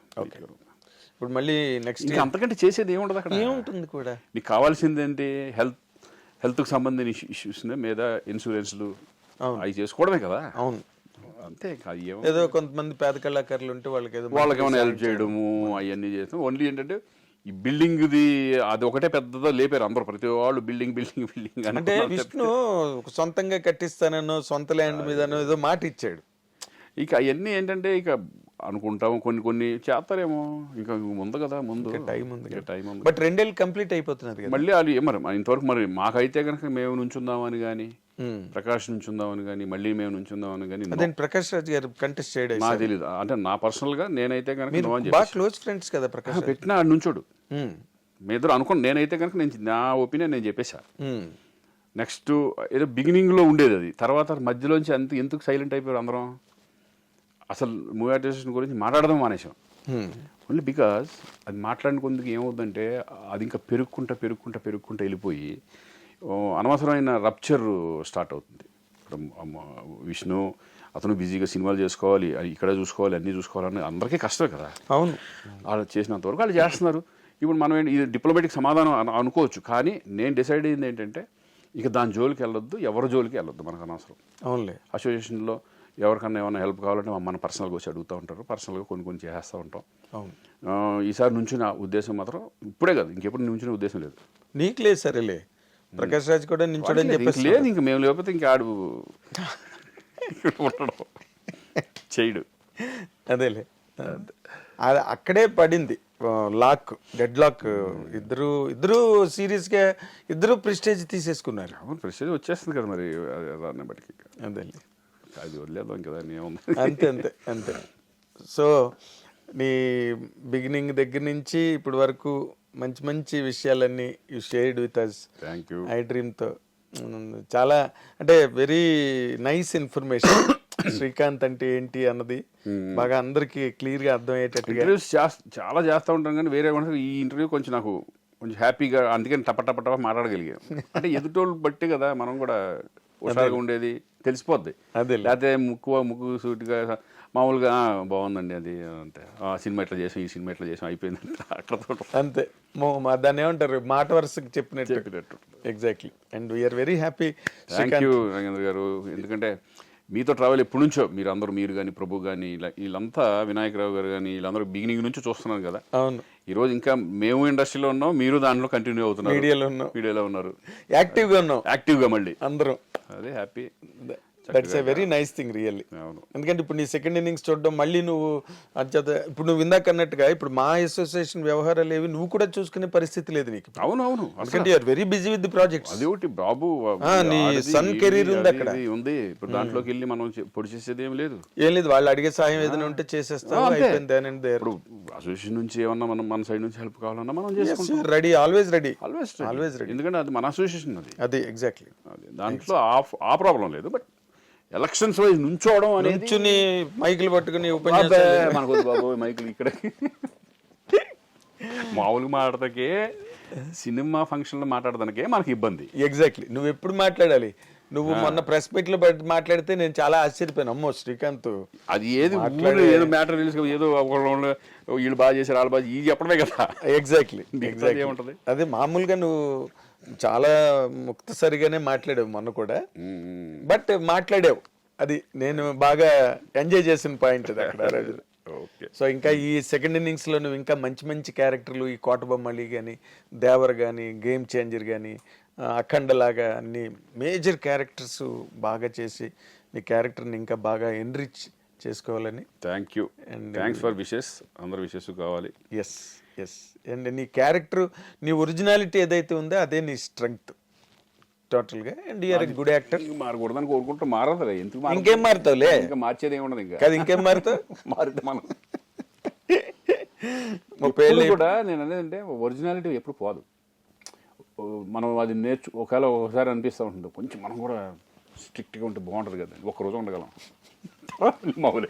ఇప్పుడు మళ్ళీ నెక్స్ట్ ఇంకా అంతకంటే చేసేది ఏముండదు అక్కడ. ఏముంటుంది కూడా, నీకు కావాల్సింది ఏంటి? హెల్త్కి సంబంధించిన ఇష్యూస్ మీద ఇన్సూరెన్స్లు అవి చేసుకోవడమే కదా. అవును అంతే. ఏదో కొంతమంది పేద కళాకారులు ఉంటే వాళ్ళకి ఏమైనా హెల్ప్ చేయడము అవన్నీ చేస్తాం. ఓన్లీ ఏంటంటే ఈ బిల్డింగ్ది అది ఒకటే పెద్దదో లేపారు అందరూ, ప్రతి వాళ్ళు బిల్డింగ్ బిల్డింగ్ బిల్డింగ్ అంటే విష్ణు సొంతంగా కట్టిస్తానో సొంత ల్యాండ్ మీదనో ఏదో మాట ఇచ్చాడు. ఇక అవన్నీ ఏంటంటే ఇక అనుకుంటాము, కొన్ని చేస్తారేమో, ఇంకా ముందు కదా, ముందు టైం ఉంది. టైం ఉంది. బట్ 2 ఏళ్ళు కంప్లీట్ అయిపోతున్నారు కదా. మళ్ళీ వాళ్ళు మరి ఇంతవరకు మరి మాకైతే కనుక మేము నుంచుందామని కానీ, ప్రకాష్ నుంచుందామని కానీ, మళ్ళీ మేము నుంచుందామని కానీ, అదే ప్రకాష్ రాజ్ గారు కంటెస్ట్ చేయడం నాకు తెలియదు. అంటే నా పర్సనల్ గా నేనైతే కనుక బాగా క్లోజ్ ఫ్రెండ్స్ కదా ప్రకాష్. పెట్టినా ఆడు నుంచోడు. మీ ఇద్దరు అనుకోండి. నేనైతే కనుక నా ఒపీనియన్ నేను చెప్పేశా. నెక్స్ట్ ఏదో బిగినింగ్ లో ఉండేది అది, తర్వాత మధ్యలోంచి ఎందుకు సైలెంట్ అయిపోయారు అందరం, అసలు మూవీ ఆర్టిస్ట్ గురించి మాట్లాడదాం మానేసాం. ఓన్లీ బికాస్ అది మాట్లాడిన కొందుకు ఏమవుతుందంటే అది ఇంకా పెరుగుకుంటా వెళ్ళిపోయి అనవసరమైన రప్చర్ స్టార్ట్ అవుతుంది. ఇప్పుడు విష్ణు అతను బిజీగా సినిమాలు చేసుకోవాలి, ఇక్కడ చూసుకోవాలి, అన్నీ చూసుకోవాలని అందరికీ కష్టమే కదా. అవును, వాళ్ళు చేసినంత వరకు వాళ్ళు చేస్తున్నారు. ఇప్పుడు మనం ఇది డిప్లొమాటిక్ సమాధానం అనుకోవచ్చు, కానీ నేను డిసైడ్ అయింది ఏంటంటే ఇక దాని జోలికి వెళ్ళొద్దు, ఎవరి జోలికి వెళ్ళొద్దు, మనకు అనవసరం. అవునులే. అసోసియేషన్లో ఎవరికన్నా ఏమైనా హెల్ప్ కావాలంటే మన పర్సనల్గా వచ్చి అడుగుతూ ఉంటారు, పర్సనల్గా కొన్ని చేస్తూ ఉంటాం. అవును. ఈసారి నుంచి నా ఉద్దేశం మాత్రం ఇప్పుడే కాదు, ఇంకెప్పుడు నుంచిన ఉద్దేశం లేదు. నీకు లేదు సరేలే, ప్రకాష్ రాజ్ కూడా నించోడని చెప్పేసి లేదు. ఇంక మేము లేకపోతే ఇంకా ఆడు ఉండడం చేయడు. అదేలే, అక్కడే పడింది లాక్, డెడ్ లాక్. ఇద్దరు సీరియస్ గా ఇద్దరు ప్రెస్టేజ్ తీసేసుకున్నారు. అవును, ప్రెస్టేజ్ వచ్చేస్తుంది కదా మరి దాన్ని బట్టి. అదేలే, అది వదిలేద్దాం కదా, ఏముంది. అంతే. సో నీ బిగినింగ్ దగ్గర నుంచి ఇప్పటి వరకు మంచి విషయాలన్నీ you shared with us. Thank you. I డ్రీమ్తో చాలా అంటే వెరీ నైస్ ఇన్ఫర్మేషన్. శ్రీకాంత్ అంటే ఏంటి అన్నది బాగా అందరికి క్లియర్ గా అర్థమయ్యేటట్టుగా. ఇంటర్వ్యూస్ చాలా చేస్తూ ఉంటాం, కానీ వేరే ఈ ఇంటర్వ్యూ కొంచెం నాకు కొంచెం హ్యాపీగా, అందుకని టప మాట్లాడగలిగాం. అంటే ఎదుటోళ్ళు బట్టి కదా మనం కూడా హుషారుగా ఉండేది, తెలిసిపోద్ది. అదే లేకపోతే ముక్కు సూటిగా మామూలుగా బాగుందండి అది అంటే సినిమా ఇట్లా చేసాం, ఈ సినిమా ఇట్లా చేసాం, అయిపోయింది అక్కడతో అంతే. దాన్ని ఏమంటారు, మాట వరుసకి చెప్పినట్టు. Exactly. And we're very happy. Thank you Nagendra గారు. ఎందుకంటే మీతో ట్రావెల్ ఎప్పటి నుంచో, మీరు కానీ ప్రభు కానీ వీళ్ళంతా, వినాయకరావు గారు కానీ వీళ్ళందరూ బిగినింగ్ నుంచి చూస్తున్నారు కదా. అవును. ఈరోజు ఇంకా మేము ఇండస్ట్రీలో ఉన్నాం, మీరు దాంట్లో కంటిన్యూ అవుతున్నారు, మీడియాలో ఉన్నారు, యాక్టివ్గా మళ్ళీ అందరూ. అదే happy. That's a very nice thing really. ఎందుకంటే ఇప్పుడు నీ సెకండ్ ఇన్నింగ్స్ చూడడం, మళ్ళీ నువ్వు ఇప్పుడు నువ్వు ఇందాక అన్నట్టుగా ఇప్పుడు మా అసోసియేషన్ వ్యవహారాలు ఏవి నువ్వు కూడా చూసుకునే పరిస్థితి లేదు నీకు. అవును, ఎందుకంటే you're very busy with the projects. అది ఒకటి బాబు, నీ సన్ కెరీర్ ఉంది అక్కడ ఉంది. ఇప్పుడు దాంట్లోకి వెళ్ళి మనం పొడి చేసేది ఏం లేదు. వాళ్ళు అడిగే సాయం ఏదైనా ఉంటే చేసేస్తాం. ఇప్పుడు అసోసియేషన్ నుంచి ఏమన్నా మన సైడ్ నుంచి హెల్ప్ కావాలన్నా మనం చేసుకుంటాం. Ready, always ready. ఎందుకంటే అది మన అసోసియేషన్, అది ఎగ్జాక్ట్లీ. దాంట్లో ఆ ప్రాబ్లం లేదు. బట్ ఎలక్షన్స్ వైజ్ నుంచోవడం అనేది, మైకులు పట్టుకుని మనకు బాబు మైకులు ఇక్కడ మామూలుగా మాట్లాడతాకే, సినిమా ఫంక్షన్లో మాట్లాడదానికే మనకి ఇబ్బంది. ఎగ్జాక్ట్లీ. నువ్వు ఎప్పుడు మాట్లాడాలి? నువ్వు మొన్న ప్రెస్ మీట్ లో మాట్లాడితే నేను చాలా ఆశ్చర్యపోయాను. అమ్మో శ్రీకాంత్ అది ఏదో మ్యాటర్ రిలీజ్, ఏదో వీళ్ళు బాగా చేశారు, వాళ్ళు బాగా ఇది చెప్పడమే కదా. ఎగ్జాక్ట్లీ. ఏముంటది? అదే మామూలుగా నువ్వు చాలా ముక్తసరిగానే మాట్లాడావు మొన్న కూడా. బట్ మాట్లాడావు, అది నేను బాగా ఎంజాయ్ చేసిన పాయింట్ అది అక్కడ. సో ఇంకా ఈ సెకండ్ ఇన్నింగ్స్ లో నువ్వు ఇంకా మంచి క్యారెక్టర్లు, ఈ కోటబొమ్మలి కానీ, దేవర్ కానీ, గేమ్ చేంజర్ కానీ, అఖండలాగా అన్ని మేజర్ క్యారెక్టర్స్ బాగా చేసి నీ క్యారెక్టర్ని ఇంకా బాగా ఎన్రిచ్ చేసుకోవాలని. Thank you. Thanks for wishes. అందరు విషెస్ కావాలి. ఎస్. అండ్ నీ క్యారెక్టర్, నీ ఒరిజినాలిటీ ఏదైతే ఉందో అదే నీ స్ట్రెంగ్త్ టోటల్గా. And you're a good actor. మారకూడదని కోరుకుంటూ మారదులే. ఎందుకు ఇంకేం మారుతావులే, ఇంకా మార్చేది ఏముండదు. ఇంకేం మారుతావు? మారితే మనం 30 ఏళ్ళు కూడా నేను అనేది ఒరిజినాలిటీ ఎప్పుడు పోదు. మనం అది ఒకవేళ ఒకసారి అనిపిస్తూ ఉంటుంది కొంచెం మనం కూడా స్ట్రిక్ట్గా ఉంటే బాగుంటుంది కదా, ఒక్కరోజు ఉండగలం. మామూలే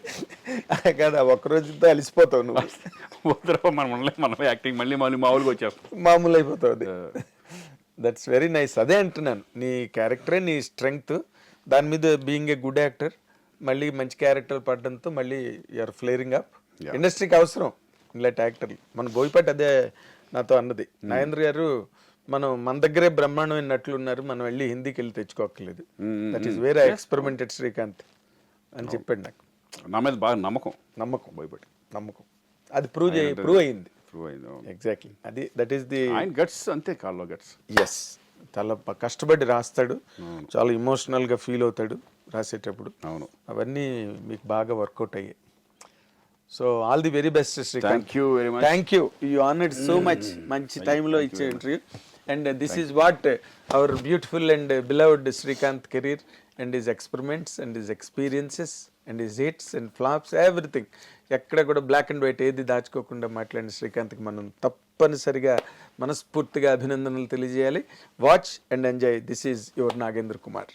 కదా, ఒక్కరోజుతో అలిసిపోతావు నువ్వు. మనం ఉండలేదు, మనం యాక్టింగ్ మళ్ళీ మామూలుగా వచ్చేస్తాం, మామూలు అయిపోతావు. అది దట్స్ వెరీ నైస్. అదే అంటున్నాను, నీ క్యారెక్టరే నీ స్ట్రెంగ్త్, దాని మీద బీయింగ్ ఏ గుడ్ యాక్టర్, మళ్ళీ మంచి క్యారెక్టర్ పడడంతో మళ్ళీ యూఆర్ ఫ్లేరింగ్ అప్. ఇండస్ట్రీకి అవసరం ఇలాంటి యాక్టర్లు. మన బోయపాటి అదే నాతో అన్నది, నాగేంద్ర గారు మన దగ్గరే బ్రహ్మాండమైన నటులు ఉన్నారు, మనం వెళ్ళి హిందీకి వెళ్ళి తెచ్చుకోకలేదు, that is where I experimented Srikanth అని చెప్పాడు నాకు. నా మీద బాగా నమ్మకం బోయపాటి నమ్మకం. అది ప్రూవ్ అయింది. ఎగ్జాక్ట్లీ, అది దట్ ఈస్ ది గట్స్, అంతే కాల్లో గట్స్. ఎస్, చాలా కష్టపడి రాస్తాడు, చాలా ఇమోషనల్గా ఫీల్ అవుతాడు రాసేటప్పుడు. అవును, అవన్నీ మీకు బాగా వర్కౌట్ అయ్యాయి. So all the very best Srikanth. Thank you very much. Thank you, you honoured so much. మంచి టైంలో ఇచ్చే interview. And this is what our beautiful and beloved Srikanth career and his experiments and his experiences and his hits and flops, everything. ఎక్కడ కూడా black and white ఏది దాచుకోకుండా మాట్లాడిన శ్రీకాంత్కి మనం తప్పనిసరిగా మనస్ఫూర్తిగా అభినందనలు తెలియజేయాలి. Watch and enjoy. This is your Nagendra Kumar.